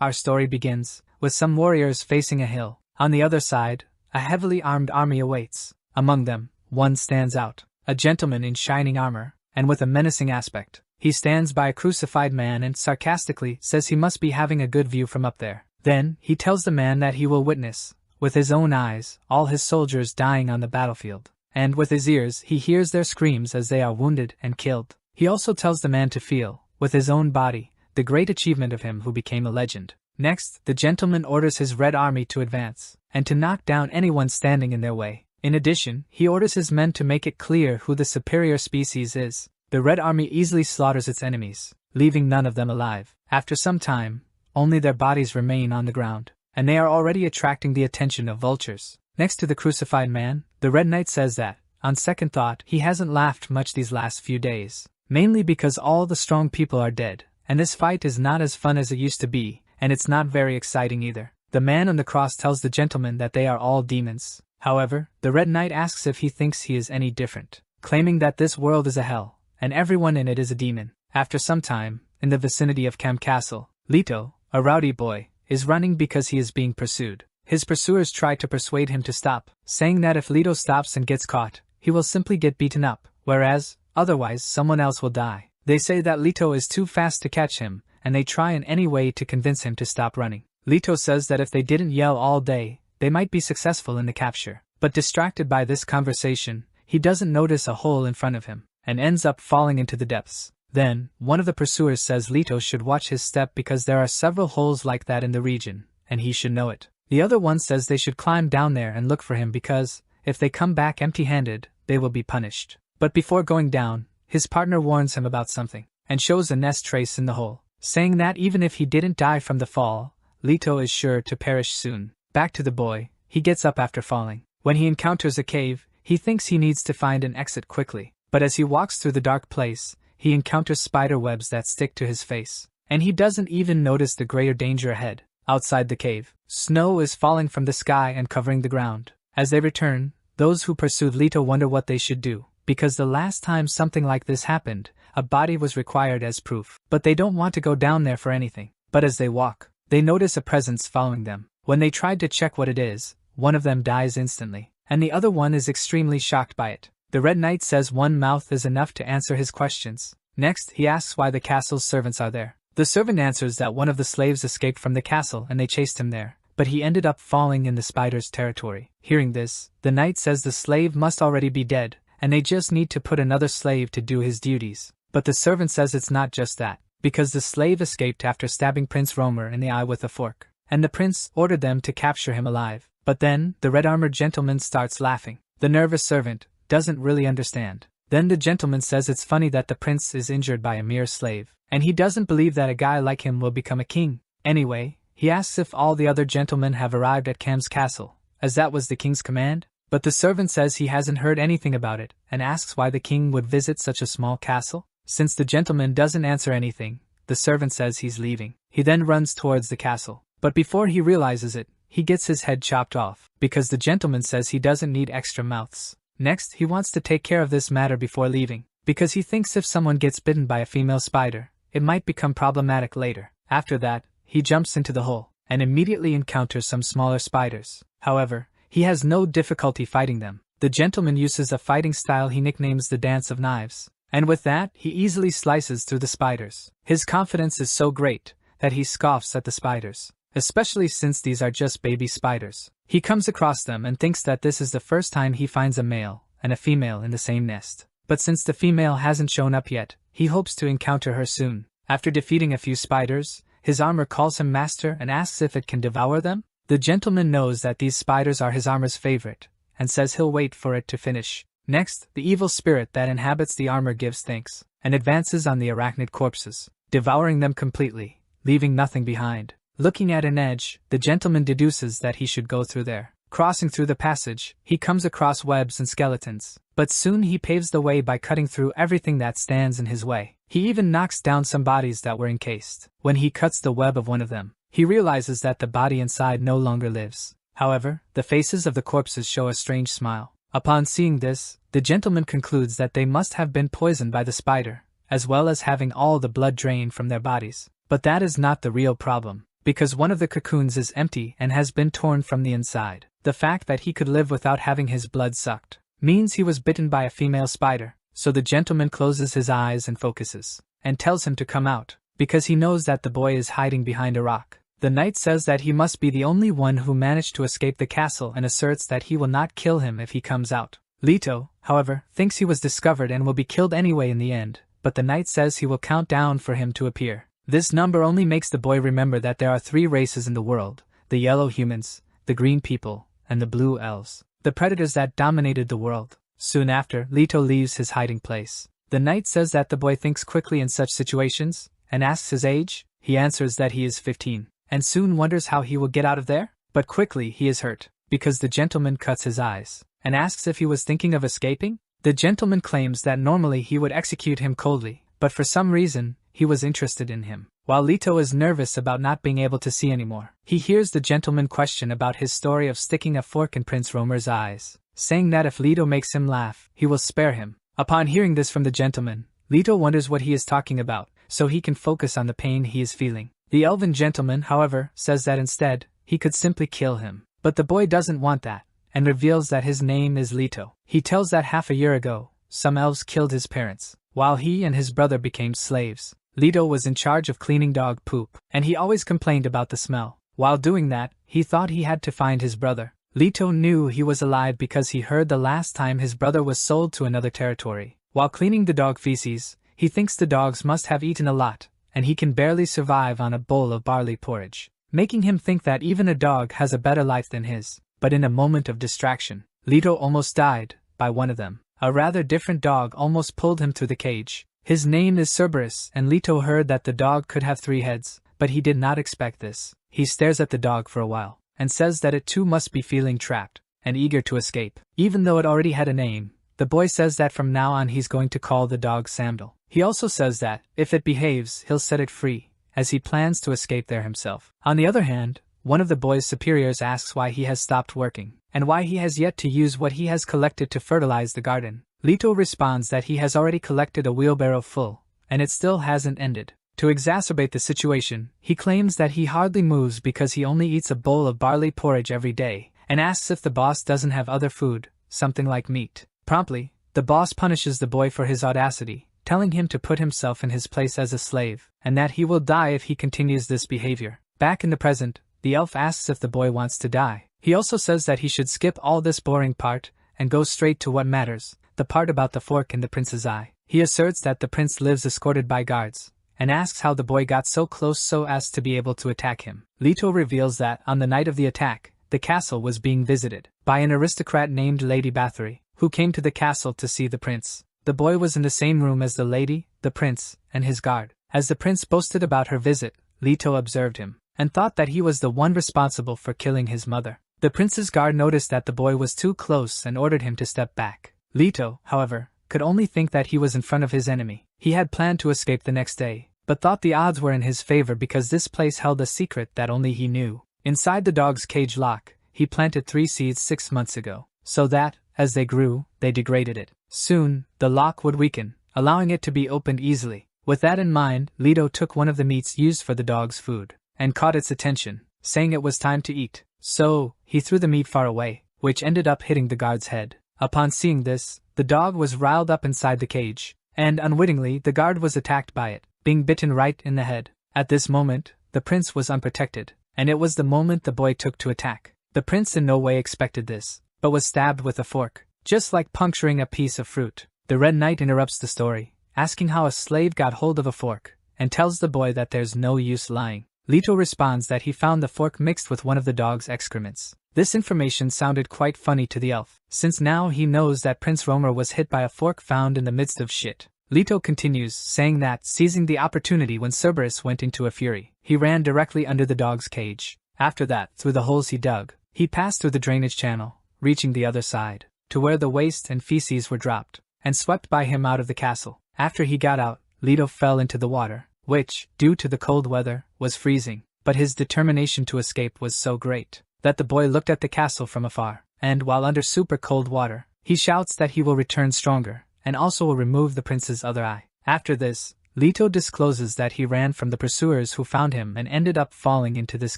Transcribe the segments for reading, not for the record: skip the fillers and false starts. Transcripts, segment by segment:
Our story begins with some warriors facing a hill. On the other side, a heavily armed army awaits. Among them, one stands out, a gentleman in shining armor, and with a menacing aspect. He stands by a crucified man and sarcastically says he must be having a good view from up there. Then, he tells the man that he will witness, with his own eyes, all his soldiers dying on the battlefield. And with his ears he hears their screams as they are wounded and killed. He also tells the man to feel, with his own body, the great achievement of him who became a legend. Next, the gentleman orders his red army to advance, and to knock down anyone standing in their way. In addition, he orders his men to make it clear who the superior species is. The red army easily slaughters its enemies, leaving none of them alive. After some time, only their bodies remain on the ground, and they are already attracting the attention of vultures. Next to the crucified man, the Red Knight says that, on second thought, he hasn't laughed much these last few days. Mainly because all the strong people are dead, and this fight is not as fun as it used to be, and it's not very exciting either. The man on the cross tells the gentleman that they are all demons. However, the Red Knight asks if he thinks he is any different, claiming that this world is a hell, and everyone in it is a demon. After some time, in the vicinity of Cam Castle, Leto, a rowdy boy, is running because he is being pursued. His pursuers try to persuade him to stop, saying that if Leto stops and gets caught, he will simply get beaten up, whereas, otherwise someone else will die. They say that Leto is too fast to catch him, and they try in any way to convince him to stop running. Leto says that if they didn't yell all day, they might be successful in the capture. But distracted by this conversation, he doesn't notice a hole in front of him, and ends up falling into the depths. Then, one of the pursuers says Leto should watch his step because there are several holes like that in the region, and he should know it. The other one says they should climb down there and look for him because, if they come back empty-handed, they will be punished. But before going down, his partner warns him about something, and shows a nest trace in the hole, saying that even if he didn't die from the fall, Leto is sure to perish soon. Back to the boy, he gets up after falling. When he encounters a cave, he thinks he needs to find an exit quickly, but as he walks through the dark place, he encounters spider webs that stick to his face, and he doesn't even notice the greater danger ahead. Outside the cave, snow is falling from the sky and covering the ground. As they return, those who pursued Leto wonder what they should do, because the last time something like this happened, a body was required as proof. But they don't want to go down there for anything. But as they walk, they notice a presence following them. When they tried to check what it is, one of them dies instantly, and the other one is extremely shocked by it. The Red Knight says one mouth is enough to answer his questions. Next, he asks why the castle's servants are there. The servant answers that one of the slaves escaped from the castle and they chased him there, but he ended up falling in the spider's territory. Hearing this, the knight says the slave must already be dead, and they just need to put another slave to do his duties. But the servant says it's not just that, because the slave escaped after stabbing Prince Romer in the eye with a fork, and the prince ordered them to capture him alive. But then, the red-armored gentleman starts laughing. The nervous servant doesn't really understand. Then the gentleman says it's funny that the prince is injured by a mere slave, and he doesn't believe that a guy like him will become a king. Anyway, he asks if all the other gentlemen have arrived at Cam's castle, as that was the king's command. But the servant says he hasn't heard anything about it, and asks why the king would visit such a small castle. Since the gentleman doesn't answer anything, the servant says he's leaving. He then runs towards the castle, but before he realizes it, he gets his head chopped off, because the gentleman says he doesn't need extra mouths. Next, he wants to take care of this matter before leaving, because he thinks if someone gets bitten by a female spider, it might become problematic later. After that, he jumps into the hole, and immediately encounters some smaller spiders. However, he has no difficulty fighting them. The gentleman uses a fighting style he nicknames the Dance of Knives, and with that, he easily slices through the spiders. His confidence is so great that he scoffs at the spiders, especially since these are just baby spiders. He comes across them and thinks that this is the first time he finds a male and a female in the same nest. But since the female hasn't shown up yet, he hopes to encounter her soon. After defeating a few spiders, his armor calls him master and asks if it can devour them. The gentleman knows that these spiders are his armor's favorite, and says he'll wait for it to finish. Next, the evil spirit that inhabits the armor gives thanks, and advances on the arachnid corpses, devouring them completely, leaving nothing behind. Looking at an edge, the gentleman deduces that he should go through there. Crossing through the passage, he comes across webs and skeletons, but soon he paves the way by cutting through everything that stands in his way. He even knocks down some bodies that were encased. When he cuts the web of one of them, he realizes that the body inside no longer lives. However, the faces of the corpses show a strange smile. Upon seeing this, the gentleman concludes that they must have been poisoned by the spider, as well as having all the blood drained from their bodies. But that is not the real problem. because one of the cocoons is empty and has been torn from the inside. The fact that he could live without having his blood sucked means he was bitten by a female spider, so the gentleman closes his eyes and focuses, and tells him to come out, because he knows that the boy is hiding behind a rock. The knight says that he must be the only one who managed to escape the castle and asserts that he will not kill him if he comes out. Leto, however, thinks he was discovered and will be killed anyway in the end, but the knight says he will count down for him to appear. This number only makes the boy remember that there are 3 races in the world: the yellow humans, the green people, and the blue elves, the predators that dominated the world. Soon after, Leto leaves his hiding place. The knight says that the boy thinks quickly in such situations, and asks his age. He answers that he is 15, and soon wonders how he will get out of there. But quickly he is hurt, because the gentleman cuts his eyes, and asks if he was thinking of escaping. The gentleman claims that normally he would execute him coldly, but for some reason, he was interested in him. While Leto is nervous about not being able to see anymore, he hears the gentleman question about his story of sticking a fork in Prince Romer's eyes, saying that if Leto makes him laugh, he will spare him. Upon hearing this from the gentleman, Leto wonders what he is talking about, so he can focus on the pain he is feeling. The elven gentleman, however, says that instead, he could simply kill him. But the boy doesn't want that, and reveals that his name is Leto. He tells that half a year ago, some elves killed his parents, while he and his brother became slaves. Leto was in charge of cleaning dog poop, and he always complained about the smell. While doing that, he thought he had to find his brother. Leto knew he was alive because he heard the last time his brother was sold to another territory. While cleaning the dog feces, he thinks the dogs must have eaten a lot, and he can barely survive on a bowl of barley porridge, making him think that even a dog has a better life than his. But in a moment of distraction, Leto almost died by one of them. A rather different dog almost pulled him through the cage. His name is Cerberus, and Leto heard that the dog could have 3 heads, but he did not expect this. He stares at the dog for a while, and says that it too must be feeling trapped, and eager to escape. Even though it already had a name, the boy says that from now on he's going to call the dog Samdal. He also says that, if it behaves, he'll set it free, as he plans to escape there himself. On the other hand, one of the boy's superiors asks why he has stopped working, and why he has yet to use what he has collected to fertilize the garden. Leto responds that he has already collected a wheelbarrow full, and it still hasn't ended. To exacerbate the situation, he claims that he hardly moves because he only eats a bowl of barley porridge every day, and asks if the boss doesn't have other food, something like meat. Promptly, the boss punishes the boy for his audacity, telling him to put himself in his place as a slave, and that he will die if he continues this behavior. Back in the present, the elf asks if the boy wants to die. He also says that he should skip all this boring part, and go straight to what matters, the part about the fork in the prince's eye. He asserts that the prince lives escorted by guards, and asks how the boy got so close so as to be able to attack him. Leto reveals that, on the night of the attack, the castle was being visited by an aristocrat named Lady Bathory, who came to the castle to see the prince. The boy was in the same room as the lady, the prince, and his guard. As the prince boasted about her visit, Leto observed him, and thought that he was the one responsible for killing his mother. The prince's guard noticed that the boy was too close and ordered him to step back. Leto, however, could only think that he was in front of his enemy. He had planned to escape the next day, but thought the odds were in his favor because this place held a secret that only he knew. Inside the dog's cage lock, he planted 3 seeds 6 months ago, so that, as they grew, they degraded it. Soon, the lock would weaken, allowing it to be opened easily. With that in mind, Leto took one of the meats used for the dog's food, and caught its attention, saying it was time to eat. So, he threw the meat far away, which ended up hitting the guard's head. Upon seeing this, the dog was riled up inside the cage, and unwittingly the guard was attacked by it, being bitten right in the head. At this moment, the prince was unprotected, and it was the moment the boy took to attack. The prince in no way expected this, but was stabbed with a fork, just like puncturing a piece of fruit. The Red Knight interrupts the story, asking how a slave got hold of a fork, and tells the boy that there's no use lying. Leto responds that he found the fork mixed with one of the dog's excrements. This information sounded quite funny to the elf, since now he knows that Prince Romer was hit by a fork found in the midst of shit. Leto continues, saying that, seizing the opportunity when Cerberus went into a fury, he ran directly under the dog's cage. After that, through the holes he dug, he passed through the drainage channel, reaching the other side, to where the waste and feces were dropped, and swept by him out of the castle. After he got out, Leto fell into the water, which, due to the cold weather, was freezing, but his determination to escape was so great, that the boy looked at the castle from afar, and while under super cold water, he shouts that he will return stronger, and also will remove the prince's other eye. After this, Leto discloses that he ran from the pursuers who found him and ended up falling into this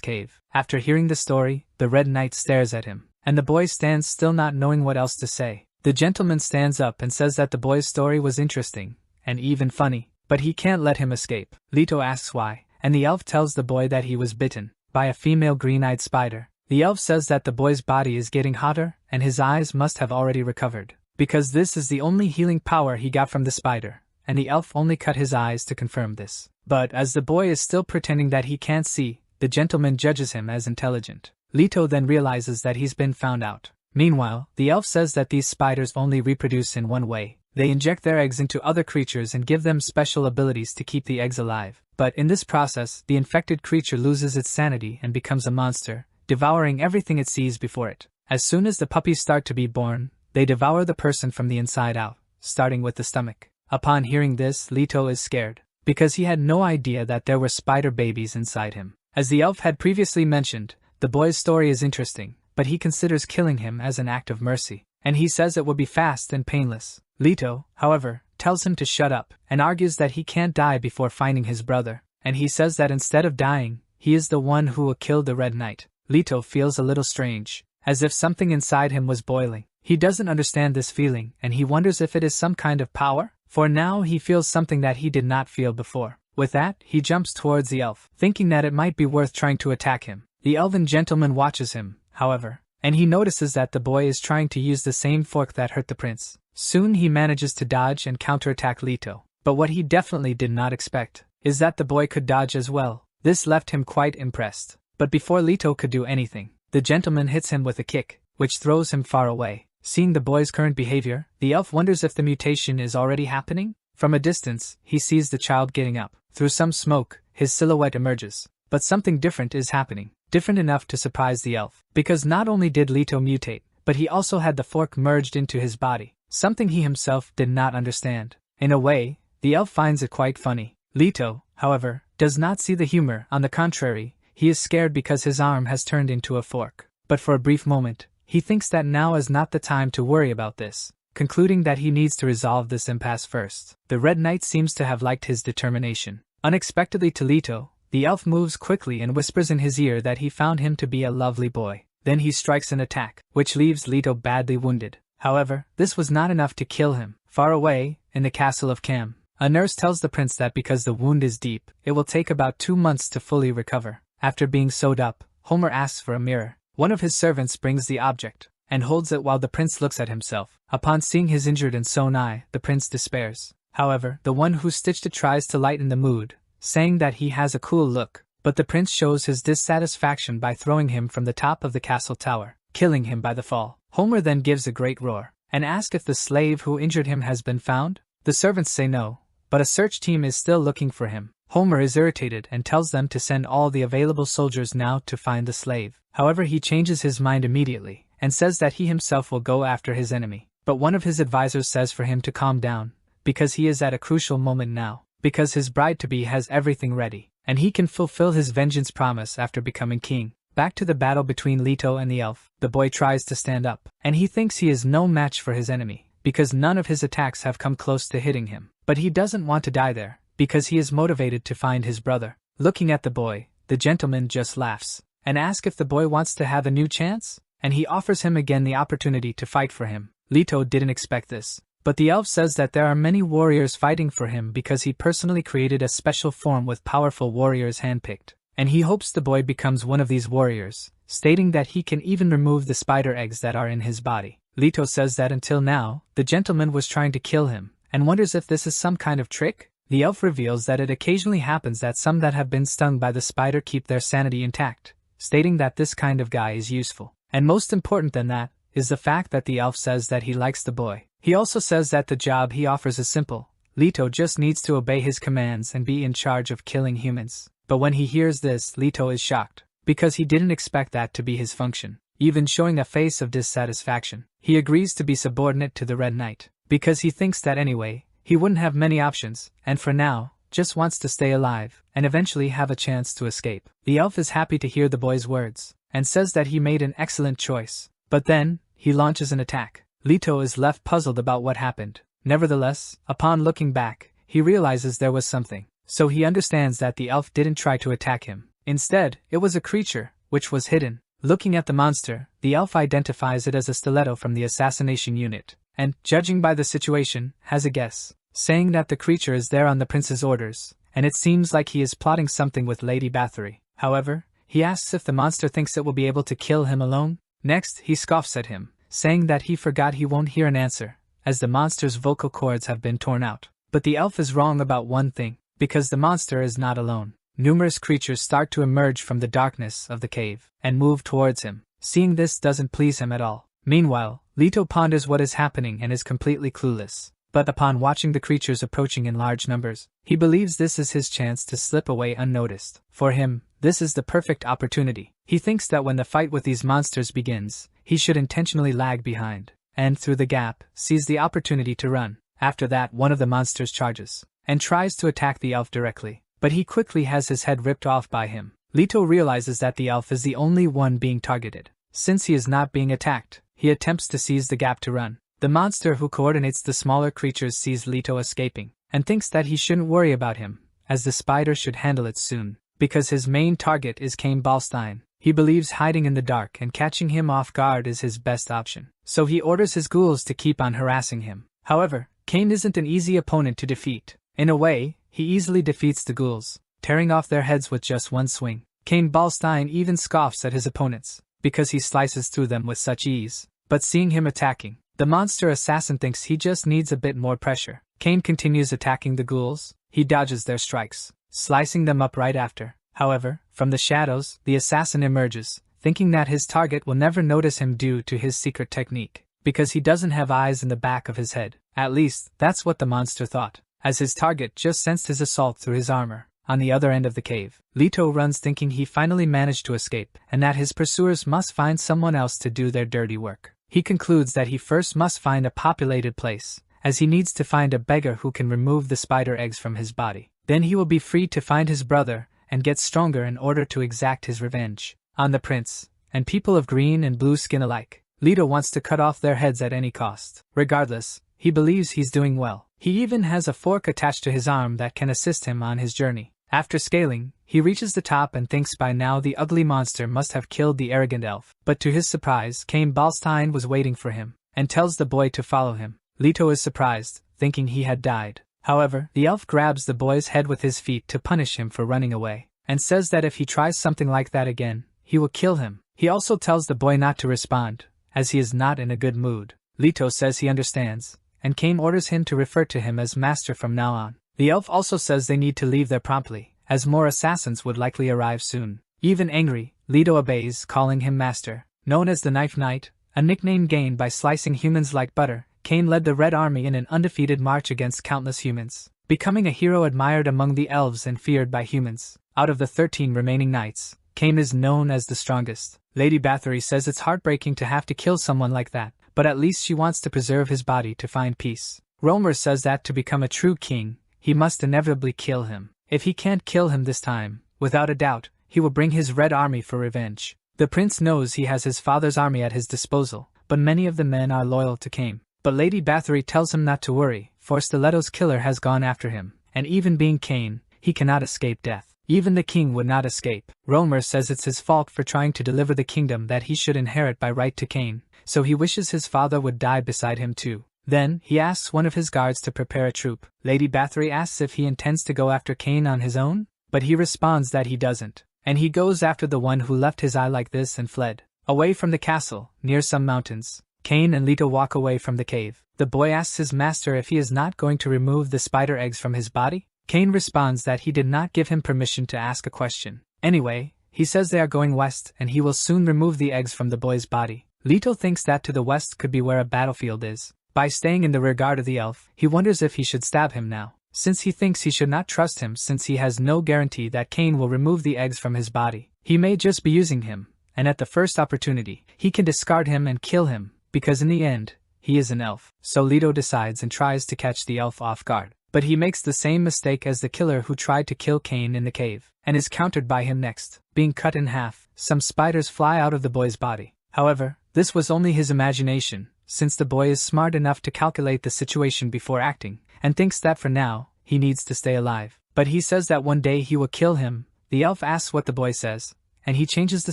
cave. After hearing the story, the Red Knight stares at him, and the boy stands still not knowing what else to say. The gentleman stands up and says that the boy's story was interesting, and even funny, but he can't let him escape. Leto asks why, and the elf tells the boy that he was bitten by a female green-eyed spider. The elf says that the boy's body is getting hotter, and his eyes must have already recovered, because this is the only healing power he got from the spider, and the elf only cut his eyes to confirm this. But as the boy is still pretending that he can't see, the gentleman judges him as intelligent. Leto then realizes that he's been found out. Meanwhile, the elf says that these spiders only reproduce in one way. They inject their eggs into other creatures and give them special abilities to keep the eggs alive. But in this process, the infected creature loses its sanity and becomes a monster, devouring everything it sees before it. As soon as the puppies start to be born, they devour the person from the inside out, starting with the stomach. Upon hearing this, Leto is scared, because he had no idea that there were spider babies inside him. As the elf had previously mentioned, the boy's story is interesting, but he considers killing him as an act of mercy, and he says it will be fast and painless. Leto, however, tells him to shut up, and argues that he can't die before finding his brother, and he says that instead of dying, he is the one who will kill the Red Knight. Leto feels a little strange, as if something inside him was boiling. He doesn't understand this feeling, and he wonders if it is some kind of power, for now he feels something that he did not feel before. With that, he jumps towards the elf, thinking that it might be worth trying to attack him. The elven gentleman watches him, however, and he notices that the boy is trying to use the same fork that hurt the prince. Soon he manages to dodge and counterattack Leto, but what he definitely did not expect is that the boy could dodge as well. This left him quite impressed. But before Leto could do anything, the gentleman hits him with a kick, which throws him far away. Seeing the boy's current behavior, the elf wonders if the mutation is already happening. From a distance, he sees the child getting up. Through some smoke, his silhouette emerges. But something different is happening. Different enough to surprise the elf, because not only did Leto mutate, but he also had the fork merged into his body, something he himself did not understand. In a way, the elf finds it quite funny. Leto, however, does not see the humor. On the contrary, he is scared because his arm has turned into a fork. But for a brief moment, he thinks that now is not the time to worry about this, concluding that he needs to resolve this impasse first. The Red Knight seems to have liked his determination. Unexpectedly to Leto, the elf moves quickly and whispers in his ear that he found him to be a lovely boy. Then he strikes an attack, which leaves Leto badly wounded. However, this was not enough to kill him. Far away, in the castle of Cam, a nurse tells the prince that because the wound is deep, it will take about 2 months to fully recover. After being sewed up, Homer asks for a mirror. One of his servants brings the object, and holds it while the prince looks at himself. Upon seeing his injured and sewn eye, the prince despairs. However, the one who stitched it tries to lighten the mood, saying that he has a cool look, but the prince shows his dissatisfaction by throwing him from the top of the castle tower, killing him by the fall. Homer then gives a great roar, and asks if the slave who injured him has been found. The servants say no, but a search team is still looking for him. Homer is irritated and tells them to send all the available soldiers now to find the slave. However, he changes his mind immediately, and says that he himself will go after his enemy. But one of his advisors says for him to calm down, because he is at a crucial moment now, because his bride-to-be has everything ready, and he can fulfill his vengeance promise after becoming king. Back to the battle between Leto and the elf, the boy tries to stand up, and he thinks he is no match for his enemy, because none of his attacks have come close to hitting him. But he doesn't want to die there, because he is motivated to find his brother. Looking at the boy, the gentleman just laughs, and asks if the boy wants to have a new chance, and he offers him again the opportunity to fight for him. Leto didn't expect this, but the elf says that there are many warriors fighting for him because he personally created a special form with powerful warriors handpicked, and he hopes the boy becomes one of these warriors, stating that he can even remove the spider eggs that are in his body. Leto says that until now, the gentleman was trying to kill him, and wonders if this is some kind of trick. The elf reveals that it occasionally happens that some that have been stung by the spider keep their sanity intact, stating that this kind of guy is useful. And most important than that, is the fact that the elf says that he likes the boy. He also says that the job he offers is simple. Leto just needs to obey his commands and be in charge of killing humans. But when he hears this, Leto is shocked, because he didn't expect that to be his function. Even showing a face of dissatisfaction, he agrees to be subordinate to the Red Knight, because he thinks that anyway, he wouldn't have many options, and for now, just wants to stay alive, and eventually have a chance to escape. The elf is happy to hear the boy's words, and says that he made an excellent choice. But then, he launches an attack. Leto is left puzzled about what happened. Nevertheless, upon looking back, he realizes there was something. So he understands that the elf didn't try to attack him. Instead, it was a creature, which was hidden. Looking at the monster, the elf identifies it as a stiletto from the assassination unit, and, judging by the situation, has a guess, saying that the creature is there on the prince's orders, and it seems like he is plotting something with Lady Bathory. However, he asks if the monster thinks it will be able to kill him alone. Next, he scoffs at him, saying that he forgot he won't hear an answer, as the monster's vocal cords have been torn out. But the elf is wrong about one thing, because the monster is not alone. Numerous creatures start to emerge from the darkness of the cave, and move towards him. Seeing this doesn't please him at all. Meanwhile, Leto ponders what is happening and is completely clueless. But upon watching the creatures approaching in large numbers, he believes this is his chance to slip away unnoticed. For him, this is the perfect opportunity. He thinks that when the fight with these monsters begins, he should intentionally lag behind, and through the gap, sees the opportunity to run. After that, one of the monsters charges, and tries to attack the elf directly, but he quickly has his head ripped off by him. Leto realizes that the elf is the only one being targeted. Since he is not being attacked, he attempts to seize the gap to run. The monster who coordinates the smaller creatures sees Leto escaping, and thinks that he shouldn't worry about him, as the spider should handle it soon, because his main target is Cain Ballstein. He believes hiding in the dark and catching him off guard is his best option, so he orders his ghouls to keep on harassing him. However, Cain isn't an easy opponent to defeat. In a way, he easily defeats the ghouls, tearing off their heads with just one swing. Cain Ballstein even scoffs at his opponents, because he slices through them with such ease. But seeing him attacking, the monster assassin thinks he just needs a bit more pressure. Cain continues attacking the ghouls. He dodges their strikes, slicing them up right after. However, from the shadows, the assassin emerges, thinking that his target will never notice him due to his secret technique, because he doesn't have eyes in the back of his head. At least, that's what the monster thought, as his target just sensed his assault through his armor. On the other end of the cave, Leto runs thinking he finally managed to escape, and that his pursuers must find someone else to do their dirty work. He concludes that he first must find a populated place, as he needs to find a beggar who can remove the spider eggs from his body. Then he will be free to find his brother, and get stronger in order to exact his revenge on the prince, and people of green and blue skin alike. Leto wants to cut off their heads at any cost. Regardless, he believes he's doing well. He even has a fork attached to his arm that can assist him on his journey. After scaling, he reaches the top and thinks by now the ugly monster must have killed the arrogant elf. But to his surprise, Cain Ballstein was waiting for him, and tells the boy to follow him. Leto is surprised, thinking he had died. However, the elf grabs the boy's head with his feet to punish him for running away, and says that if he tries something like that again, he will kill him. He also tells the boy not to respond, as he is not in a good mood. Leto says he understands, and Cain orders him to refer to him as master from now on. The elf also says they need to leave there promptly, as more assassins would likely arrive soon. Even angry, Leto obeys, calling him master. Known as the Knife Knight, a nickname gained by slicing humans like butter, Cain led the Red Army in an undefeated march against countless humans, becoming a hero admired among the elves and feared by humans. Out of the 13 remaining knights, Cain is known as the strongest. Lady Bathory says it's heartbreaking to have to kill someone like that, but at least she wants to preserve his body to find peace. Romer says that to become a true king, he must inevitably kill him. If he can't kill him this time, without a doubt, he will bring his Red Army for revenge. The prince knows he has his father's army at his disposal, but many of the men are loyal to Cain. But Lady Bathory tells him not to worry, for Stiletto's killer has gone after him, and even being Cain, he cannot escape death. Even the king would not escape. Romer says it's his fault for trying to deliver the kingdom that he should inherit by right to Cain, so he wishes his father would die beside him too. Then, he asks one of his guards to prepare a troop. Lady Bathory asks if he intends to go after Cain on his own, but he responds that he doesn't, and he goes after the one who left his eye like this and fled. Away from the castle, near some mountains, Cain and Leto walk away from the cave. The boy asks his master if he is not going to remove the spider eggs from his body. Cain responds that he did not give him permission to ask a question. Anyway, he says they are going west and he will soon remove the eggs from the boy's body. Leto thinks that to the west could be where a battlefield is. By staying in the rear guard of the elf, he wonders if he should stab him now, since he thinks he should not trust him since he has no guarantee that Cain will remove the eggs from his body. He may just be using him, and at the first opportunity, he can discard him and kill him, because in the end, he is an elf. So Leto decides and tries to catch the elf off guard. But he makes the same mistake as the killer who tried to kill Cain in the cave, and is countered by him next. Being cut in half, some spiders fly out of the boy's body. However, this was only his imagination, since the boy is smart enough to calculate the situation before acting, and thinks that for now, he needs to stay alive. But he says that one day he will kill him. The elf asks what the boy says, and he changes the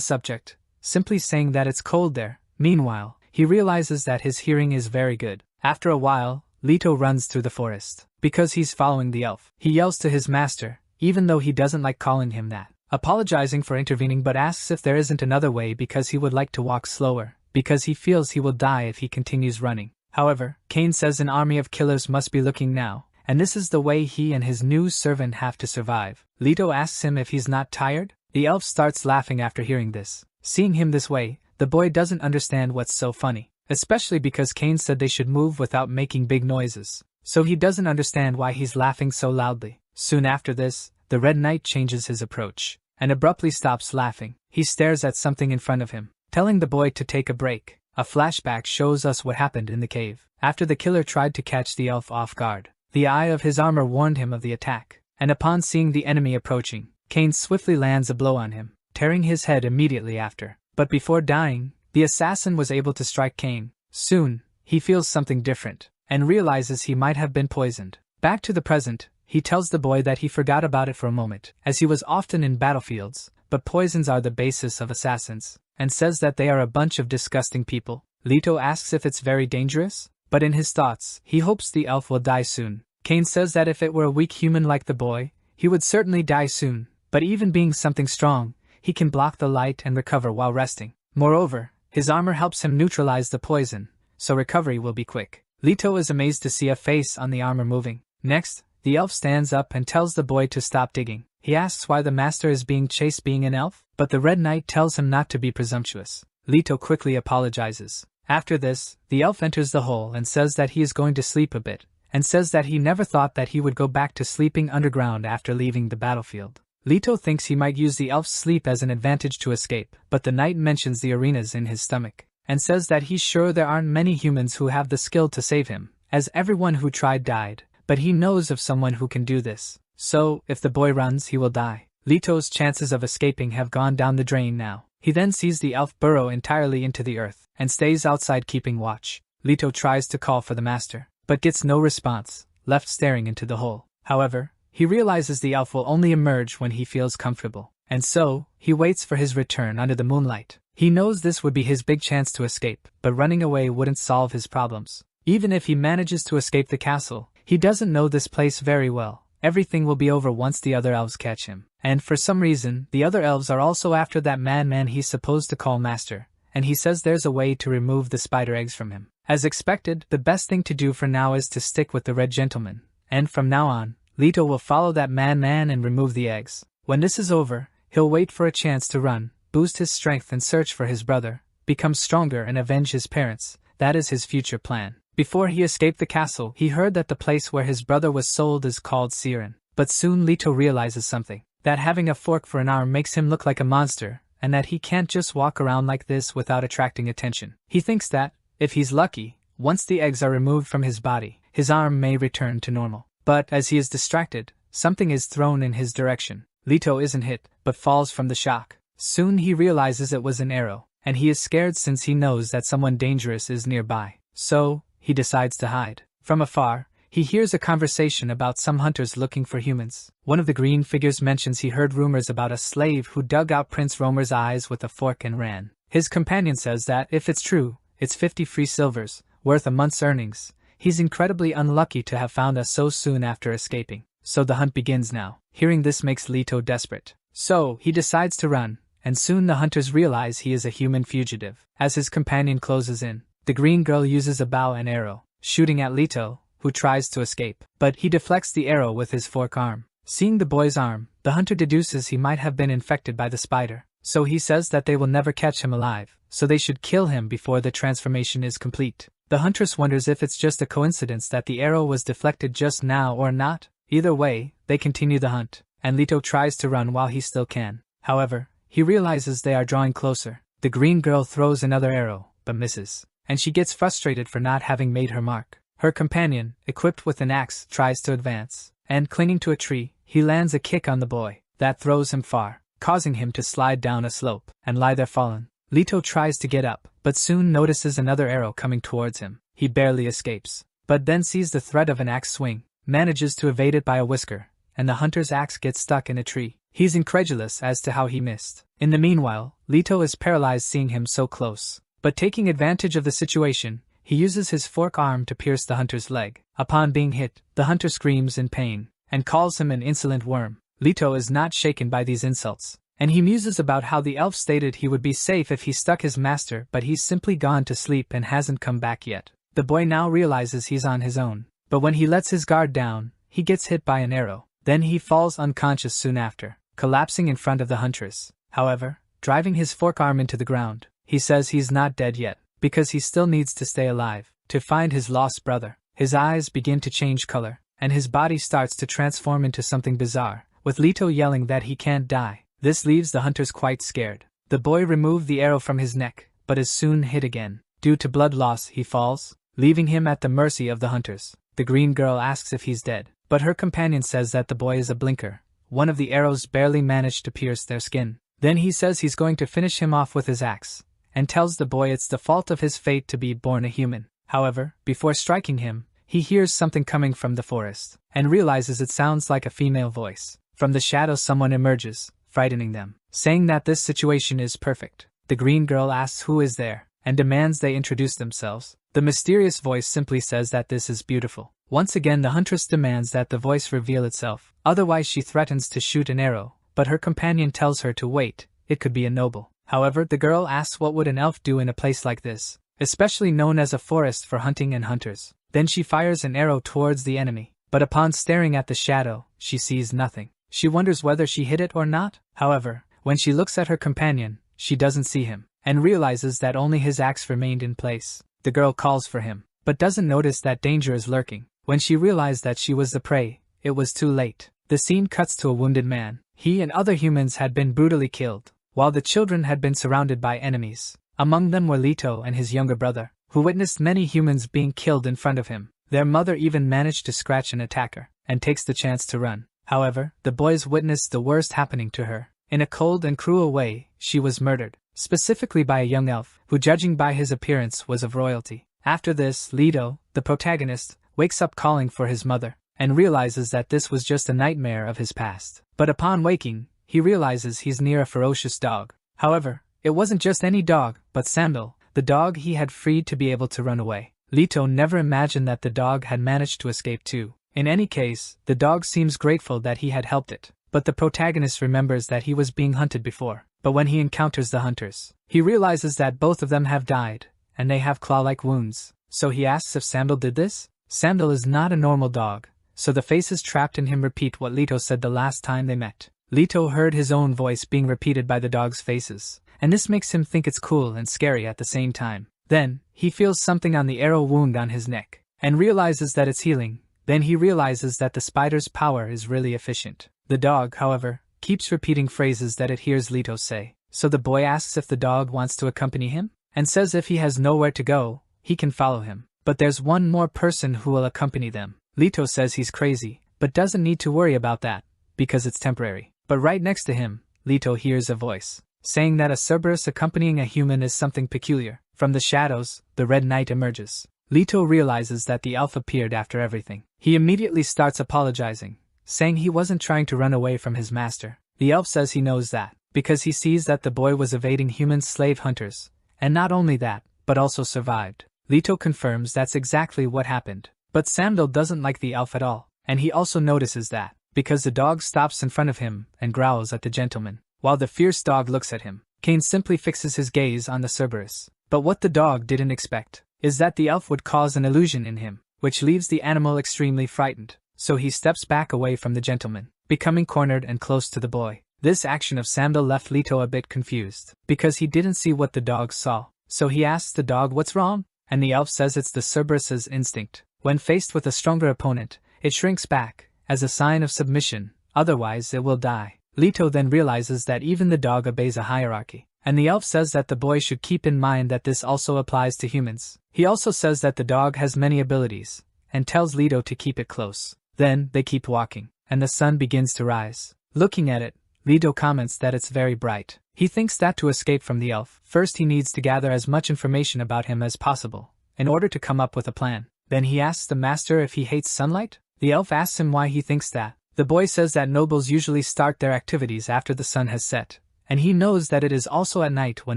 subject, simply saying that it's cold there. Meanwhile, he realizes that his hearing is very good. After a while, Leto runs through the forest. Because he's following the elf, he yells to his master, even though he doesn't like calling him that, apologizing for intervening but asks if there isn't another way because he would like to walk slower, because he feels he will die if he continues running. However, Cain says an army of killers must be looking now, and this is the way he and his new servant have to survive. Leto asks him if he's not tired. The elf starts laughing after hearing this. Seeing him this way, the boy doesn't understand what's so funny, especially because Cain said they should move without making big noises. So he doesn't understand why he's laughing so loudly. Soon after this, the Red Knight changes his approach, and abruptly stops laughing. He stares at something in front of him, telling the boy to take a break. A flashback shows us what happened in the cave. After the killer tried to catch the elf off guard, the eye of his armor warned him of the attack, and upon seeing the enemy approaching, Cain swiftly lands a blow on him, tearing his head immediately after. But before dying, the assassin was able to strike Cain. Soon, he feels something different, and realizes he might have been poisoned. Back to the present, he tells the boy that he forgot about it for a moment, as he was often in battlefields, but poisons are the basis of assassins, and says that they are a bunch of disgusting people. Leto asks if it's very dangerous, but in his thoughts, he hopes the elf will die soon. Cain says that if it were a weak human like the boy, he would certainly die soon, but even being something strong, he can block the light and recover while resting. Moreover, his armor helps him neutralize the poison, so recovery will be quick. Leto is amazed to see a face on the armor moving. Next, the elf stands up and tells the boy to stop digging. He asks why the master is being chased being an elf, but the Red Knight tells him not to be presumptuous. Leto quickly apologizes. After this, the elf enters the hole and says that he is going to sleep a bit, and says that he never thought that he would go back to sleeping underground after leaving the battlefield. Leto thinks he might use the elf's sleep as an advantage to escape, but the knight mentions the arenas in his stomach, and says that he's sure there aren't many humans who have the skill to save him, as everyone who tried died, but he knows of someone who can do this. So, if the boy runs he will die. Leto's chances of escaping have gone down the drain now. He then sees the elf burrow entirely into the earth, and stays outside keeping watch. Leto tries to call for the master, but gets no response, left staring into the hole. However, he realizes the elf will only emerge when he feels comfortable, and so, he waits for his return under the moonlight. He knows this would be his big chance to escape, but running away wouldn't solve his problems. Even if he manages to escape the castle, he doesn't know this place very well. Everything will be over once the other elves catch him. And for some reason, the other elves are also after that madman he's supposed to call master, and he says there's a way to remove the spider eggs from him. As expected, the best thing to do for now is to stick with the red gentleman, and from now on, Leto will follow that madman and remove the eggs. When this is over, he'll wait for a chance to run, boost his strength and search for his brother, become stronger and avenge his parents. That is his future plan. Before he escaped the castle, he heard that the place where his brother was sold is called Siren. But soon Leto realizes something, that having a fork for an arm makes him look like a monster, and that he can't just walk around like this without attracting attention. He thinks that, if he's lucky, once the eggs are removed from his body, his arm may return to normal. But as he is distracted, something is thrown in his direction. Leto isn't hit, but falls from the shock. Soon he realizes it was an arrow, and he is scared since he knows that someone dangerous is nearby. So, he decides to hide. From afar, he hears a conversation about some hunters looking for humans. One of the green figures mentions he heard rumors about a slave who dug out Prince Romer's eyes with a fork and ran. His companion says that if it's true, it's 50 free silvers, worth a month's earnings. He's incredibly unlucky to have found us so soon after escaping. So the hunt begins now. Hearing this makes Leto desperate. So, he decides to run, and soon the hunters realize he is a human fugitive. As his companion closes in, the green girl uses a bow and arrow, shooting at Leto, who tries to escape, but he deflects the arrow with his fork arm. Seeing the boy's arm, the hunter deduces he might have been infected by the spider, so he says that they will never catch him alive, so they should kill him before the transformation is complete. The huntress wonders if it's just a coincidence that the arrow was deflected just now or not. Either way, they continue the hunt, and Leto tries to run while he still can. However, he realizes they are drawing closer. The green girl throws another arrow, but misses, and she gets frustrated for not having made her mark. Her companion, equipped with an axe, tries to advance, and clinging to a tree, he lands a kick on the boy that throws him far, causing him to slide down a slope and lie there fallen. Leto tries to get up, but soon notices another arrow coming towards him. He barely escapes, but then sees the threat of an axe swing. manages to evade it by a whisker, and the hunter's axe gets stuck in a tree. He's incredulous as to how he missed. In the meanwhile, Leto is paralyzed seeing him so close. But taking advantage of the situation, he uses his fork arm to pierce the hunter's leg. Upon being hit, the hunter screams in pain, and calls him an insolent worm. Leto is not shaken by these insults, and he muses about how the elf stated he would be safe if he stuck his master, but he's simply gone to sleep and hasn't come back yet. The boy now realizes he's on his own, but when he lets his guard down, he gets hit by an arrow. Then he falls unconscious soon after, collapsing in front of the huntress. However, driving his fork arm into the ground, he says he's not dead yet, because he still needs to stay alive, to find his lost brother. His eyes begin to change color, and his body starts to transform into something bizarre, with Leto yelling that he can't die. This leaves the hunters quite scared. The boy removed the arrow from his neck, but is soon hit again. Due to blood loss, he falls, leaving him at the mercy of the hunters. The green girl asks if he's dead, but her companion says that the boy is a blinker. One of the arrows barely managed to pierce their skin. Then he says he's going to finish him off with his axe, and tells the boy it's the fault of his fate to be born a human. However, before striking him, he hears something coming from the forest, and realizes it sounds like a female voice. From the shadows someone emerges, frightening them, saying that this situation is perfect. The green girl asks who is there, and demands they introduce themselves. The mysterious voice simply says that this is beautiful. Once again the huntress demands that the voice reveal itself, otherwise she threatens to shoot an arrow, but her companion tells her to wait, it could be a noble. However, the girl asks what would an elf do in a place like this, especially known as a forest for hunting and hunters. Then she fires an arrow towards the enemy, but upon staring at the shadow, she sees nothing. She wonders whether she hit it or not. However, when she looks at her companion, she doesn't see him, and realizes that only his axe remained in place. The girl calls for him, but doesn't notice that danger is lurking. When she realized that she was the prey, it was too late. The scene cuts to a wounded man. He and other humans had been brutally killed, while the children had been surrounded by enemies. Among them were Leto and his younger brother, who witnessed many humans being killed in front of him. Their mother even managed to scratch an attacker, and takes the chance to run. However, the boys witnessed the worst happening to her. In a cold and cruel way, she was murdered, specifically by a young elf, who judging by his appearance was of royalty. After this, Leto, the protagonist, wakes up calling for his mother, and realizes that this was just a nightmare of his past. But upon waking, he realizes he's near a ferocious dog. However, it wasn't just any dog, but Sandal, the dog he had freed to be able to run away. Leto never imagined that the dog had managed to escape too. In any case, the dog seems grateful that he had helped it, but the protagonist remembers that he was being hunted before. But when he encounters the hunters, he realizes that both of them have died, and they have claw-like wounds. So he asks if Sandal did this? Sandal is not a normal dog, so the faces trapped in him repeat what Leto said the last time they met. Leto heard his own voice being repeated by the dog's faces, and this makes him think it's cool and scary at the same time. Then, he feels something on the arrow wound on his neck, and realizes that it's healing. Then he realizes that the spider's power is really efficient. The dog, however, keeps repeating phrases that it hears Leto say, so the boy asks if the dog wants to accompany him, and says if he has nowhere to go, he can follow him. But there's one more person who will accompany them. Leto says he's crazy, but doesn't need to worry about that, because it's temporary. But right next to him, Leto hears a voice, saying that a Cerberus accompanying a human is something peculiar. From the shadows, the Red Knight emerges. Leto realizes that the elf appeared after everything. He immediately starts apologizing, saying he wasn't trying to run away from his master. The elf says he knows that, because he sees that the boy was evading human slave hunters, and not only that, but also survived. Leto confirms that's exactly what happened. But Sandal doesn't like the elf at all, and he also notices that, because the dog stops in front of him and growls at the gentleman, while the fierce dog looks at him. Cain simply fixes his gaze on the Cerberus. But what the dog didn't expect is that the elf would cause an illusion in him, which leaves the animal extremely frightened. So he steps back away from the gentleman, becoming cornered and close to the boy. This action of Sandal left Leto a bit confused, because he didn't see what the dog saw. So he asks the dog what's wrong, and the elf says it's the Cerberus's instinct. When faced with a stronger opponent, it shrinks back, as a sign of submission, otherwise it will die. Leto then realizes that even the dog obeys a hierarchy, and the elf says that the boy should keep in mind that this also applies to humans. He also says that the dog has many abilities, and tells Leto to keep it close. Then, they keep walking, and the sun begins to rise. Looking at it, Leto comments that it's very bright. He thinks that to escape from the elf, first he needs to gather as much information about him as possible, in order to come up with a plan. Then he asks the master if he hates sunlight. The elf asks him why he thinks that. The boy says that nobles usually start their activities after the sun has set, and he knows that it is also at night when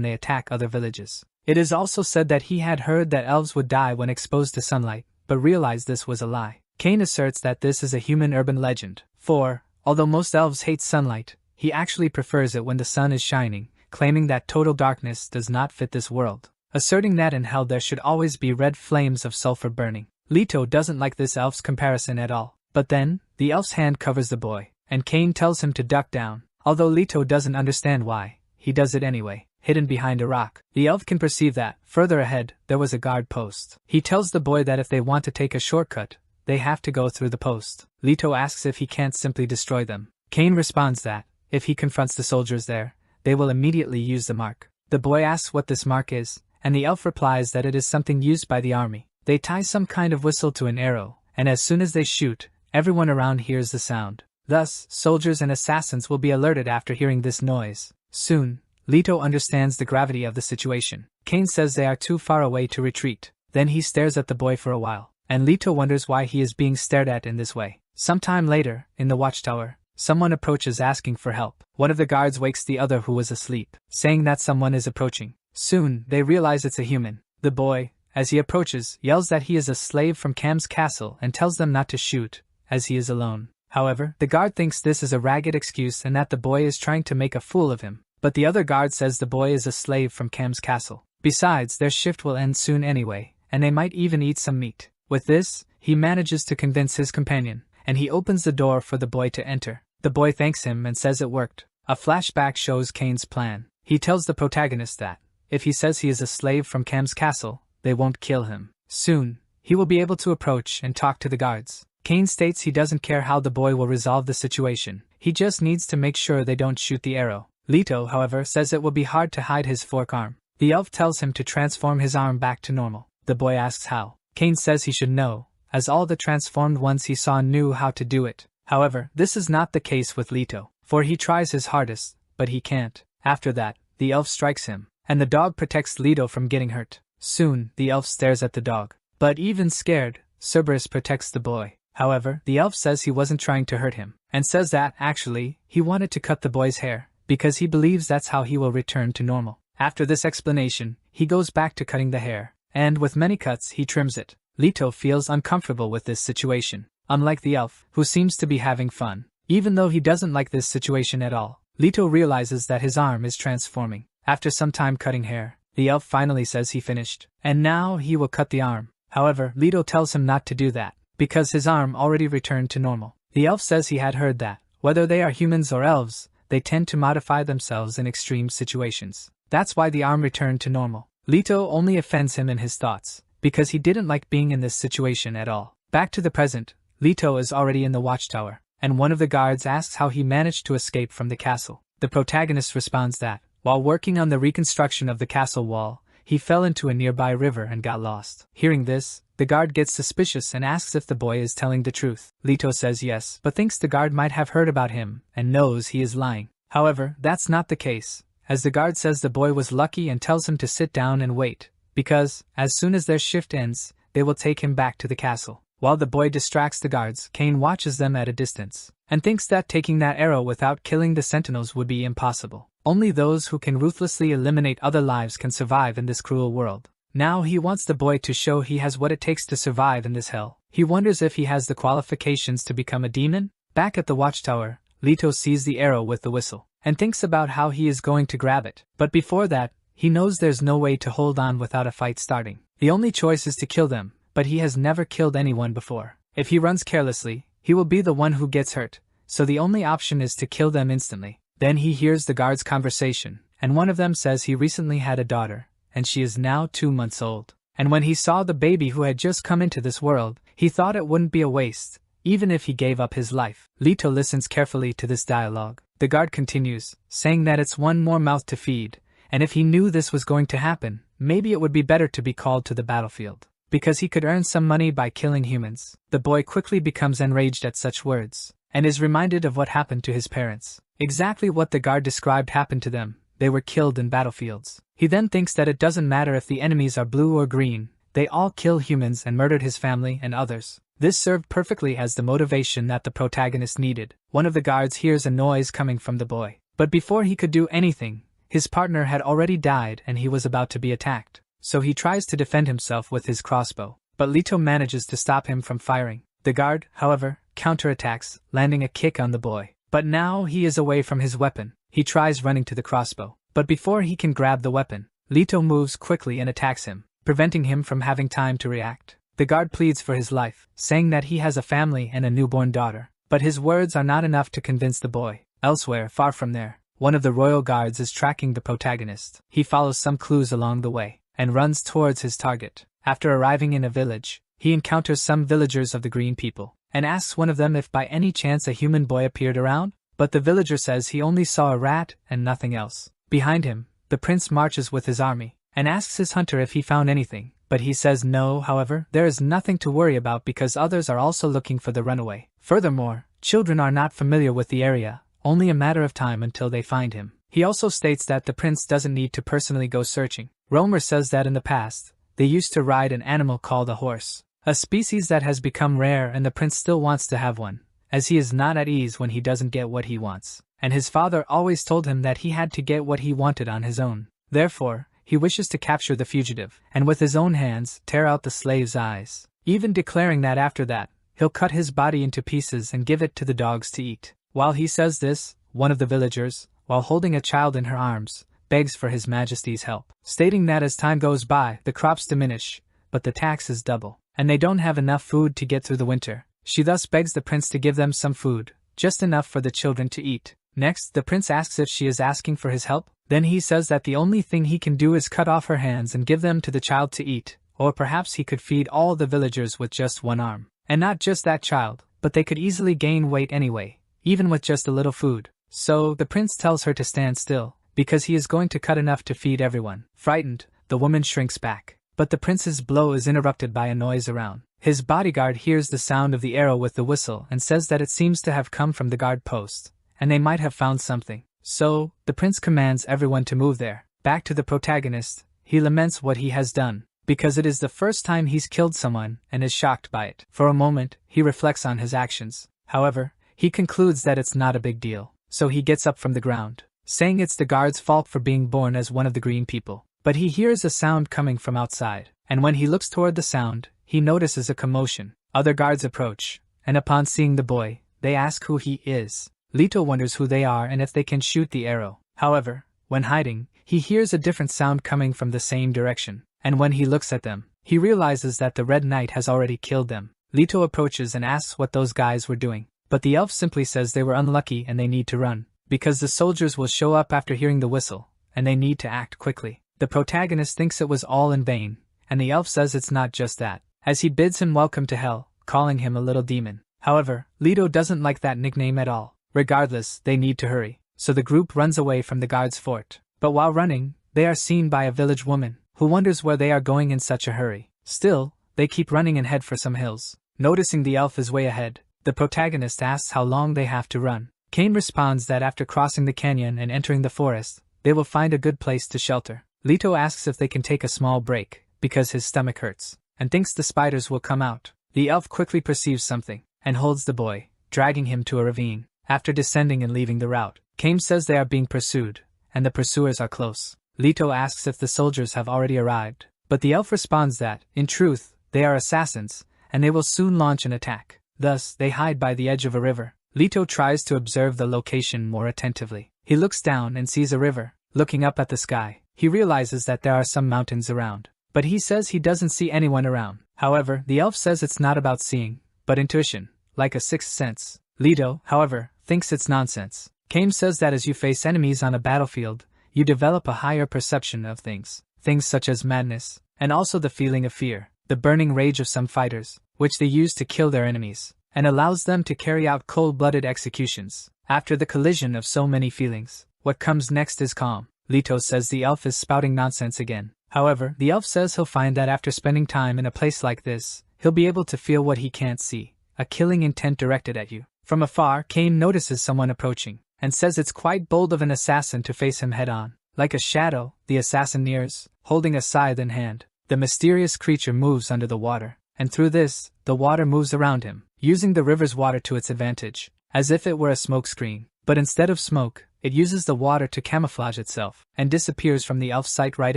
they attack other villages. It is also said that he had heard that elves would die when exposed to sunlight, but realized this was a lie. Cain asserts that this is a human urban legend, for, although most elves hate sunlight, he actually prefers it when the sun is shining, claiming that total darkness does not fit this world, asserting that in hell there should always be red flames of sulfur burning. Leto doesn't like this elf's comparison at all, but then, the elf's hand covers the boy, and Cain tells him to duck down. Although Leto doesn't understand why, he does it anyway, hidden behind a rock. The elf can perceive that, further ahead, there was a guard post. He tells the boy that if they want to take a shortcut, they have to go through the post. Leto asks if he can't simply destroy them. Cain responds that, if he confronts the soldiers there, they will immediately use the mark. The boy asks what this mark is, and the elf replies that it is something used by the army. They tie some kind of whistle to an arrow, and as soon as they shoot, everyone around hears the sound. Thus, soldiers and assassins will be alerted after hearing this noise. Soon, Leto understands the gravity of the situation. Cain says they are too far away to retreat. Then he stares at the boy for a while, and Leto wonders why he is being stared at in this way. Sometime later, in the watchtower, someone approaches asking for help. One of the guards wakes the other who was asleep, saying that someone is approaching. Soon, they realize it's a human. The boy, as he approaches, yells that he is a slave from Cam's castle and tells them not to shoot, as he is alone. However, the guard thinks this is a ragged excuse and that the boy is trying to make a fool of him, but the other guard says the boy is a slave from Cam's castle. Besides, their shift will end soon anyway, and they might even eat some meat. With this, he manages to convince his companion, and he opens the door for the boy to enter. The boy thanks him and says it worked. A flashback shows Cain's plan. He tells the protagonist that, if he says he is a slave from Cam's castle, they won't kill him. Soon, he will be able to approach and talk to the guards. Cain states he doesn't care how the boy will resolve the situation, he just needs to make sure they don't shoot the arrow. Leto, however, says it will be hard to hide his fork arm. The elf tells him to transform his arm back to normal. The boy asks how. Cain says he should know, as all the transformed ones he saw knew how to do it. However, this is not the case with Leto, for he tries his hardest, but he can't. After that, the elf strikes him, and the dog protects Leto from getting hurt. Soon, the elf stares at the dog. But even scared, Cerberus protects the boy. However, the elf says he wasn't trying to hurt him, and says that, actually, he wanted to cut the boy's hair, because he believes that's how he will return to normal. After this explanation, he goes back to cutting the hair, and with many cuts he trims it. Leto feels uncomfortable with this situation, unlike the elf, who seems to be having fun. Even though he doesn't like this situation at all, Leto realizes that his arm is transforming. After some time cutting hair, the elf finally says he finished, and now he will cut the arm. However, Leto tells him not to do that, because his arm already returned to normal. The elf says he had heard that, whether they are humans or elves, they tend to modify themselves in extreme situations. That's why the arm returned to normal. Leto only offends him in his thoughts, because he didn't like being in this situation at all. Back to the present, Leto is already in the watchtower, and one of the guards asks how he managed to escape from the castle. The protagonist responds that, while working on the reconstruction of the castle wall, he fell into a nearby river and got lost. Hearing this, the guard gets suspicious and asks if the boy is telling the truth. Leto says yes, but thinks the guard might have heard about him, and knows he is lying. However, that's not the case, as the guard says the boy was lucky and tells him to sit down and wait, because, as soon as their shift ends, they will take him back to the castle. While the boy distracts the guards, Cain watches them at a distance, and thinks that taking that arrow without killing the sentinels would be impossible. Only those who can ruthlessly eliminate other lives can survive in this cruel world. Now he wants the boy to show he has what it takes to survive in this hell. He wonders if he has the qualifications to become a demon. Back at the watchtower, Leto sees the arrow with the whistle, and thinks about how he is going to grab it. But before that, he knows there's no way to hold on without a fight starting. The only choice is to kill them, but he has never killed anyone before. If he runs carelessly, he will be the one who gets hurt, so the only option is to kill them instantly. Then he hears the guards' conversation, and one of them says he recently had a daughter, and she is now 2 months old. And when he saw the baby who had just come into this world, he thought it wouldn't be a waste, even if he gave up his life. Leto listens carefully to this dialogue. The guard continues, saying that it's one more mouth to feed, and if he knew this was going to happen, maybe it would be better to be called to the battlefield, because he could earn some money by killing humans. The boy quickly becomes enraged at such words, and is reminded of what happened to his parents. Exactly what the guard described happened to them. They were killed in battlefields. He then thinks that it doesn't matter if the enemies are blue or green, they all kill humans, and murdered his family and others. This served perfectly as the motivation that the protagonist needed. One of the guards hears a noise coming from the boy, but before he could do anything, his partner had already died and he was about to be attacked. So he tries to defend himself with his crossbow, but Leto manages to stop him from firing. The guard, however, counterattacks, landing a kick on the boy. But now he is away from his weapon. He tries running to the crossbow, but before he can grab the weapon, Leto moves quickly and attacks him, preventing him from having time to react. The guard pleads for his life, saying that he has a family and a newborn daughter, but his words are not enough to convince the boy. Elsewhere, far from there, one of the royal guards is tracking the protagonist. He follows some clues along the way, and runs towards his target. After arriving in a village, he encounters some villagers of the Green people, and asks one of them if by any chance a human boy appeared around, but the villager says he only saw a rat and nothing else. Behind him, the prince marches with his army, and asks his hunter if he found anything, but he says no. However, there is nothing to worry about because others are also looking for the runaway. Furthermore, children are not familiar with the area, only a matter of time until they find him. He also states that the prince doesn't need to personally go searching. Romer says that in the past, they used to ride an animal called a horse, a species that has become rare, and the prince still wants to have one, as he is not at ease when he doesn't get what he wants, and his father always told him that he had to get what he wanted on his own. Therefore, he wishes to capture the fugitive, and with his own hands tear out the slave's eyes, even declaring that after that, he'll cut his body into pieces and give it to the dogs to eat. While he says this, one of the villagers, while holding a child in her arms, begs for His Majesty's help, stating that as time goes by, the crops diminish, but the taxes double, and they don't have enough food to get through the winter. She thus begs the prince to give them some food, just enough for the children to eat. Next, the prince asks if she is asking for his help. Then he says that the only thing he can do is cut off her hands and give them to the child to eat, or perhaps he could feed all the villagers with just one arm. And not just that child, but they could easily gain weight anyway, even with just a little food. So, the prince tells her to stand still, because he is going to cut enough to feed everyone. Frightened, the woman shrinks back, but the prince's blow is interrupted by a noise around. His bodyguard hears the sound of the arrow with the whistle and says that it seems to have come from the guard post, and they might have found something. So, the prince commands everyone to move there. Back to the protagonist, he laments what he has done, because it is the first time he's killed someone and is shocked by it. For a moment, he reflects on his actions. However, he concludes that it's not a big deal, so he gets up from the ground, saying it's the guard's fault for being born as one of the Green people. But he hears a sound coming from outside, and when he looks toward the sound, he notices a commotion. Other guards approach, and upon seeing the boy, they ask who he is. Leto wonders who they are and if they can shoot the arrow. However, when hiding, he hears a different sound coming from the same direction, and when he looks at them, he realizes that the Red Knight has already killed them. Leto approaches and asks what those guys were doing, but the elf simply says they were unlucky and they need to run, because the soldiers will show up after hearing the whistle, and they need to act quickly. The protagonist thinks it was all in vain, and the elf says it's not just that, as he bids him welcome to hell, calling him a little demon. However, Leto doesn't like that nickname at all. Regardless, they need to hurry, so the group runs away from the guard's fort. But while running, they are seen by a village woman, who wonders where they are going in such a hurry. Still, they keep running and head for some hills. Noticing the elf is way ahead, the protagonist asks how long they have to run. Kane responds that after crossing the canyon and entering the forest, they will find a good place to shelter. Leto asks if they can take a small break, because his stomach hurts, and thinks the spiders will come out. The elf quickly perceives something, and holds the boy, dragging him to a ravine. After descending and leaving the route, Kame says they are being pursued, and the pursuers are close. Leto asks if the soldiers have already arrived, but the elf responds that, in truth, they are assassins, and they will soon launch an attack. Thus, they hide by the edge of a river. Leto tries to observe the location more attentively. He looks down and sees a river. Looking up at the sky, he realizes that there are some mountains around, but he says he doesn't see anyone around. However, the elf says it's not about seeing, but intuition, like a sixth sense. Leto, however, thinks it's nonsense. Kame says that as you face enemies on a battlefield, you develop a higher perception of things such as madness, and also the feeling of fear, the burning rage of some fighters, which they use to kill their enemies, and allows them to carry out cold-blooded executions. After the collision of so many feelings, what comes next is calm. Leto says the elf is spouting nonsense again. However, the elf says he'll find that after spending time in a place like this, he'll be able to feel what he can't see, a killing intent directed at you. From afar, Kane notices someone approaching, and says it's quite bold of an assassin to face him head-on. Like a shadow, the assassin nears, holding a scythe in hand. The mysterious creature moves under the water, and through this, the water moves around him, using the river's water to its advantage, as if it were a smoke screen. But instead of smoke, it uses the water to camouflage itself, and disappears from the elf's sight right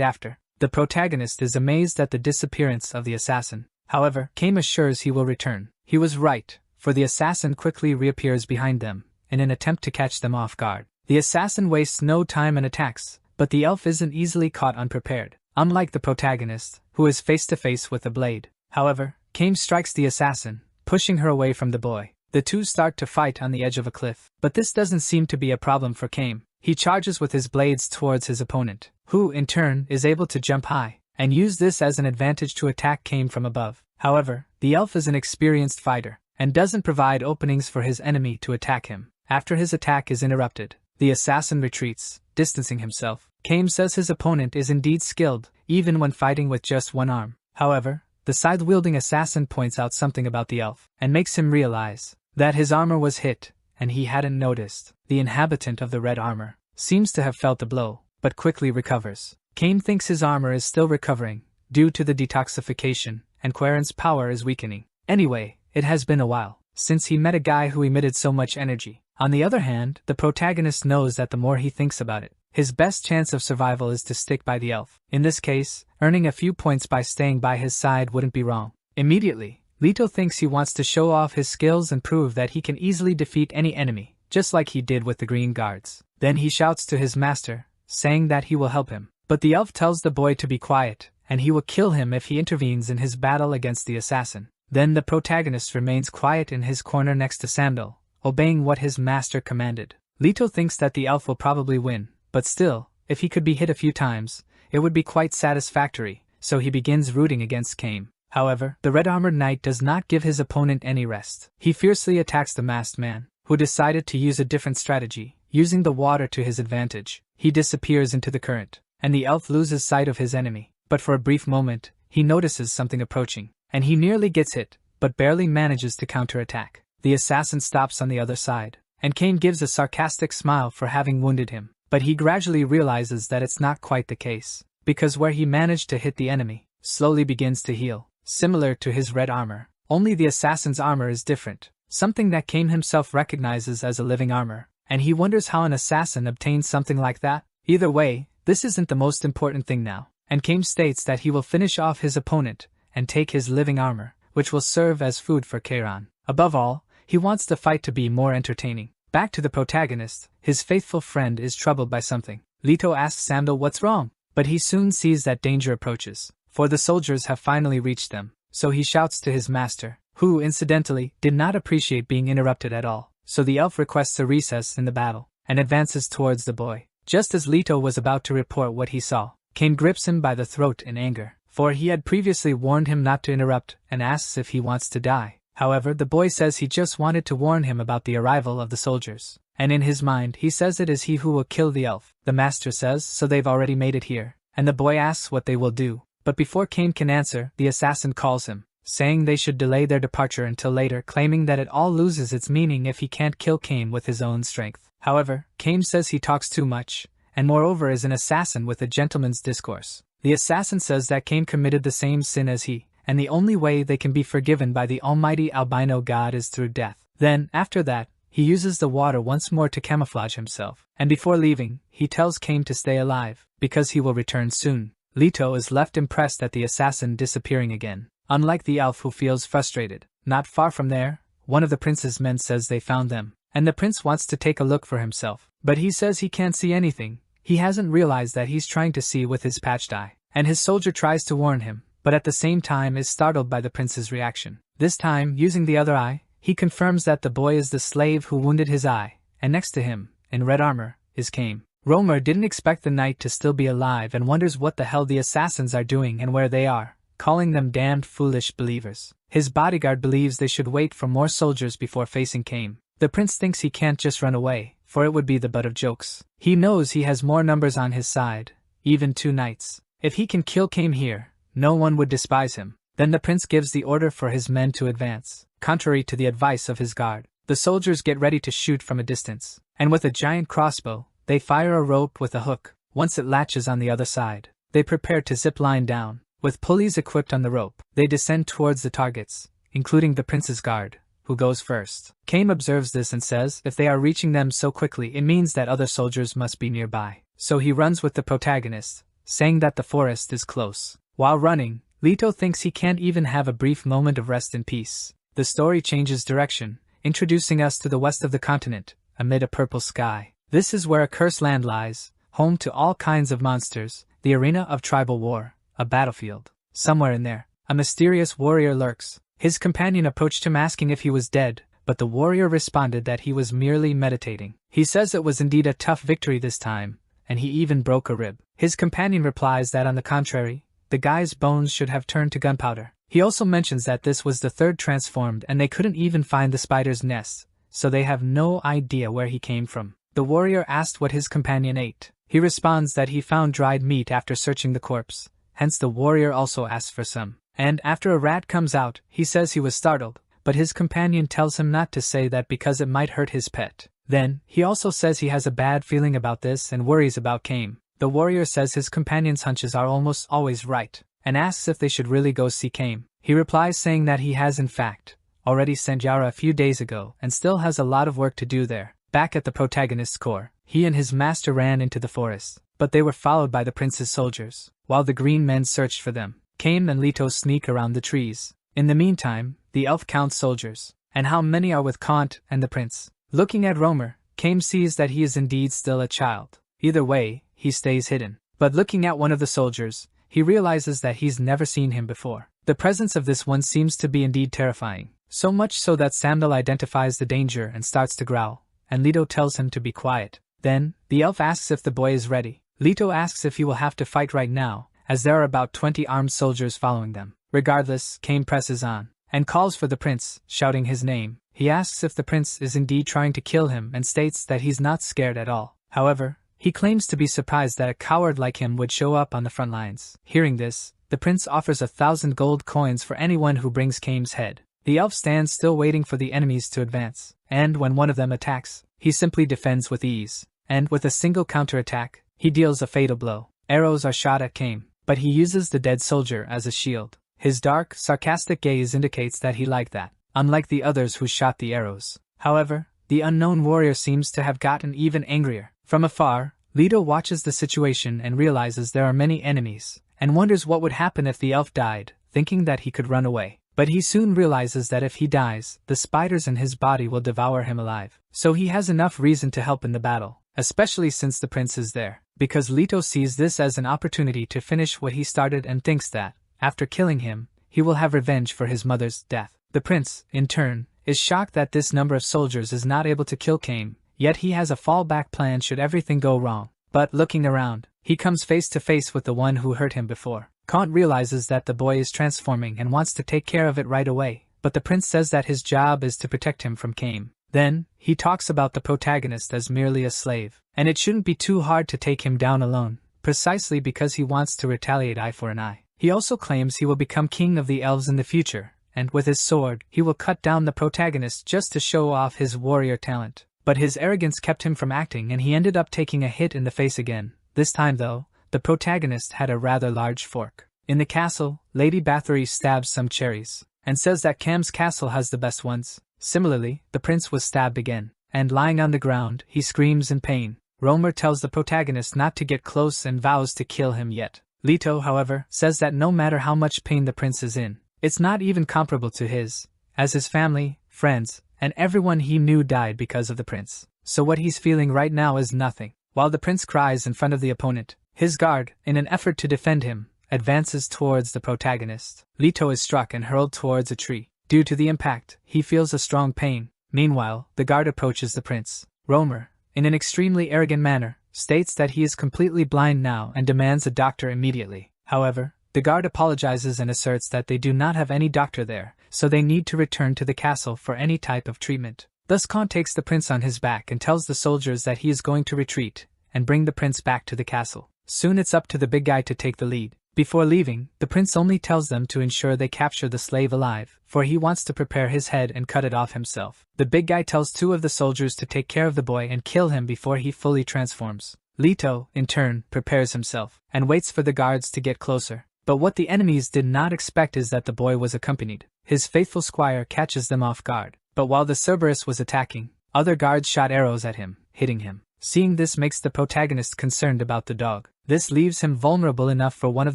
after. The protagonist is amazed at the disappearance of the assassin. However, Kame assures he will return. He was right, for the assassin quickly reappears behind them, in an attempt to catch them off guard. The assassin wastes no time and attacks, but the elf isn't easily caught unprepared, unlike the protagonist, who is face to face with a blade. However, Kame strikes the assassin, pushing her away from the boy. The two start to fight on the edge of a cliff, but this doesn't seem to be a problem for Kame. He charges with his blades towards his opponent, who, in turn, is able to jump high, and use this as an advantage to attack Kame from above. However, the elf is an experienced fighter, and doesn't provide openings for his enemy to attack him. After his attack is interrupted, the assassin retreats, distancing himself. Kame says his opponent is indeed skilled, even when fighting with just one arm. However, the scythe-wielding assassin points out something about the elf, and makes him realize that his armor was hit, and he hadn't noticed. The inhabitant of the red armor seems to have felt the blow, but quickly recovers. Kame thinks his armor is still recovering, due to the detoxification, and Quarren's power is weakening. Anyway, it has been a while since he met a guy who emitted so much energy. On the other hand, the protagonist knows that the more he thinks about it, his best chance of survival is to stick by the elf. In this case, earning a few points by staying by his side wouldn't be wrong. Immediately, Leto thinks he wants to show off his skills and prove that he can easily defeat any enemy, just like he did with the green guards. Then he shouts to his master, saying that he will help him. But the elf tells the boy to be quiet, and he will kill him if he intervenes in his battle against the assassin. Then the protagonist remains quiet in his corner next to Sandal, obeying what his master commanded. Leto thinks that the elf will probably win, but still, if he could be hit a few times, it would be quite satisfactory, so he begins rooting against Kame. However, the red-armored knight does not give his opponent any rest. He fiercely attacks the masked man, who decided to use a different strategy, using the water to his advantage. He disappears into the current, and the elf loses sight of his enemy. But for a brief moment, he notices something approaching, and he nearly gets hit, but barely manages to counterattack. The assassin stops on the other side, and Kame gives a sarcastic smile for having wounded him. But he gradually realizes that it's not quite the case, because where he managed to hit the enemy, slowly begins to heal. Similar to his red armor, only the assassin's armor is different, something that Kame himself recognizes as a living armor, and he wonders how an assassin obtains something like that. Either way, this isn't the most important thing now, and Kame states that he will finish off his opponent and take his living armor, which will serve as food for Kairon. Above all, he wants the fight to be more entertaining. Back to the protagonist, his faithful friend is troubled by something. Leto asks Sandal what's wrong, but he soon sees that danger approaches, for the soldiers have finally reached them, so he shouts to his master, who, incidentally, did not appreciate being interrupted at all. So the elf requests a recess in the battle, and advances towards the boy. Just as Leto was about to report what he saw, Kame grips him by the throat in anger, for he had previously warned him not to interrupt, and asks if he wants to die. However, the boy says he just wanted to warn him about the arrival of the soldiers, and in his mind he says it is he who will kill the elf. The master says, so they've already made it here, and the boy asks what they will do. But before Kame can answer, the assassin calls him, saying they should delay their departure until later, claiming that it all loses its meaning if he can't kill Kame with his own strength. However, Kame says he talks too much, and moreover is an assassin with a gentleman's discourse. The assassin says that Kame committed the same sin as he, and the only way they can be forgiven by the almighty albino god is through death. Then, after that, he uses the water once more to camouflage himself, and before leaving, he tells Kame to stay alive, because he will return soon. Leto is left impressed at the assassin disappearing again, unlike the elf who feels frustrated. Not far from there, one of the prince's men says they found them, and the prince wants to take a look for himself, but he says he can't see anything. He hasn't realized that he's trying to see with his patched eye, and his soldier tries to warn him, but at the same time is startled by the prince's reaction. This time, using the other eye, he confirms that the boy is the slave who wounded his eye, and next to him, in red armor, is Kame. Romer didn't expect the knight to still be alive and wonders what the hell the assassins are doing and where they are, calling them damned foolish believers. His bodyguard believes they should wait for more soldiers before facing Kame. The prince thinks he can't just run away, for it would be the butt of jokes. He knows he has more numbers on his side, even 2 knights. If he can kill Kame here, no one would despise him. Then the prince gives the order for his men to advance. Contrary to the advice of his guard, the soldiers get ready to shoot from a distance, and with a giant crossbow, they fire a rope with a hook. Once it latches on the other side, they prepare to zip line down. With pulleys equipped on the rope, they descend towards the targets, including the prince's guard, who goes first. Kame observes this and says if they are reaching them so quickly it means that other soldiers must be nearby. So he runs with the protagonist, saying that the forest is close. While running, Leto thinks he can't even have a brief moment of rest and peace. The story changes direction, introducing us to the west of the continent, amid a purple sky. This is where a cursed land lies, home to all kinds of monsters, the arena of tribal war, a battlefield. Somewhere in there, a mysterious warrior lurks. His companion approached him asking if he was dead, but the warrior responded that he was merely meditating. He says it was indeed a tough victory this time, and he even broke a rib. His companion replies that on the contrary, the guy's bones should have turned to gunpowder. He also mentions that this was the third transformed and they couldn't even find the spider's nest, so they have no idea where he came from. The warrior asked what his companion ate. He responds that he found dried meat after searching the corpse, hence the warrior also asks for some. And after a rat comes out, he says he was startled, but his companion tells him not to say that because it might hurt his pet. Then, he also says he has a bad feeling about this and worries about Kame. The warrior says his companion's hunches are almost always right, and asks if they should really go see Kame. He replies saying that he has in fact already sent Yara a few days ago and still has a lot of work to do there. Back at the protagonist's core, he and his master ran into the forest, but they were followed by the prince's soldiers. While the green men searched for them, Kame and Leto sneak around the trees. In the meantime, the elf counts soldiers, and how many are with Kant and the prince. Looking at Romer, Kame sees that he is indeed still a child. Either way, he stays hidden. But looking at one of the soldiers, he realizes that he's never seen him before. The presence of this one seems to be indeed terrifying, so much so that Samdal identifies the danger and starts to growl, and Leto tells him to be quiet. Then, the elf asks if the boy is ready. Leto asks if he will have to fight right now, as there are about 20 armed soldiers following them. Regardless, Kame presses on, and calls for the prince, shouting his name. He asks if the prince is indeed trying to kill him and states that he's not scared at all. However, he claims to be surprised that a coward like him would show up on the front lines. Hearing this, the prince offers 1,000 gold coins for anyone who brings Kame's head. The elf stands still waiting for the enemies to advance, and when one of them attacks, he simply defends with ease. And with a single counterattack, he deals a fatal blow. Arrows are shot at Kame, but he uses the dead soldier as a shield. His dark, sarcastic gaze indicates that he liked that, unlike the others who shot the arrows. However, the unknown warrior seems to have gotten even angrier. From afar, Leto watches the situation and realizes there are many enemies, and wonders what would happen if the elf died, thinking that he could run away. But he soon realizes that if he dies, the spiders in his body will devour him alive. So he has enough reason to help in the battle, especially since the prince is there. Because Leto sees this as an opportunity to finish what he started and thinks that, after killing him, he will have revenge for his mother's death. The prince, in turn, is shocked that this number of soldiers is not able to kill Kame, yet he has a fallback plan should everything go wrong. But looking around, he comes face to face with the one who hurt him before. Kant realizes that the boy is transforming and wants to take care of it right away, but the prince says that his job is to protect him from Kame. Then, he talks about the protagonist as merely a slave, and it shouldn't be too hard to take him down alone, precisely because he wants to retaliate eye for an eye. He also claims he will become king of the elves in the future, and with his sword, he will cut down the protagonist just to show off his warrior talent. But his arrogance kept him from acting and he ended up taking a hit in the face again. This time though, the protagonist had a rather large fork. In the castle, Lady Bathory stabs some cherries, and says that Kame's castle has the best ones. Similarly, the prince was stabbed again, and lying on the ground, he screams in pain. Romer tells the protagonist not to get close and vows to kill him yet. Leto, however, says that no matter how much pain the prince is in, it's not even comparable to his, as his family, friends, and everyone he knew died because of the prince. So what he's feeling right now is nothing. While the prince cries in front of the opponent, his guard, in an effort to defend him, advances towards the protagonist. Leto is struck and hurled towards a tree. Due to the impact, he feels a strong pain. Meanwhile, the guard approaches the prince. Romer, in an extremely arrogant manner, states that he is completely blind now and demands a doctor immediately. However, the guard apologizes and asserts that they do not have any doctor there, so they need to return to the castle for any type of treatment. Thus Khan takes the prince on his back and tells the soldiers that he is going to retreat and bring the prince back to the castle. Soon it's up to the big guy to take the lead. Before leaving, the prince only tells them to ensure they capture the slave alive, for he wants to prepare his head and cut it off himself. The big guy tells 2 of the soldiers to take care of the boy and kill him before he fully transforms. Leto, in turn, prepares himself, and waits for the guards to get closer. But what the enemies did not expect is that the boy was accompanied. His faithful squire catches them off guard, but while the Cerberus was attacking, other guards shot arrows at him, hitting him. Seeing this makes the protagonist concerned about the dog. This leaves him vulnerable enough for one of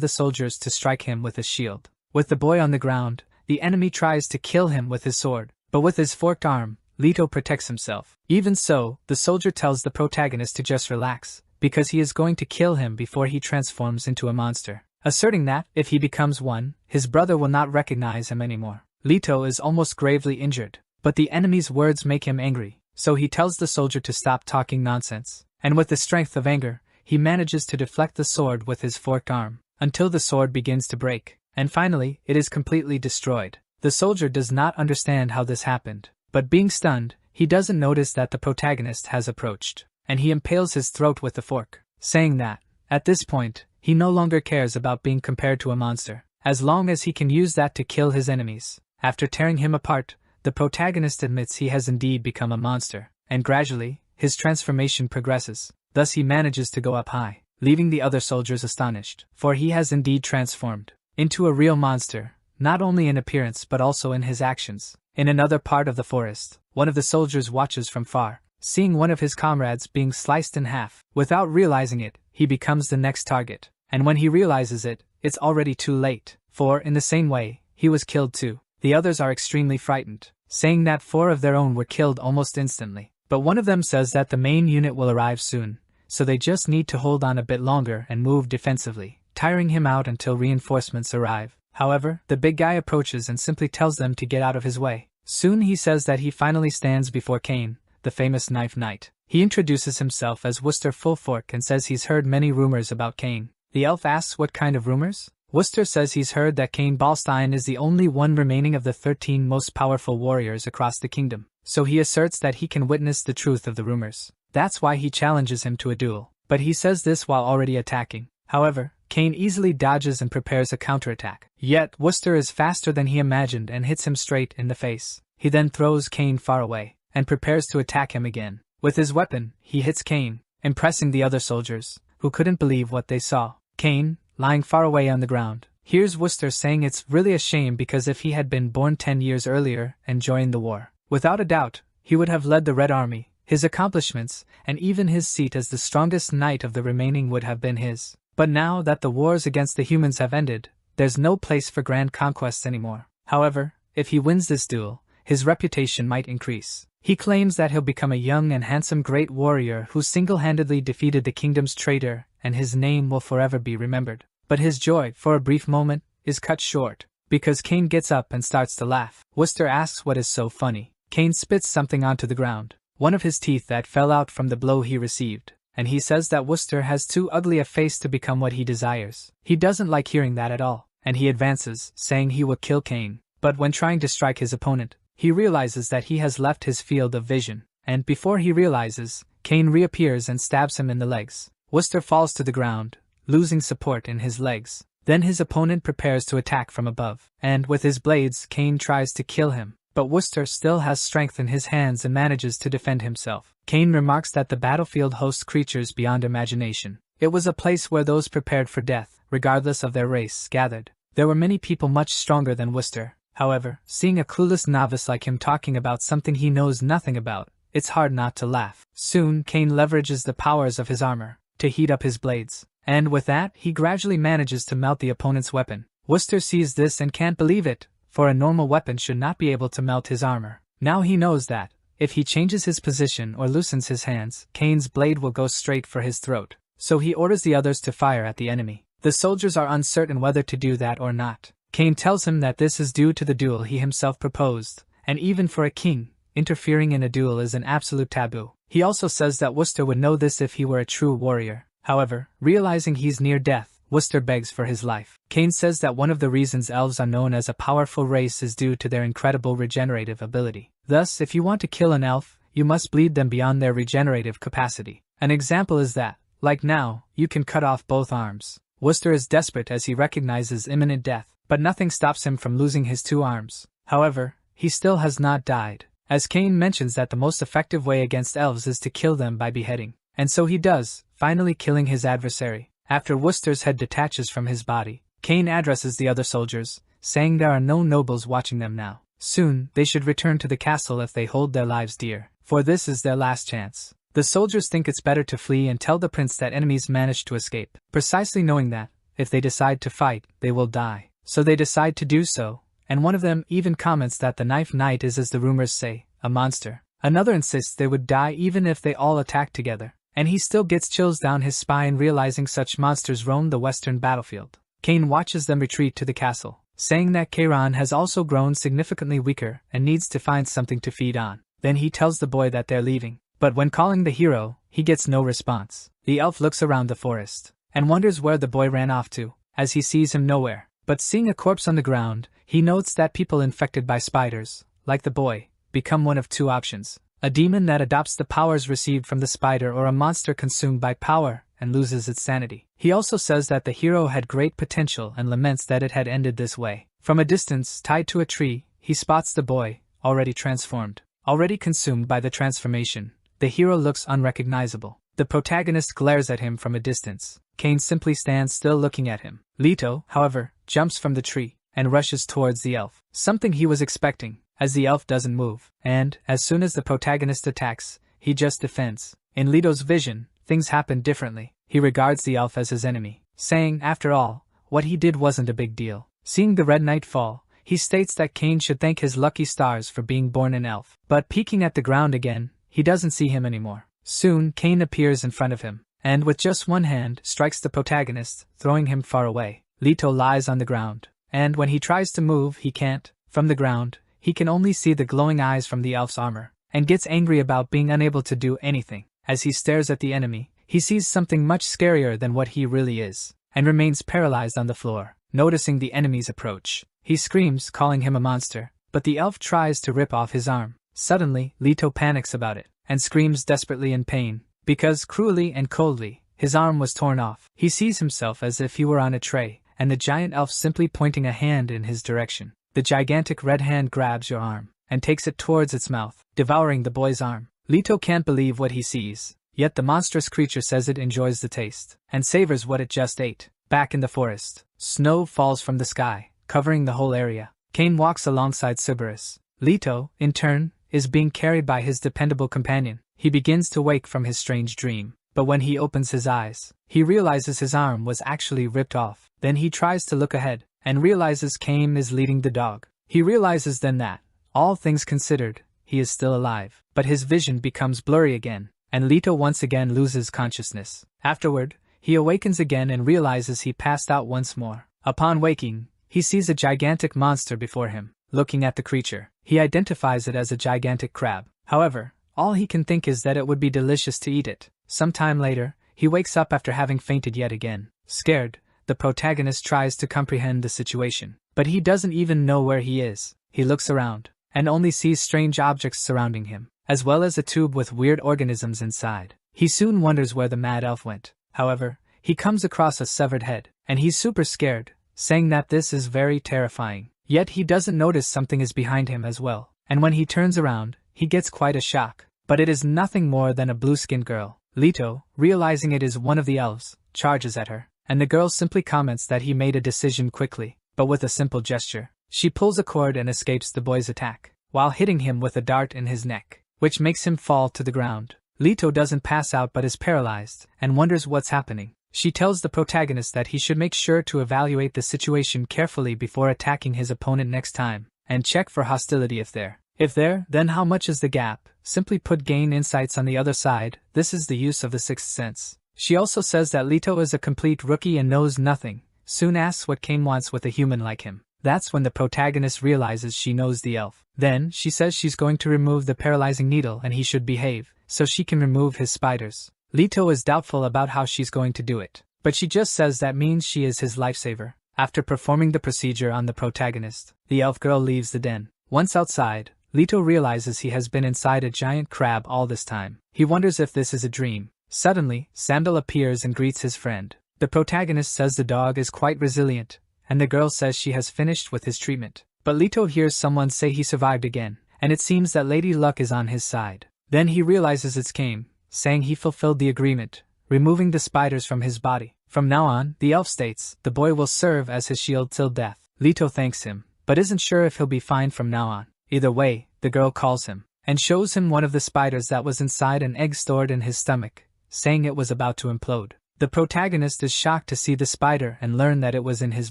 the soldiers to strike him with his shield. With the boy on the ground, the enemy tries to kill him with his sword, but with his forked arm, Leto protects himself. Even so, the soldier tells the protagonist to just relax, because he is going to kill him before he transforms into a monster, asserting that, if he becomes one, his brother will not recognize him anymore. Leto is almost gravely injured, but the enemy's words make him angry, so he tells the soldier to stop talking nonsense, and with the strength of anger, he manages to deflect the sword with his forked arm, until the sword begins to break, and finally, it is completely destroyed. The soldier does not understand how this happened, but being stunned, he doesn't notice that the protagonist has approached, and he impales his throat with the fork, saying that, at this point, he no longer cares about being compared to a monster, as long as he can use that to kill his enemies. After tearing him apart, the protagonist admits he has indeed become a monster, and gradually, his transformation progresses. Thus he manages to go up high, leaving the other soldiers astonished, for he has indeed transformed into a real monster, not only in appearance but also in his actions. In another part of the forest, one of the soldiers watches from far, seeing one of his comrades being sliced in half. Without realizing it, he becomes the next target, and when he realizes it, it's already too late, for, in the same way, he was killed too. The others are extremely frightened, saying that 4 of their own were killed almost instantly. But one of them says that the main unit will arrive soon, so they just need to hold on a bit longer and move defensively, tiring him out until reinforcements arrive. However, the big guy approaches and simply tells them to get out of his way. Soon he says that he finally stands before Cain, the famous knife knight. He introduces himself as Worcester Fullfork and says he's heard many rumors about Cain. The elf asks what kind of rumors? Worcester says he's heard that Cain Balstein is the only one remaining of the 13 most powerful warriors across the kingdom, so he asserts that he can witness the truth of the rumors. That's why he challenges him to a duel, but he says this while already attacking. However, Cain easily dodges and prepares a counterattack. Yet, Worcester is faster than he imagined and hits him straight in the face. He then throws Cain far away, and prepares to attack him again. With his weapon, he hits Cain, impressing the other soldiers, who couldn't believe what they saw. Cain, lying far away on the ground, hears Worcester saying it's really a shame because if he had been born 10 years earlier and joined the war, without a doubt, he would have led the Red Army. His accomplishments, and even his seat as the strongest knight of the remaining would have been his. But now that the wars against the humans have ended, there's no place for grand conquests anymore. However, if he wins this duel, his reputation might increase. He claims that he'll become a young and handsome great warrior who single-handedly defeated the kingdom's traitor, and his name will forever be remembered. But his joy, for a brief moment, is cut short, because Cain gets up and starts to laugh. Worcester asks what is so funny. Cain spits something onto the ground, one of his teeth that fell out from the blow he received, and he says that Worcester has too ugly a face to become what he desires. He doesn't like hearing that at all, and he advances, saying he will kill Cain. But when trying to strike his opponent, he realizes that he has left his field of vision, and before he realizes, Cain reappears and stabs him in the legs. Worcester falls to the ground, losing support in his legs. Then his opponent prepares to attack from above, and with his blades Cain tries to kill him, but Worcester still has strength in his hands and manages to defend himself. Cain remarks that the battlefield hosts creatures beyond imagination. It was a place where those prepared for death, regardless of their race, gathered. There were many people much stronger than Worcester. However, seeing a clueless novice like him talking about something he knows nothing about, it's hard not to laugh. Soon, Cain leverages the powers of his armor to heat up his blades, and with that, he gradually manages to melt the opponent's weapon. Worcester sees this and can't believe it, for a normal weapon should not be able to melt his armor. Now he knows that, if he changes his position or loosens his hands, Cain's blade will go straight for his throat. So he orders the others to fire at the enemy. The soldiers are uncertain whether to do that or not. Cain tells him that this is due to the duel he himself proposed, and even for a king, interfering in a duel is an absolute taboo. He also says that Worcester would know this if he were a true warrior. However, realizing he's near death, Worcester begs for his life. Cain says that one of the reasons elves are known as a powerful race is due to their incredible regenerative ability. Thus, if you want to kill an elf, you must bleed them beyond their regenerative capacity. An example is that, like now, you can cut off both arms. Worcester is desperate as he recognizes imminent death, but nothing stops him from losing his 2 arms. However, he still has not died, as Cain mentions that the most effective way against elves is to kill them by beheading. And so he does, finally killing his adversary. After Worcester's head detaches from his body, Kane addresses the other soldiers, saying there are no nobles watching them now. Soon, they should return to the castle if they hold their lives dear, for this is their last chance. The soldiers think it's better to flee and tell the prince that enemies managed to escape, precisely knowing that, if they decide to fight, they will die. So they decide to do so, and one of them even comments that the Knife Knight is, as the rumors say, a monster. Another insists they would die even if they all attack together, and he still gets chills down his spine realizing such monsters roam the western battlefield. Kane watches them retreat to the castle, saying that Kairon has also grown significantly weaker and needs to find something to feed on. Then he tells the boy that they're leaving, but when calling the hero, he gets no response. The elf looks around the forest, and wonders where the boy ran off to, as he sees him nowhere. But seeing a corpse on the ground, he notes that people infected by spiders, like the boy, become one of two options: a demon that adopts the powers received from the spider, or a monster consumed by power and loses its sanity. He also says that the hero had great potential and laments that it had ended this way. From a distance, tied to a tree, he spots the boy, already transformed, already consumed by the transformation. The hero looks unrecognizable. The protagonist glares at him from a distance. Kane simply stands still looking at him. Leto, however, jumps from the tree and rushes towards the elf, something he was expecting, as the elf doesn't move, and, as soon as the protagonist attacks, he just defends. In Leto's vision, things happen differently. He regards the elf as his enemy, saying, after all, what he did wasn't a big deal. Seeing the Red Knight fall, he states that Kane should thank his lucky stars for being born an elf. But peeking at the ground again, he doesn't see him anymore. Soon, Kane appears in front of him, and with just one hand, strikes the protagonist, throwing him far away. Leto lies on the ground, and when he tries to move, he can't. From the ground, he can only see the glowing eyes from the elf's armor, and gets angry about being unable to do anything. As he stares at the enemy, he sees something much scarier than what he really is, and remains paralyzed on the floor. Noticing the enemy's approach, he screams, calling him a monster, but the elf tries to rip off his arm. Suddenly, Leto panics about it, and screams desperately in pain, because cruelly and coldly, his arm was torn off. He sees himself as if he were on a tray, and the giant elf simply pointing a hand in his direction. The gigantic red hand grabs your arm, and takes it towards its mouth, devouring the boy's arm. Leto can't believe what he sees, yet the monstrous creature says it enjoys the taste, and savors what it just ate. Back in the forest, snow falls from the sky, covering the whole area. Kane walks alongside Cerberus. Leto, in turn, is being carried by his dependable companion. He begins to wake from his strange dream, but when he opens his eyes, he realizes his arm was actually ripped off. Then he tries to look ahead, and realizes Kane is leading the dog. He realizes then that, all things considered, he is still alive, but his vision becomes blurry again, and Leto once again loses consciousness. Afterward, he awakens again and realizes he passed out once more. Upon waking, he sees a gigantic monster before him. Looking at the creature, he identifies it as a gigantic crab. However, all he can think is that it would be delicious to eat it. Some time later, he wakes up after having fainted yet again. Scared, the protagonist tries to comprehend the situation, but he doesn't even know where he is. He looks around, and only sees strange objects surrounding him, as well as a tube with weird organisms inside. He soon wonders where the mad elf went. However, he comes across a severed head, and he's super scared, saying that this is very terrifying. Yet he doesn't notice something is behind him as well, and when he turns around, he gets quite a shock. But it is nothing more than a blue-skinned girl. Leto, realizing it is one of the elves, charges at her, and the girl simply comments that he made a decision quickly, but with a simple gesture. She pulls a cord and escapes the boy's attack, while hitting him with a dart in his neck, which makes him fall to the ground. Leto doesn't pass out but is paralyzed, and wonders what's happening. She tells the protagonist that he should make sure to evaluate the situation carefully before attacking his opponent next time, and check for hostility if there. If there, then how much is the gap? Simply put, gain insights on the other side. This is the use of the sixth sense. She also says that Leto is a complete rookie and knows nothing, soon asks what Kane wants with a human like him. That's when the protagonist realizes she knows the elf. Then, she says she's going to remove the paralyzing needle and he should behave, so she can remove his spiders. Leto is doubtful about how she's going to do it, but she just says that means she is his lifesaver. After performing the procedure on the protagonist, the elf girl leaves the den. Once outside, Leto realizes he has been inside a giant crab all this time. He wonders if this is a dream. Suddenly, Sandal appears and greets his friend. The protagonist says the dog is quite resilient, and the girl says she has finished with his treatment. But Leto hears someone say he survived again, and it seems that Lady Luck is on his side. Then he realizes it's Kane, saying he fulfilled the agreement, removing the spiders from his body. From now on, the elf states, the boy will serve as his shield till death. Leto thanks him, but isn't sure if he'll be fine from now on. Either way, the girl calls him, and shows him one of the spiders that was inside an egg stored in his stomach, saying it was about to implode. The protagonist is shocked to see the spider and learn that it was in his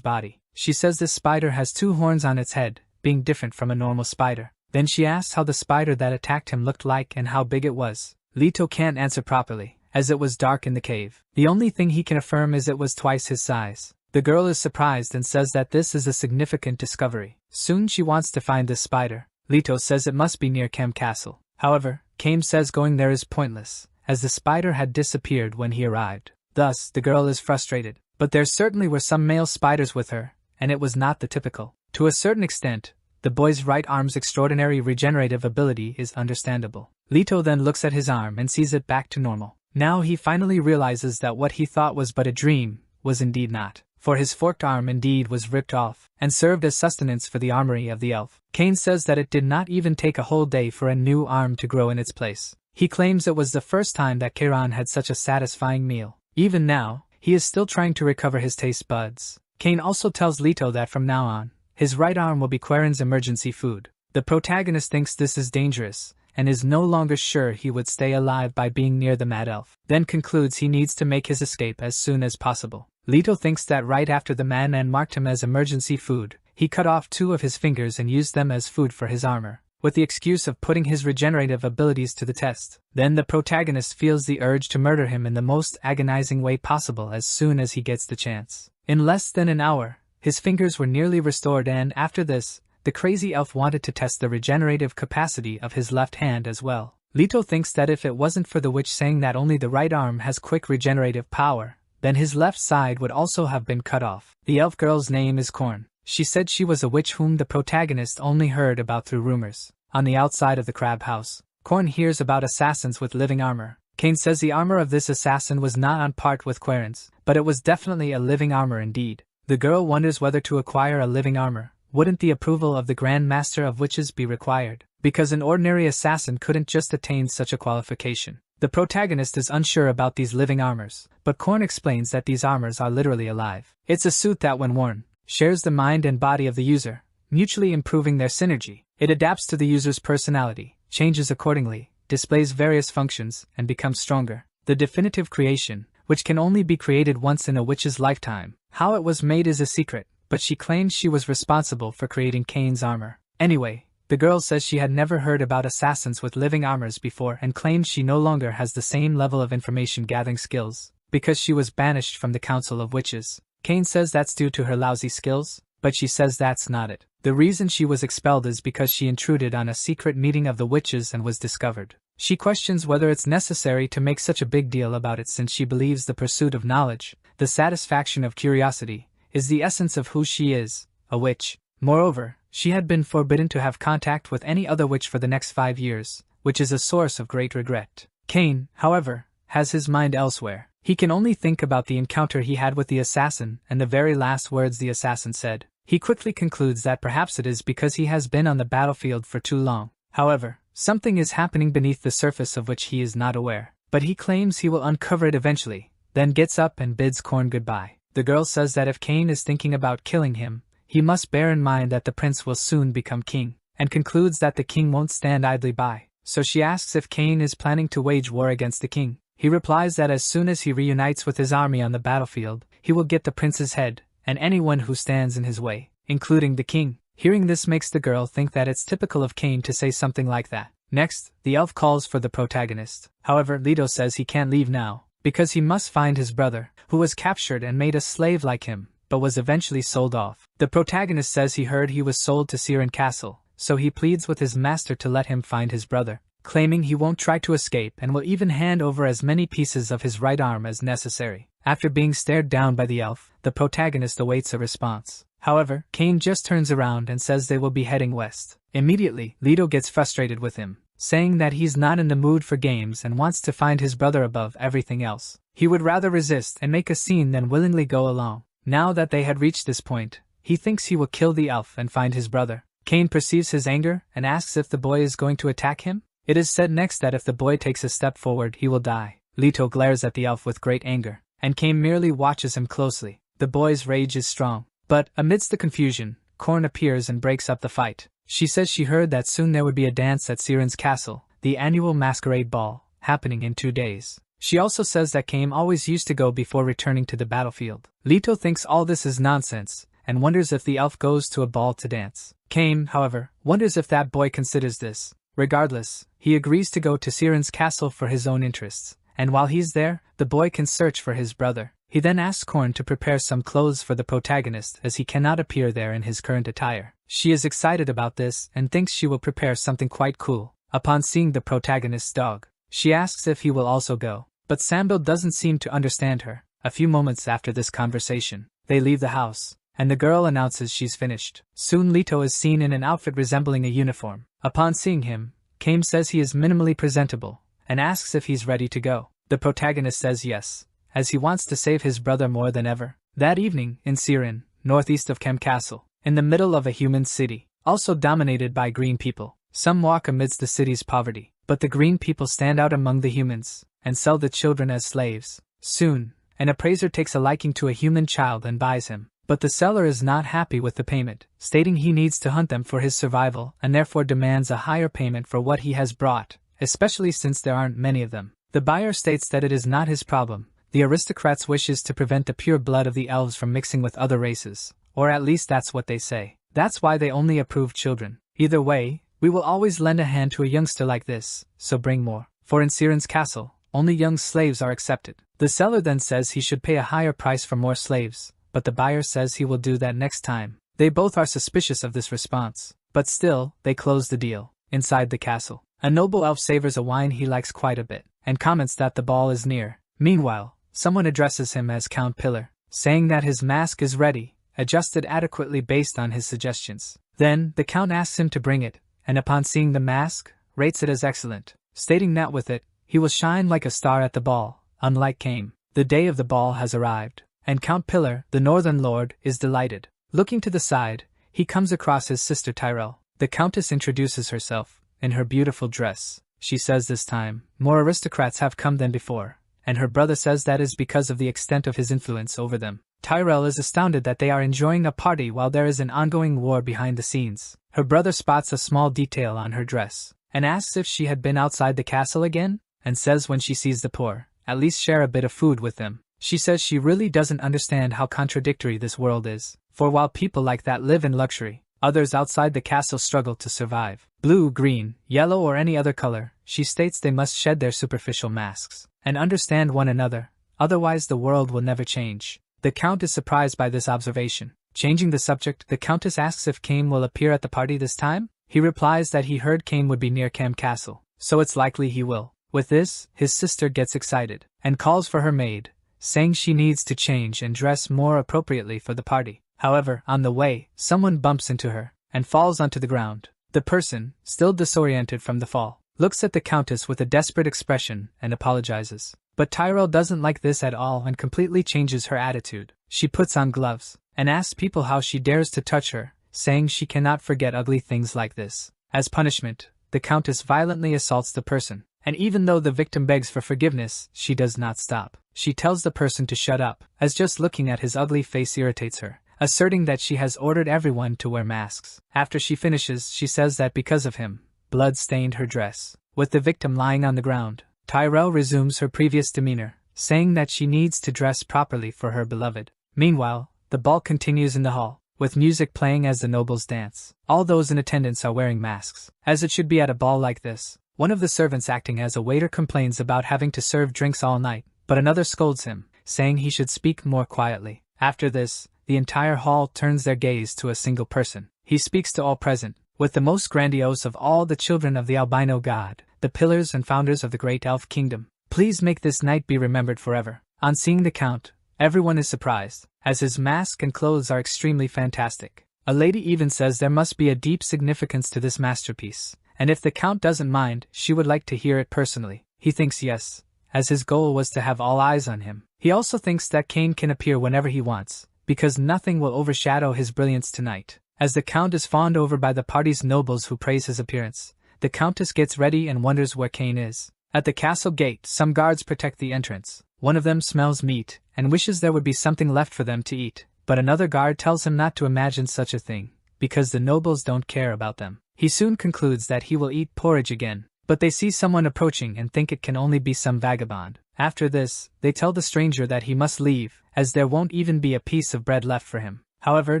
body. She says this spider has 2 horns on its head, being different from a normal spider. Then she asks how the spider that attacked him looked like and how big it was. Leto can't answer properly, as it was dark in the cave. The only thing he can affirm is it was twice his size. The girl is surprised and says that this is a significant discovery. Soon she wants to find this spider. Leto says it must be near Kem Castle. However, Kame says going there is pointless, as the spider had disappeared when he arrived. Thus, the girl is frustrated. But there certainly were some male spiders with her, and it was not the typical. To a certain extent, the boy's right arm's extraordinary regenerative ability is understandable. Leto then looks at his arm and sees it back to normal. Now he finally realizes that what he thought was but a dream was indeed not, for his forked arm indeed was ripped off and served as sustenance for the armory of the elf. Kane says that it did not even take a whole day for a new arm to grow in its place. He claims it was the first time that Kairon had such a satisfying meal. Even now, he is still trying to recover his taste buds. Kane also tells Leto that from now on, his right arm will be Quarren's emergency food. The protagonist thinks this is dangerous, and is no longer sure he would stay alive by being near the mad elf, then concludes he needs to make his escape as soon as possible. Leto thinks that right after the madman marked him as emergency food, he cut off 2 of his fingers and used them as food for his armor, with the excuse of putting his regenerative abilities to the test. Then the protagonist feels the urge to murder him in the most agonizing way possible as soon as he gets the chance. In less than an hour, his fingers were nearly restored, and after this, the crazy elf wanted to test the regenerative capacity of his left hand as well. Leto thinks that if it wasn't for the witch saying that only the right arm has quick regenerative power, then his left side would also have been cut off. The elf girl's name is Korn. She said she was a witch whom the protagonist only heard about through rumors. On the outside of the crab house, Korn hears about assassins with living armor. Kane says the armor of this assassin was not on par with Quarren's, but it was definitely a living armor indeed. The girl wonders whether to acquire a living armor. Wouldn't the approval of the Grand Master of Witches be required? Because an ordinary assassin couldn't just attain such a qualification. The protagonist is unsure about these living armors, but Korn explains that these armors are literally alive. It's a suit that when worn, shares the mind and body of the user, mutually improving their synergy. It adapts to the user's personality, changes accordingly, displays various functions, and becomes stronger. The definitive creation, which can only be created once in a witch's lifetime. How it was made is a secret, but she claims she was responsible for creating Kane's armor. Anyway, the girl says she had never heard about assassins with living armors before and claims she no longer has the same level of information gathering skills, because she was banished from the Council of Witches. Kane says that's due to her lousy skills, but she says that's not it. The reason she was expelled is because she intruded on a secret meeting of the witches and was discovered. She questions whether it's necessary to make such a big deal about it, since she believes the pursuit of knowledge, the satisfaction of curiosity, is the essence of who she is, a witch. Moreover, she had been forbidden to have contact with any other witch for the next 5 years, which is a source of great regret. Kane, however, has his mind elsewhere. He can only think about the encounter he had with the assassin and the very last words the assassin said. He quickly concludes that perhaps it is because he has been on the battlefield for too long. However, something is happening beneath the surface of which he is not aware, but he claims he will uncover it eventually, then gets up and bids Korn goodbye. The girl says that if Kane is thinking about killing him, he must bear in mind that the prince will soon become king, and concludes that the king won't stand idly by. So she asks if Kane is planning to wage war against the king. He replies that as soon as he reunites with his army on the battlefield, he will get the prince's head, and anyone who stands in his way, including the king. Hearing this makes the girl think that it's typical of Kane to say something like that. Next, the elf calls for the protagonist. However, Leto says he can't leave now, because he must find his brother, who was captured and made a slave like him, but was eventually sold off. The protagonist says he heard he was sold to Siren Castle, so he pleads with his master to let him find his brother, claiming he won't try to escape and will even hand over as many pieces of his right arm as necessary. After being stared down by the elf, the protagonist awaits a response. However, Kane just turns around and says they will be heading west. Immediately, Leto gets frustrated with him, saying that he's not in the mood for games and wants to find his brother above everything else. He would rather resist and make a scene than willingly go along. Now that they had reached this point, he thinks he will kill the elf and find his brother. Kane perceives his anger and asks if the boy is going to attack him. It is said next that if the boy takes a step forward he will die. Leto glares at the elf with great anger. and Kame merely watches him closely. The boy's rage is strong. But, amidst the confusion, Korn appears and breaks up the fight. She says she heard that soon there would be a dance at Siren's castle, the annual masquerade ball, happening in 2 days. She also says that Kame always used to go before returning to the battlefield. Leto thinks all this is nonsense, and wonders if the elf goes to a ball to dance. Kame, however, wonders if that boy considers this. Regardless, he agrees to go to Siren's castle for his own interests, and while he's there, the boy can search for his brother. He then asks Korn to prepare some clothes for the protagonist as he cannot appear there in his current attire. She is excited about this and thinks she will prepare something quite cool. Upon seeing the protagonist's dog, she asks if he will also go, but Sambil doesn't seem to understand her. A few moments after this conversation, they leave the house, and the girl announces she's finished. Soon Leto is seen in an outfit resembling a uniform. Upon seeing him, Kame says he is minimally presentable, and asks if he's ready to go. The protagonist says yes, as he wants to save his brother more than ever. That evening, in Siren, northeast of Kem Castle, in the middle of a human city, also dominated by green people, some walk amidst the city's poverty, but the green people stand out among the humans, and sell the children as slaves. Soon, an appraiser takes a liking to a human child and buys him, but the seller is not happy with the payment, stating he needs to hunt them for his survival and therefore demands a higher payment for what he has brought, especially since there aren't many of them. The buyer states that it is not his problem. The aristocrat's wish is to prevent the pure blood of the elves from mixing with other races, or at least that's what they say. That's why they only approve children. Either way, we will always lend a hand to a youngster like this, so bring more. For in Siren's castle, only young slaves are accepted. The seller then says he should pay a higher price for more slaves, but the buyer says he will do that next time. They both are suspicious of this response, but still, they close the deal. Inside the castle, a noble elf savors a wine he likes quite a bit, and comments that the ball is near. Meanwhile, someone addresses him as Count Pillar, saying that his mask is ready, adjusted adequately based on his suggestions. Then, the Count asks him to bring it, and upon seeing the mask, rates it as excellent, stating that with it, he will shine like a star at the ball, unlike Kame. The day of the ball has arrived, and Count Pillar, the Northern Lord, is delighted. Looking to the side, he comes across his sister Tyrell. The Countess introduces herself, in her beautiful dress. She says this time, more aristocrats have come than before, and her brother says that is because of the extent of his influence over them. Tyrell is astounded that they are enjoying a party while there is an ongoing war behind the scenes. Her brother spots a small detail on her dress, and asks if she had been outside the castle again, and says when she sees the poor, at least share a bit of food with them. She says she really doesn't understand how contradictory this world is, for while people like that live in luxury, others outside the castle struggle to survive. Blue, green, yellow or any other color, she states they must shed their superficial masks, and understand one another, otherwise the world will never change. The Count is surprised by this observation. Changing the subject, the Countess asks if Kame will appear at the party this time. He replies that he heard Kame would be near Kem Castle, so it's likely he will. With this, his sister gets excited, and calls for her maid, saying she needs to change and dress more appropriately for the party. However, on the way, someone bumps into her, and falls onto the ground. The person, still disoriented from the fall, looks at the Countess with a desperate expression and apologizes. But Tyrell doesn't like this at all and completely changes her attitude. She puts on gloves, and asks people how she dares to touch her, saying she cannot forget ugly things like this. As punishment, the Countess violently assaults the person, and even though the victim begs for forgiveness, she does not stop. She tells the person to shut up, as just looking at his ugly face irritates her, asserting that she has ordered everyone to wear masks. After she finishes, she says that because of him, blood stained her dress. With the victim lying on the ground, Tyrell resumes her previous demeanor, saying that she needs to dress properly for her beloved. Meanwhile, the ball continues in the hall, with music playing as the nobles dance. All those in attendance are wearing masks, as it should be at a ball like this. One of the servants acting as a waiter complains about having to serve drinks all night, but another scolds him, saying he should speak more quietly. After this, the entire hall turns their gaze to a single person. He speaks to all present, with the most grandiose of all the children of the albino god, the pillars and founders of the great elf kingdom. Please make this night be remembered forever. On seeing the Count, everyone is surprised, as his mask and clothes are extremely fantastic. A lady even says there must be a deep significance to this masterpiece, and if the Count doesn't mind, she would like to hear it personally. He thinks yes, as his goal was to have all eyes on him. He also thinks that Kane can appear whenever he wants, because nothing will overshadow his brilliance tonight. As the Count is fawned over by the party's nobles who praise his appearance, the Countess gets ready and wonders where Kane is. At the castle gate, some guards protect the entrance, One of them smells meat, and wishes there would be something left for them to eat, but another guard tells him not to imagine such a thing, because the nobles don't care about them. He soon concludes that he will eat porridge again, but they see someone approaching and think it can only be some vagabond. After this, they tell the stranger that he must leave, as there won't even be a piece of bread left for him. However,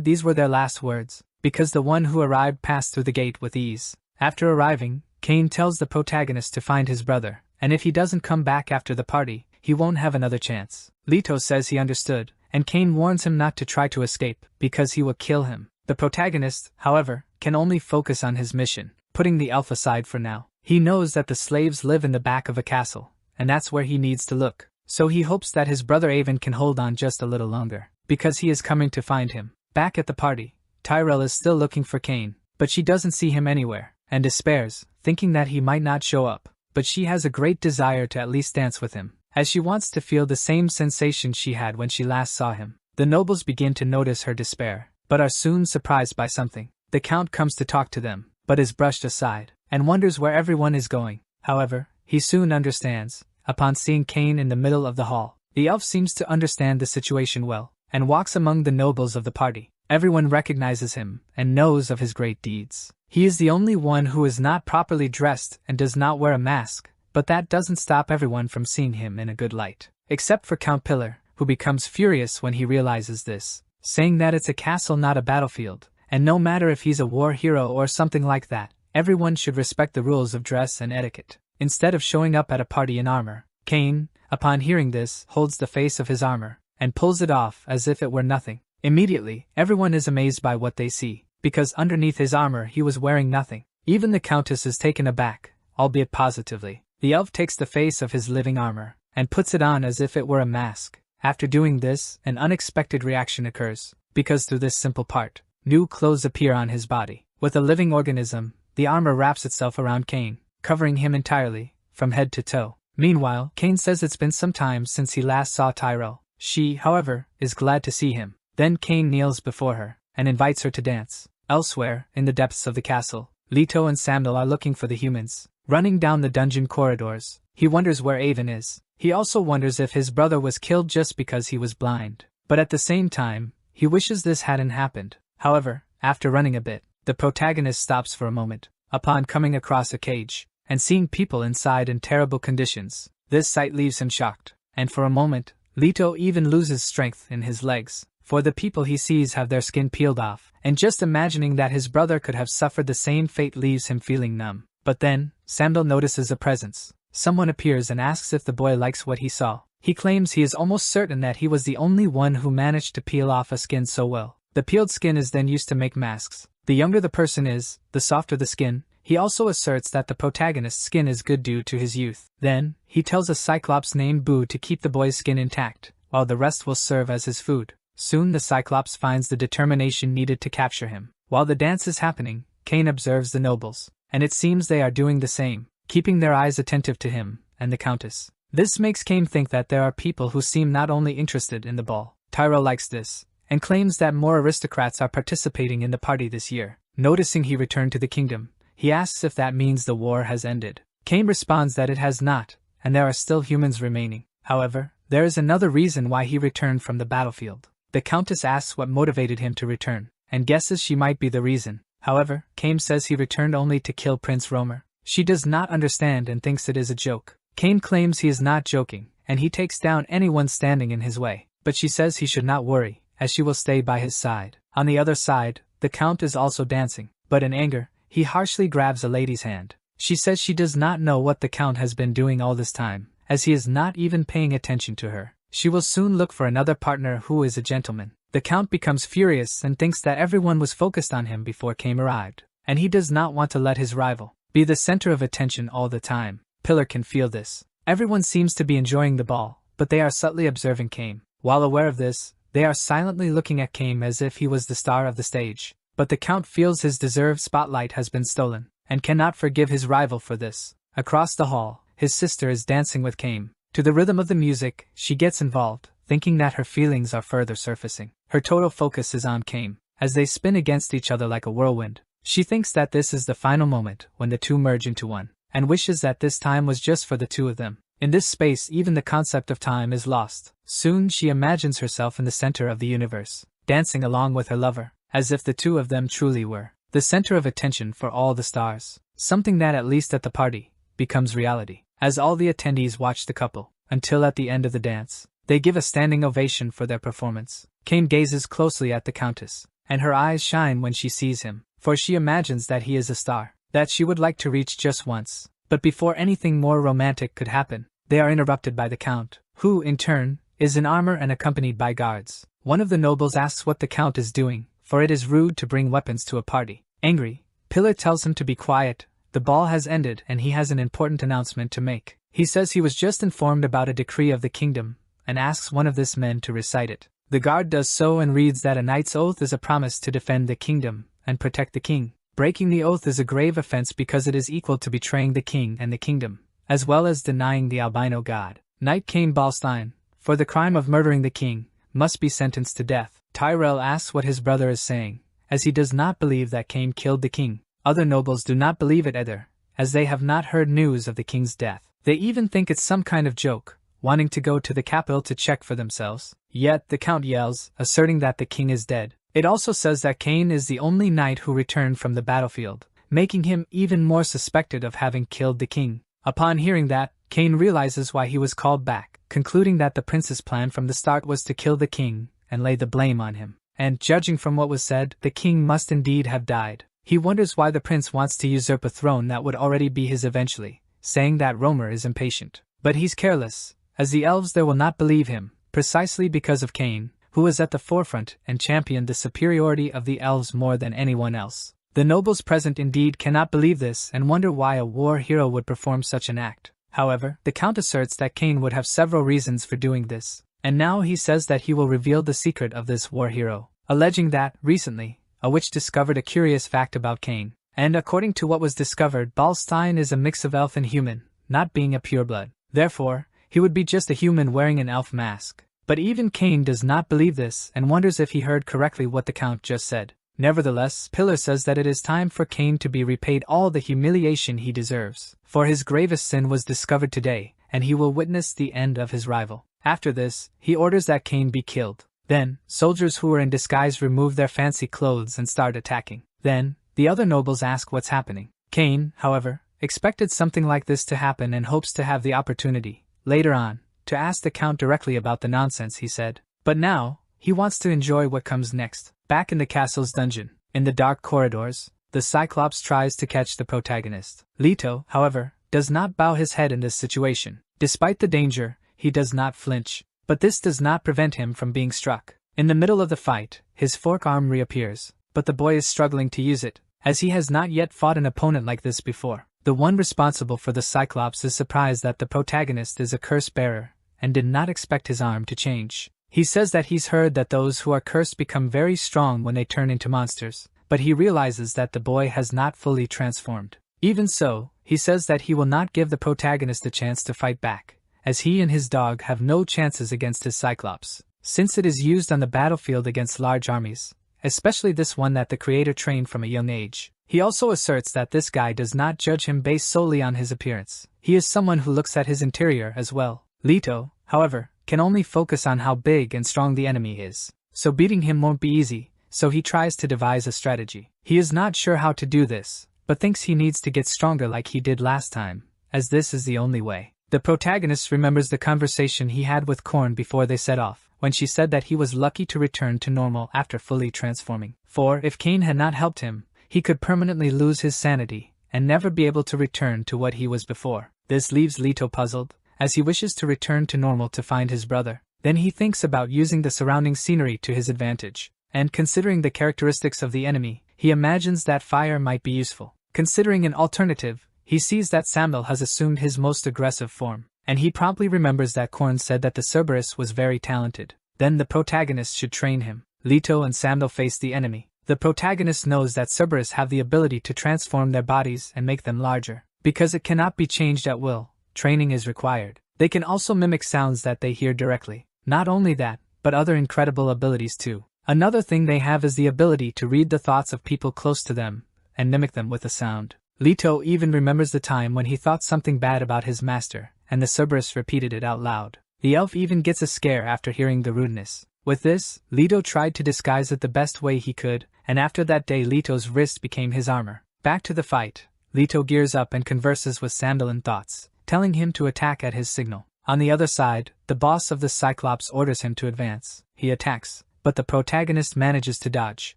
these were their last words, because the one who arrived passed through the gate with ease. After arriving, Cain tells the protagonist to find his brother, and if he doesn't come back after the party, he won't have another chance. Leto says he understood, and Cain warns him not to try to escape, because he will kill him. The protagonist, however, can only focus on his mission, putting the elf aside for now. He knows that the slaves live in the back of a castle, and that's where he needs to look. So he hopes that his brother Avon can hold on just a little longer, because he is coming to find him. Back at the party, Tyrell is still looking for Cain, but she doesn't see him anywhere, and despairs, thinking that he might not show up. But she has a great desire to at least dance with him, as she wants to feel the same sensation she had when she last saw him. The nobles begin to notice her despair, but are soon surprised by something. The count comes to talk to them, but is brushed aside, and wonders where everyone is going. However, he soon understands, upon seeing Cain in the middle of the hall. The elf seems to understand the situation well, and walks among the nobles of the party. Everyone recognizes him, and knows of his great deeds. He is the only one who is not properly dressed and does not wear a mask, but that doesn't stop everyone from seeing him in a good light. Except for Count Pillar, who becomes furious when he realizes this, saying that it's a castle not a battlefield, and no matter if he's a war hero or something like that, everyone should respect the rules of dress and etiquette. Instead of showing up at a party in armor, Cain, upon hearing this, holds the face of his armor, and pulls it off as if it were nothing. Immediately, everyone is amazed by what they see, because underneath his armor he was wearing nothing. Even the Countess is taken aback, albeit positively. The elf takes the face of his living armor, and puts it on as if it were a mask. After doing this, an unexpected reaction occurs, because through this simple part, new clothes appear on his body. With a living organism, the armor wraps itself around Cain, covering him entirely, from head to toe. Meanwhile, Cain says it's been some time since he last saw Tyrell. She, however, is glad to see him. Then Cain kneels before her, and invites her to dance. Elsewhere, in the depths of the castle, Leto and Samuel are looking for the humans. Running down the dungeon corridors, he wonders where Avon is. He also wonders if his brother was killed just because he was blind. But at the same time, he wishes this hadn't happened. However, after running a bit, the protagonist stops for a moment, upon coming across a cage, and seeing people inside in terrible conditions. This sight leaves him shocked, and for a moment, Leto even loses strength in his legs, for the people he sees have their skin peeled off, and just imagining that his brother could have suffered the same fate leaves him feeling numb. But then, Samuel notices a presence. Someone appears and asks if the boy likes what he saw. He claims he is almost certain that he was the only one who managed to peel off a skin so well. The peeled skin is then used to make masks. The younger the person is, the softer the skin. He also asserts that the protagonist's skin is good due to his youth. Then, he tells a cyclops named Boo to keep the boy's skin intact, while the rest will serve as his food. Soon the cyclops finds the determination needed to capture him. While the dance is happening, Cain observes the nobles, and it seems they are doing the same, keeping their eyes attentive to him and the Countess. This makes Cain think that there are people who seem not only interested in the ball. Tyrell likes this, and claims that more aristocrats are participating in the party this year. Noticing he returned to the kingdom, he asks if that means the war has ended. Cain responds that it has not, and there are still humans remaining. However, there is another reason why he returned from the battlefield. The Countess asks what motivated him to return, and guesses she might be the reason. However, Cain says he returned only to kill Prince Romer. She does not understand and thinks it is a joke. Cain claims he is not joking, and he takes down anyone standing in his way, but she says he should not worry, as she will stay by his side. On the other side, the Count is also dancing, but in anger, he harshly grabs a lady's hand. She says she does not know what the Count has been doing all this time, as he is not even paying attention to her. She will soon look for another partner who is a gentleman. The Count becomes furious and thinks that everyone was focused on him before Cain arrived, and he does not want to let his rival be the center of attention all the time. Pillar can feel this. Everyone seems to be enjoying the ball, but they are subtly observing Cain. While aware of this, they are silently looking at Cain as if he was the star of the stage. But the Count feels his deserved spotlight has been stolen, and cannot forgive his rival for this. Across the hall, his sister is dancing with Cain. To the rhythm of the music, she gets involved, thinking that her feelings are further surfacing. Her total focus is on Cain, as they spin against each other like a whirlwind. She thinks that this is the final moment when the two merge into one, and wishes that this time was just for the two of them. In this space, even the concept of time is lost. Soon she imagines herself in the center of the universe, dancing along with her lover, as if the two of them truly were the center of attention for all the stars. Something that, at least at the party, becomes reality, as all the attendees watch the couple, until at the end of the dance, they give a standing ovation for their performance. Cain gazes closely at the Countess, and her eyes shine when she sees him, for she imagines that he is a star that she would like to reach just once. But before anything more romantic could happen, they are interrupted by the Count, who, in turn, is in armor and accompanied by guards. One of the nobles asks what the Count is doing, for it is rude to bring weapons to a party. Angry, Pillar tells him to be quiet. The ball has ended and he has an important announcement to make. He says he was just informed about a decree of the kingdom, and asks one of his men to recite it. The guard does so and reads that a knight's oath is a promise to defend the kingdom and protect the king. Breaking the oath is a grave offense because it is equal to betraying the king and the kingdom, as well as denying the albino god. Knight Cain Balstein, for the crime of murdering the king, must be sentenced to death. Tyrell asks what his brother is saying, as he does not believe that Cain killed the king. Other nobles do not believe it either, as they have not heard news of the king's death. They even think it's some kind of joke, wanting to go to the capital to check for themselves. Yet the Count yells, asserting that the king is dead. It also says that Cain is the only knight who returned from the battlefield, making him even more suspected of having killed the king. Upon hearing that, Cain realizes why he was called back, concluding that the prince's plan from the start was to kill the king and lay the blame on him. And, judging from what was said, the king must indeed have died. He wonders why the prince wants to usurp a throne that would already be his eventually, saying that Romer is impatient. But he's careless, as the elves there will not believe him, precisely because of Cain, who was at the forefront and championed the superiority of the elves more than anyone else. The nobles present indeed cannot believe this and wonder why a war hero would perform such an act. However, the Count asserts that Cain would have several reasons for doing this, and now he says that he will reveal the secret of this war hero, alleging that, recently, a witch discovered a curious fact about Cain, and according to what was discovered, Balstein is a mix of elf and human, not being a pureblood. Therefore, he would be just a human wearing an elf mask. But even Cain does not believe this and wonders if he heard correctly what the Count just said. Nevertheless, Pillar says that it is time for Cain to be repaid all the humiliation he deserves, for his gravest sin was discovered today, and he will witness the end of his rival. After this, he orders that Cain be killed. Then, soldiers who were in disguise remove their fancy clothes and start attacking. Then, the other nobles ask what's happening. Cain, however, expected something like this to happen and hopes to have the opportunity, later on, to ask the Count directly about the nonsense he said. But now, he wants to enjoy what comes next. Back in the castle's dungeon, in the dark corridors, the Cyclops tries to catch the protagonist. Leto, however, does not bow his head in this situation. Despite the danger, he does not flinch. But this does not prevent him from being struck. In the middle of the fight, his fork arm reappears, but the boy is struggling to use it, as he has not yet fought an opponent like this before. The one responsible for the Cyclops is surprised that the protagonist is a curse bearer, and did not expect his arm to change. He says that he's heard that those who are cursed become very strong when they turn into monsters, but he realizes that the boy has not fully transformed. Even so, he says that he will not give the protagonist a chance to fight back, as he and his dog have no chances against his Cyclops, since it is used on the battlefield against large armies, especially this one that the creator trained from a young age. He also asserts that this guy does not judge him based solely on his appearance. He is someone who looks at his interior as well. Leto, however, can only focus on how big and strong the enemy is, so beating him won't be easy, so he tries to devise a strategy. He is not sure how to do this, but thinks he needs to get stronger like he did last time, as this is the only way. The protagonist remembers the conversation he had with Korn before they set off, when she said that he was lucky to return to normal after fully transforming. For if Cain had not helped him, he could permanently lose his sanity, and never be able to return to what he was before. This leaves Leto puzzled, as he wishes to return to normal to find his brother. Then he thinks about using the surrounding scenery to his advantage, and considering the characteristics of the enemy, he imagines that fire might be useful. Considering an alternative, he sees that Samuel has assumed his most aggressive form, and he promptly remembers that Korn said that the Cerberus was very talented. Then the protagonist should train him. Leto and Samuel face the enemy. The protagonist knows that Cerberus have the ability to transform their bodies and make them larger. Because it cannot be changed at will, training is required. They can also mimic sounds that they hear directly. Not only that, but other incredible abilities too. Another thing they have is the ability to read the thoughts of people close to them, and mimic them with a sound. Leto even remembers the time when he thought something bad about his master, and the Cerberus repeated it out loud. The elf even gets a scare after hearing the rudeness. With this, Leto tried to disguise it the best way he could, and after that day Leto's wrist became his armor. Back to the fight, Leto gears up and converses with Sandal in thoughts, telling him to attack at his signal. On the other side, the boss of the Cyclops orders him to advance. He attacks, but the protagonist manages to dodge.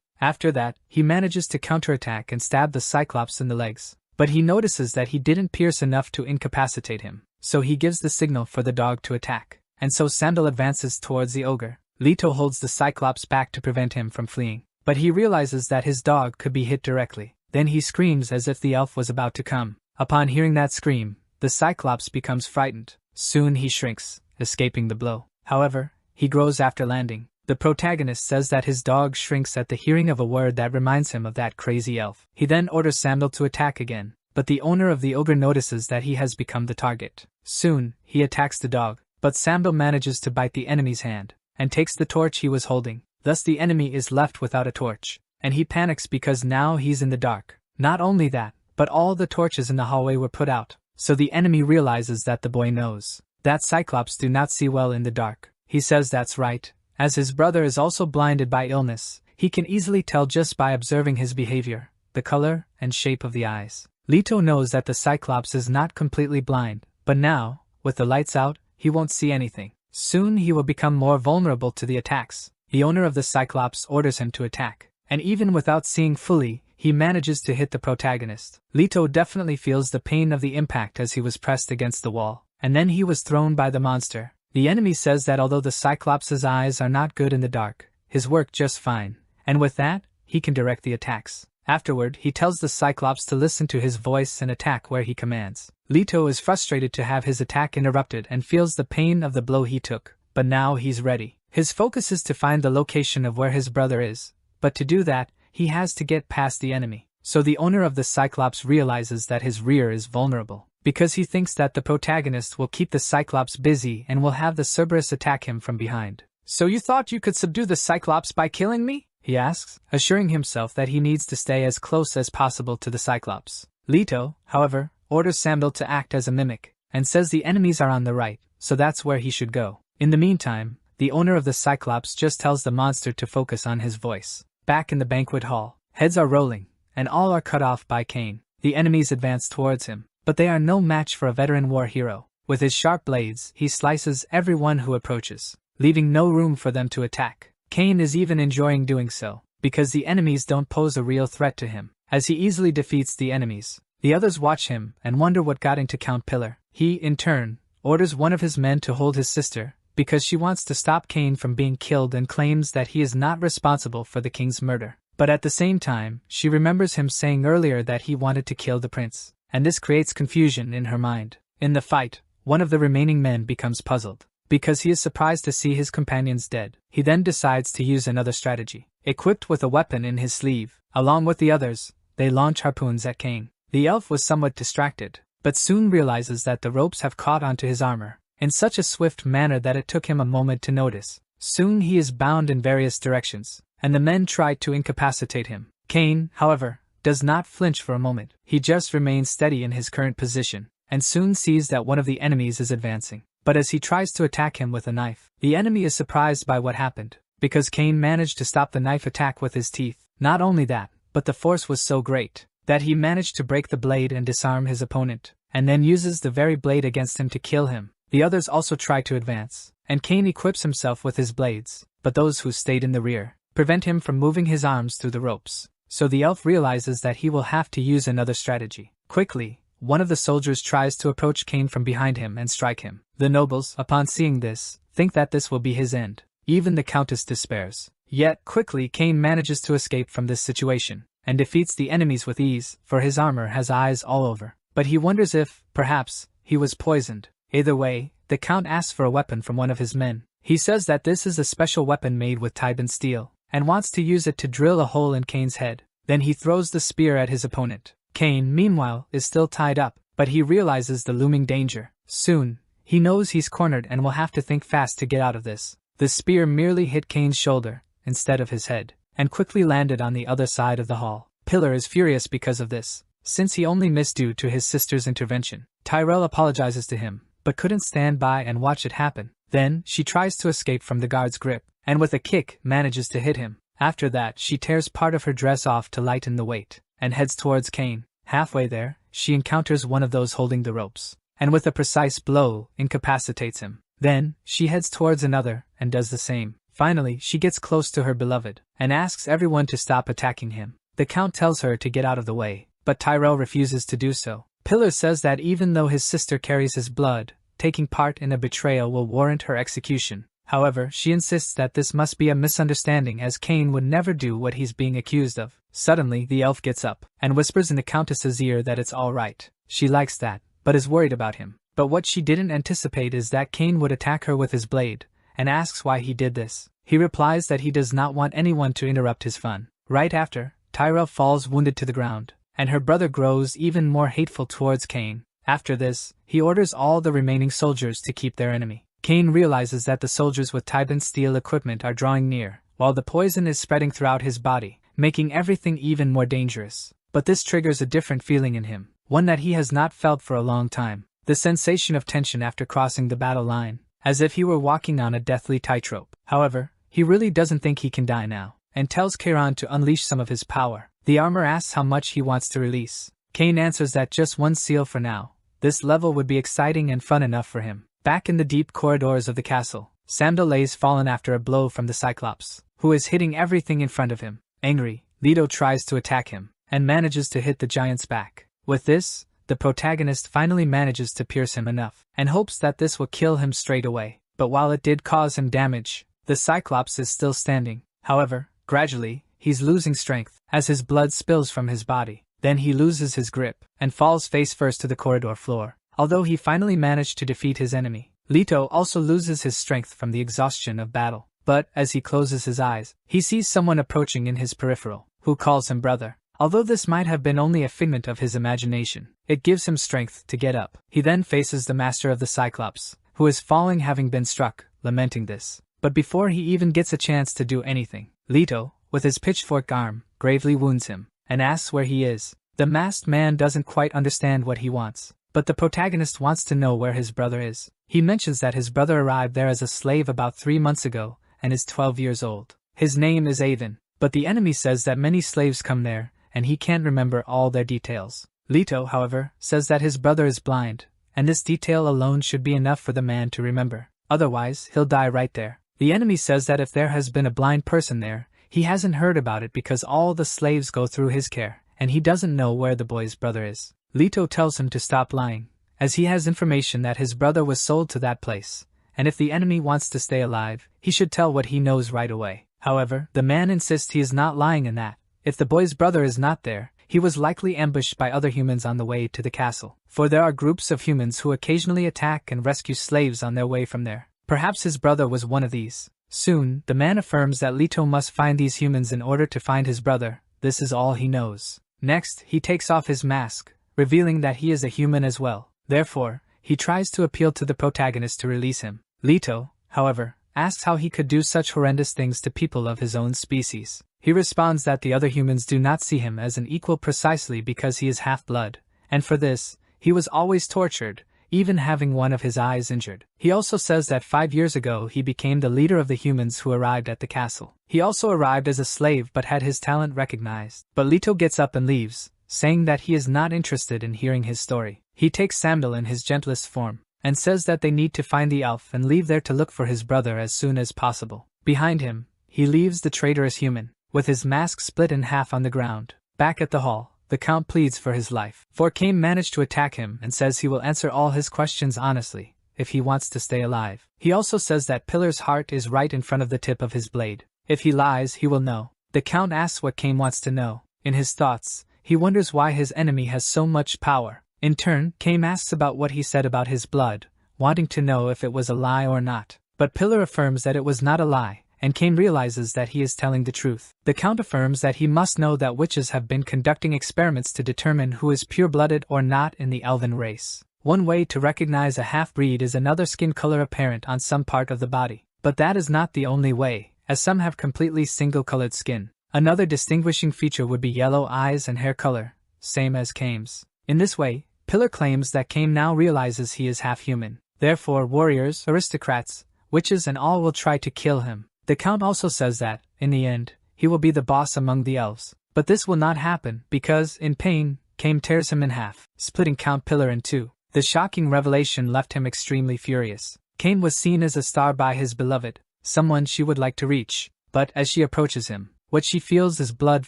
After that, he manages to counterattack and stab the Cyclops in the legs. But he notices that he didn't pierce enough to incapacitate him, so he gives the signal for the dog to attack. And so Sandal advances towards the ogre. Leto holds the Cyclops back to prevent him from fleeing, but he realizes that his dog could be hit directly. Then he screams as if the elf was about to come. Upon hearing that scream, the Cyclops becomes frightened. Soon he shrinks, escaping the blow. However, he grows after landing. The protagonist says that his dog shrinks at the hearing of a word that reminds him of that crazy elf. He then orders Sandal to attack again, but the owner of the ogre notices that he has become the target. Soon, he attacks the dog, but Sandal manages to bite the enemy's hand, and takes the torch he was holding. Thus the enemy is left without a torch, and he panics because now he's in the dark. Not only that, but all the torches in the hallway were put out, so the enemy realizes that the boy knows that Cyclops do not see well in the dark. He says that's right, as his brother is also blinded by illness. He can easily tell just by observing his behavior, the color and shape of the eyes. Leto knows that the Cyclops is not completely blind, but now, with the lights out, he won't see anything. Soon he will become more vulnerable to the attacks. The owner of the Cyclops orders him to attack, and even without seeing fully, he manages to hit the protagonist. Leto definitely feels the pain of the impact as he was pressed against the wall, and then he was thrown by the monster. The enemy says that although the Cyclops' eyes are not good in the dark, his work just fine, and with that, he can direct the attacks. Afterward, he tells the Cyclops to listen to his voice and attack where he commands. Leto is frustrated to have his attack interrupted and feels the pain of the blow he took, but now he's ready. His focus is to find the location of where his brother is, but to do that, he has to get past the enemy. So the owner of the Cyclops realizes that his rear is vulnerable, because he thinks that the protagonist will keep the Cyclops busy and will have the Cerberus attack him from behind. "So you thought you could subdue the Cyclops by killing me?" he asks, assuring himself that he needs to stay as close as possible to the Cyclops. Leto, however, orders Sandal to act as a mimic, and says the enemies are on the right, so that's where he should go. In the meantime, the owner of the Cyclops just tells the monster to focus on his voice. Back in the banquet hall, heads are rolling, and all are cut off by Cain. The enemies advance towards him, but they are no match for a veteran war hero. With his sharp blades, he slices everyone who approaches, leaving no room for them to attack. Cain is even enjoying doing so, because the enemies don't pose a real threat to him, as he easily defeats the enemies. The others watch him and wonder what got into Count Pillar. He, in turn, orders one of his men to hold his sister, because she wants to stop Cain from being killed and claims that he is not responsible for the king's murder. But at the same time, she remembers him saying earlier that he wanted to kill the prince, and this creates confusion in her mind. In the fight, one of the remaining men becomes puzzled, because he is surprised to see his companions dead. He then decides to use another strategy. Equipped with a weapon in his sleeve, along with the others, they launch harpoons at Cain. The elf was somewhat distracted, but soon realizes that the ropes have caught onto his armor, in such a swift manner that it took him a moment to notice. Soon he is bound in various directions, and the men try to incapacitate him. Cain, however, does not flinch for a moment. He just remains steady in his current position, and soon sees that one of the enemies is advancing. But as he tries to attack him with a knife, the enemy is surprised by what happened, because Cain managed to stop the knife attack with his teeth. Not only that, but the force was so great that he managed to break the blade and disarm his opponent, and then uses the very blade against him to kill him. The others also try to advance, and Cain equips himself with his blades, but those who stayed in the rear prevent him from moving his arms through the ropes. So the elf realizes that he will have to use another strategy. Quickly, one of the soldiers tries to approach Cain from behind him and strike him. The nobles, upon seeing this, think that this will be his end. Even the countess despairs. Yet, quickly Cain manages to escape from this situation, and defeats the enemies with ease, for his armor has eyes all over. But he wonders if, perhaps, he was poisoned. Either way, the count asks for a weapon from one of his men. He says that this is a special weapon made with Tiban steel, and wants to use it to drill a hole in Cain's head. Then he throws the spear at his opponent. Cain, meanwhile, is still tied up, but he realizes the looming danger. Soon, he knows he's cornered and will have to think fast to get out of this. The spear merely hit Cain's shoulder, instead of his head, and quickly landed on the other side of the hall. Pillar is furious because of this, since he only missed due to his sister's intervention. Tyrell apologizes to him, but couldn't stand by and watch it happen. Then, she tries to escape from the guard's grip, and with a kick, manages to hit him. After that, she tears part of her dress off to lighten the weight, and heads towards Cain. Halfway there, she encounters one of those holding the ropes, and with a precise blow, incapacitates him. Then, she heads towards another, and does the same. Finally, she gets close to her beloved, and asks everyone to stop attacking him. The Count tells her to get out of the way, but Tyrell refuses to do so. Pillar says that even though his sister carries his blood, taking part in a betrayal will warrant her execution. However, she insists that this must be a misunderstanding as Cain would never do what he's being accused of. Suddenly, the elf gets up, and whispers in the Countess's ear that it's all right. She likes that, but is worried about him. But what she didn't anticipate is that Cain would attack her with his blade, and asks why he did this. He replies that he does not want anyone to interrupt his fun. Right after, Tyrell falls wounded to the ground, and her brother grows even more hateful towards Cain. After this, he orders all the remaining soldiers to keep their enemy. Cain realizes that the soldiers with Tybin steel equipment are drawing near, while the poison is spreading throughout his body, making everything even more dangerous. But this triggers a different feeling in him, one that he has not felt for a long time. The sensation of tension after crossing the battle line, as if he were walking on a deathly tightrope. However, he really doesn't think he can die now, and tells Kairon to unleash some of his power. The armor asks how much he wants to release. Cain answers that just one seal for now. This level would be exciting and fun enough for him. Back in the deep corridors of the castle, Samdo lays fallen after a blow from the Cyclops, who is hitting everything in front of him. Angry, Leto tries to attack him, and manages to hit the giant's back. With this, the protagonist finally manages to pierce him enough, and hopes that this will kill him straight away. But while it did cause him damage, the Cyclops is still standing. However, gradually, he's losing strength, as his blood spills from his body. Then he loses his grip, and falls face first to the corridor floor. Although he finally managed to defeat his enemy, Leto also loses his strength from the exhaustion of battle. But, as he closes his eyes, he sees someone approaching in his peripheral, who calls him brother. Although this might have been only a figment of his imagination, it gives him strength to get up. He then faces the master of the Cyclops, who is falling having been struck, lamenting this. But before he even gets a chance to do anything, Leto, with his pitchfork arm, gravely wounds him, and asks where he is. The masked man doesn't quite understand what he wants, but the protagonist wants to know where his brother is. He mentions that his brother arrived there as a slave about 3 months ago, and is 12 years old. His name is Avon, but the enemy says that many slaves come there, and he can't remember all their details. Leto, however, says that his brother is blind, and this detail alone should be enough for the man to remember. Otherwise, he'll die right there. The enemy says that if there has been a blind person there, he hasn't heard about it because all the slaves go through his care, and he doesn't know where the boy's brother is. Leto tells him to stop lying, as he has information that his brother was sold to that place, and if the enemy wants to stay alive, he should tell what he knows right away. However, the man insists he is not lying in that. If the boy's brother is not there, he was likely ambushed by other humans on the way to the castle, for there are groups of humans who occasionally attack and rescue slaves on their way from there. Perhaps his brother was one of these. Soon, the man affirms that Leto must find these humans in order to find his brother. This is all he knows. Next, he takes off his mask, revealing that he is a human as well. Therefore, he tries to appeal to the protagonist to release him. Leto, however, asks how he could do such horrendous things to people of his own species. He responds that the other humans do not see him as an equal precisely because he is half-blood, and for this, he was always tortured, even having one of his eyes injured. He also says that 5 years ago he became the leader of the humans who arrived at the castle. He also arrived as a slave but had his talent recognized. But Leto gets up and leaves, saying that he is not interested in hearing his story. He takes Samdal in his gentlest form, and says that they need to find the elf and leave there to look for his brother as soon as possible. Behind him, he leaves the traitorous human, with his mask split in half on the ground. Back at the hall, the Count pleads for his life, for Cain managed to attack him and says he will answer all his questions honestly, if he wants to stay alive. He also says that Pillar's heart is right in front of the tip of his blade. If he lies, he will know. The Count asks what Cain wants to know. In his thoughts, he wonders why his enemy has so much power. In turn, Cain asks about what he said about his blood, wanting to know if it was a lie or not. But Pillar affirms that it was not a lie, and Cain realizes that he is telling the truth. The Count affirms that he must know that witches have been conducting experiments to determine who is pure-blooded or not in the elven race. One way to recognize a half-breed is another skin color apparent on some part of the body. But that is not the only way, as some have completely single-colored skin. Another distinguishing feature would be yellow eyes and hair color, same as Cain's. In this way, Pillar claims that Cain now realizes he is half-human. Therefore warriors, aristocrats, witches and all will try to kill him. The Count also says that, in the end, he will be the boss among the elves. But this will not happen because, in pain, Cain tears him in half, splitting Count Pillar in two. The shocking revelation left him extremely furious. Cain was seen as a star by his beloved, someone she would like to reach, but as she approaches him, what she feels is blood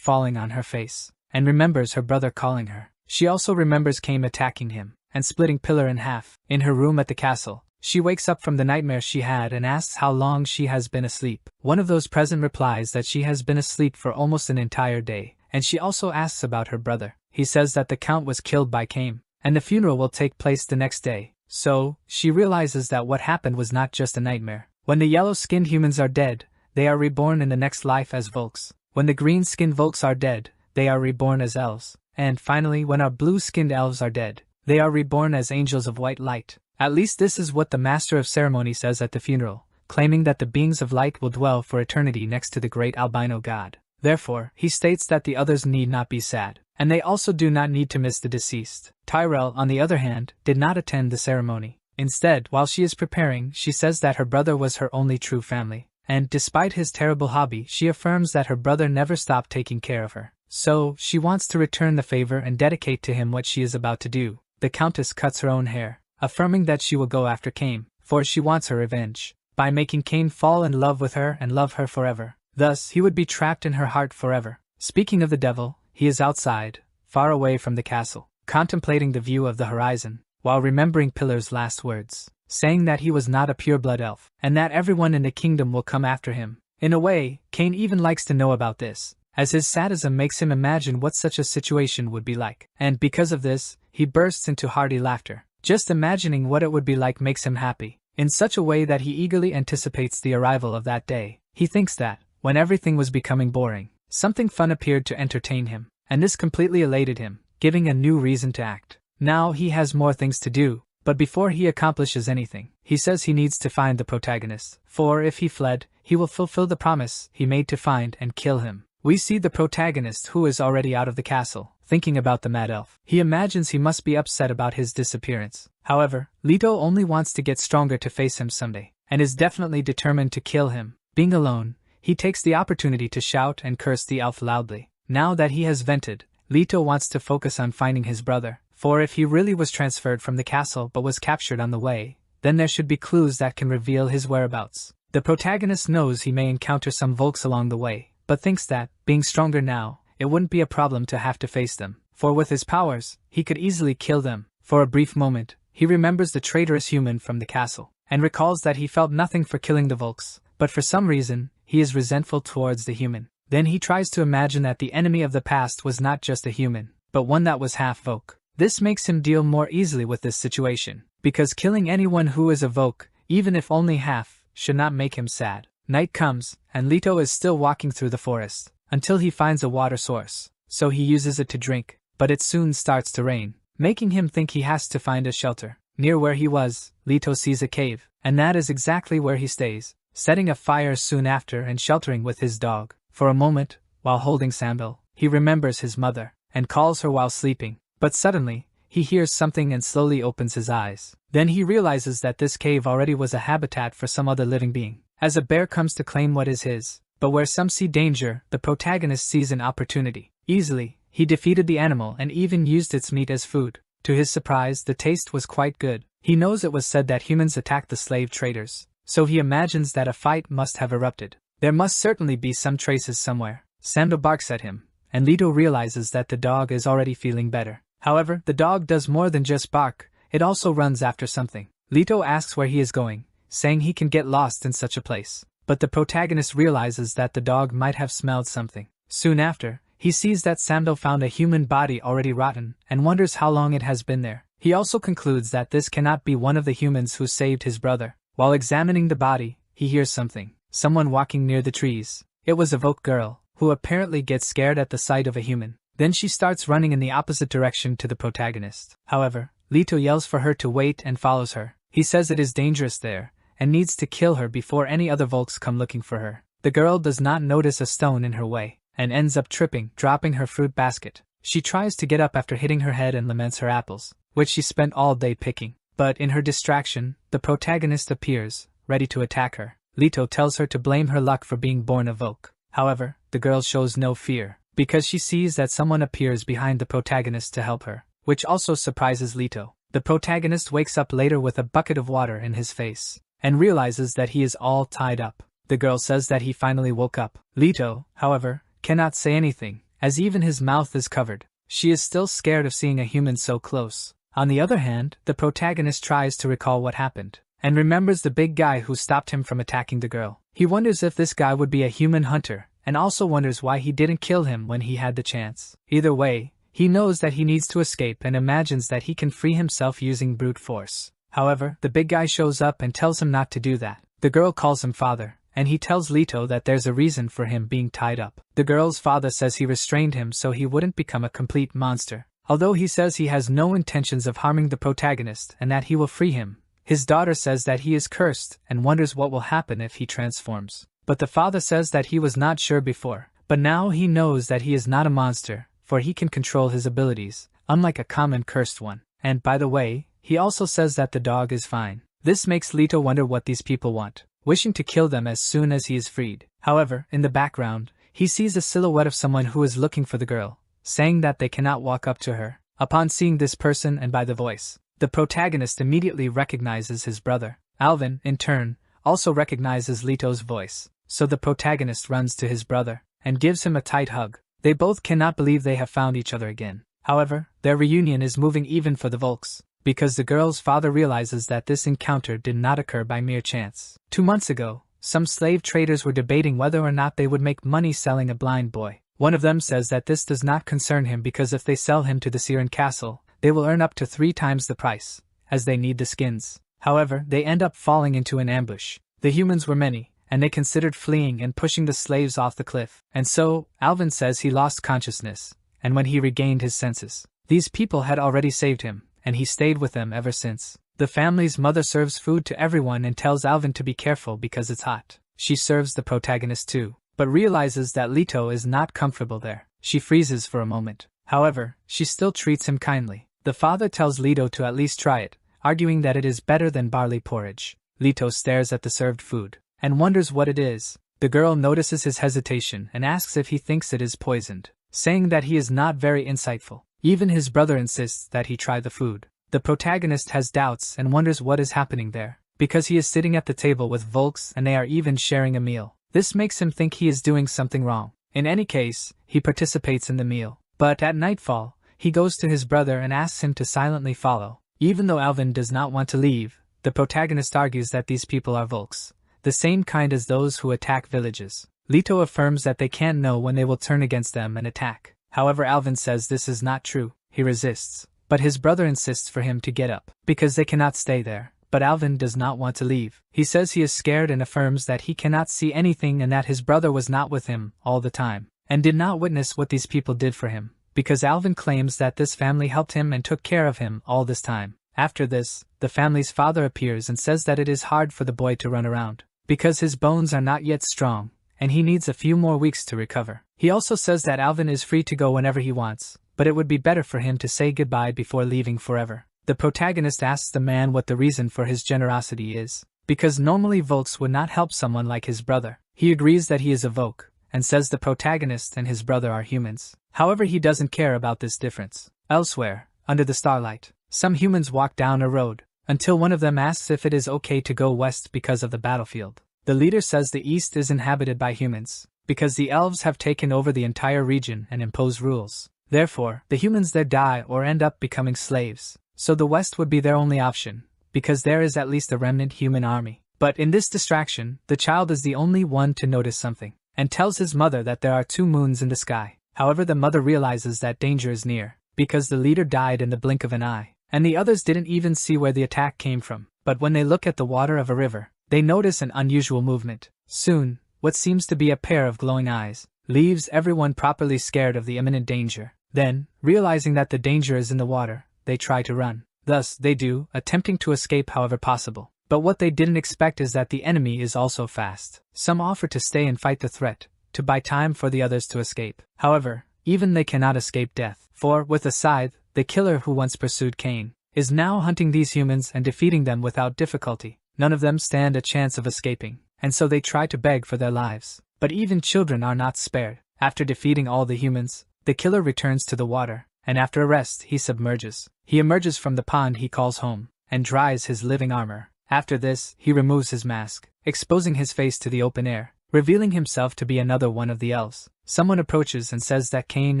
falling on her face, and remembers her brother calling her. She also remembers Cain attacking him, and splitting Pillar in half. In her room at the castle, she wakes up from the nightmare she had and asks how long she has been asleep. One of those present replies that she has been asleep for almost an entire day, and she also asks about her brother. He says that the Count was killed by Cain, and the funeral will take place the next day. So, she realizes that what happened was not just a nightmare. When the yellow-skinned humans are dead, they are reborn in the next life as Volks. When the green-skinned Volks are dead, they are reborn as elves. And finally, when our blue-skinned elves are dead, they are reborn as angels of white light. At least this is what the master of ceremony says at the funeral, claiming that the beings of light will dwell for eternity next to the great albino god. Therefore, he states that the others need not be sad, and they also do not need to miss the deceased. Tyrell, on the other hand, did not attend the ceremony. Instead, while she is preparing, she says that her brother was her only true family, and despite his terrible hobby, she affirms that her brother never stopped taking care of her. So, she wants to return the favor and dedicate to him what she is about to do. The Countess cuts her own hair, affirming that she will go after Cain, for she wants her revenge, by making Cain fall in love with her and love her forever. Thus, he would be trapped in her heart forever. Speaking of the devil, he is outside, far away from the castle, contemplating the view of the horizon, while remembering Pillar's last words, saying that he was not a pure-blood elf, and that everyone in the kingdom will come after him. In a way, Cain even likes to know about this, as his sadism makes him imagine what such a situation would be like, and because of this, he bursts into hearty laughter. Just imagining what it would be like makes him happy, in such a way that he eagerly anticipates the arrival of that day. He thinks that, when everything was becoming boring, something fun appeared to entertain him, and this completely elated him, giving a new reason to act. Now he has more things to do, but before he accomplishes anything, he says he needs to find the protagonist, for if he fled, he will fulfill the promise he made to find and kill him. We see the protagonist who is already out of the castle, thinking about the mad elf. He imagines he must be upset about his disappearance. However, Leto only wants to get stronger to face him someday, and is definitely determined to kill him. Being alone, he takes the opportunity to shout and curse the elf loudly. Now that he has vented, Leto wants to focus on finding his brother, for if he really was transferred from the castle but was captured on the way, then there should be clues that can reveal his whereabouts. The protagonist knows he may encounter some Volks along the way, but thinks that, being stronger now, it wouldn't be a problem to have to face them, for with his powers, he could easily kill them. For a brief moment, he remembers the traitorous human from the castle, and recalls that he felt nothing for killing the Volks, but for some reason, he is resentful towards the human. Then he tries to imagine that the enemy of the past was not just a human, but one that was half Volk. This makes him deal more easily with this situation, because killing anyone who is a Volk, even if only half, should not make him sad. Night comes, and Leto is still walking through the forest, until he finds a water source, so he uses it to drink, but it soon starts to rain, making him think he has to find a shelter. Near where he was, Leto sees a cave, and that is exactly where he stays, setting a fire soon after and sheltering with his dog. For a moment, while holding Sandal, he remembers his mother, and calls her while sleeping, but suddenly, he hears something and slowly opens his eyes. Then he realizes that this cave already was a habitat for some other living being, as a bear comes to claim what is his. But where some see danger, the protagonist sees an opportunity. Easily, he defeated the animal and even used its meat as food. To his surprise, the taste was quite good. He knows it was said that humans attacked the slave traders, so he imagines that a fight must have erupted. There must certainly be some traces somewhere. Sandal barks at him, and Leto realizes that the dog is already feeling better. However, the dog does more than just bark, it also runs after something. Leto asks where he is going, saying he can get lost in such a place. But the protagonist realizes that the dog might have smelled something. Soon after, he sees that Sandal found a human body already rotten, and wonders how long it has been there. He also concludes that this cannot be one of the humans who saved his brother. While examining the body, he hears something. Someone walking near the trees. It was a Volk girl, who apparently gets scared at the sight of a human. Then she starts running in the opposite direction to the protagonist. However, Leto yells for her to wait and follows her. He says it is dangerous there, and needs to kill her before any other Volks come looking for her. The girl does not notice a stone in her way, and ends up tripping, dropping her fruit basket. She tries to get up after hitting her head and laments her apples, which she spent all day picking. But in her distraction, the protagonist appears, ready to attack her. Leto tells her to blame her luck for being born a Volk. However, the girl shows no fear, because she sees that someone appears behind the protagonist to help her, which also surprises Leto. The protagonist wakes up later with a bucket of water in his face, and realizes that he is all tied up. The girl says that he finally woke up. Leto, however, cannot say anything, as even his mouth is covered. She is still scared of seeing a human so close. On the other hand, the protagonist tries to recall what happened, and remembers the big guy who stopped him from attacking the girl. He wonders if this guy would be a human hunter, and also wonders why he didn't kill him when he had the chance. Either way, he knows that he needs to escape and imagines that he can free himself using brute force. However, the big guy shows up and tells him not to do that. The girl calls him father, and he tells Leto that there's a reason for him being tied up. The girl's father says he restrained him so he wouldn't become a complete monster. Although he says he has no intentions of harming the protagonist and that he will free him, his daughter says that he is cursed and wonders what will happen if he transforms. But the father says that he was not sure before, but now he knows that he is not a monster, for he can control his abilities, unlike a common cursed one. And by the way, he also says that the dog is fine. This makes Leto wonder what these people want, wishing to kill them as soon as he is freed. However, in the background, he sees a silhouette of someone who is looking for the girl, saying that they cannot walk up to her. Upon seeing this person and by the voice, the protagonist immediately recognizes his brother. Alvin, in turn, also recognizes Leto's voice, so the protagonist runs to his brother and gives him a tight hug. They both cannot believe they have found each other again. However, their reunion is moving even for the Volks, because the girl's father realizes that this encounter did not occur by mere chance. 2 months ago, some slave traders were debating whether or not they would make money selling a blind boy. One of them says that this does not concern him because if they sell him to the Siren castle, they will earn up to 3 times the price, as they need the skins. However, they end up falling into an ambush. The humans were many, and they considered fleeing and pushing the slaves off the cliff. And so, Alvin says he lost consciousness, and when he regained his senses, these people had already saved him, and he stayed with them ever since. The family's mother serves food to everyone and tells Alvin to be careful because it's hot. She serves the protagonist too, but realizes that Leto is not comfortable there. She freezes for a moment. However, she still treats him kindly. The father tells Leto to at least try it, arguing that it is better than barley porridge. Leto stares at the served food and wonders what it is. The girl notices his hesitation and asks if he thinks it is poisoned, saying that he is not very insightful. Even his brother insists that he try the food. The protagonist has doubts and wonders what is happening there, because he is sitting at the table with Volks and they are even sharing a meal. This makes him think he is doing something wrong. In any case, he participates in the meal. But at nightfall, he goes to his brother and asks him to silently follow. Even though Alvin does not want to leave, the protagonist argues that these people are Volks, the same kind as those who attack villages. Leto affirms that they can't know when they will turn against them and attack. However, Alvin says this is not true. He resists, but his brother insists for him to get up, because they cannot stay there. But Alvin does not want to leave. He says he is scared and affirms that he cannot see anything and that his brother was not with him all the time, and did not witness what these people did for him, because Alvin claims that this family helped him and took care of him all this time. After this, the family's father appears and says that it is hard for the boy to run around, because his bones are not yet strong, and he needs a few more weeks to recover. He also says that Alvin is free to go whenever he wants, but it would be better for him to say goodbye before leaving forever. The protagonist asks the man what the reason for his generosity is, because normally Volks would not help someone like his brother. He agrees that he is a Volk, and says the protagonist and his brother are humans. However, he doesn't care about this difference. Elsewhere, under the starlight, some humans walk down a road, until one of them asks if it is okay to go west because of the battlefield. The leader says the east is inhabited by humans, because the elves have taken over the entire region and impose rules. Therefore, the humans there die or end up becoming slaves. So the west would be their only option, because there is at least a remnant human army. But in this distraction, the child is the only one to notice something, and tells his mother that there are 2 moons in the sky. However, the mother realizes that danger is near, because the leader died in the blink of an eye, and the others didn't even see where the attack came from. But when they look at the water of a river, they notice an unusual movement. Soon, what seems to be a pair of glowing eyes leaves everyone properly scared of the imminent danger. Then, realizing that the danger is in the water, they try to run. Thus, they do, attempting to escape however possible. But what they didn't expect is that the enemy is also fast. Some offer to stay and fight the threat, to buy time for the others to escape. However, even they cannot escape death. For, with a scythe, the killer who once pursued Cain is now hunting these humans and defeating them without difficulty. None of them stand a chance of escaping, and so they try to beg for their lives. But even children are not spared. After defeating all the humans, the killer returns to the water, and after a rest he submerges. He emerges from the pond he calls home, and dries his living armor. After this, he removes his mask, exposing his face to the open air, revealing himself to be another one of the elves. Someone approaches and says that Cain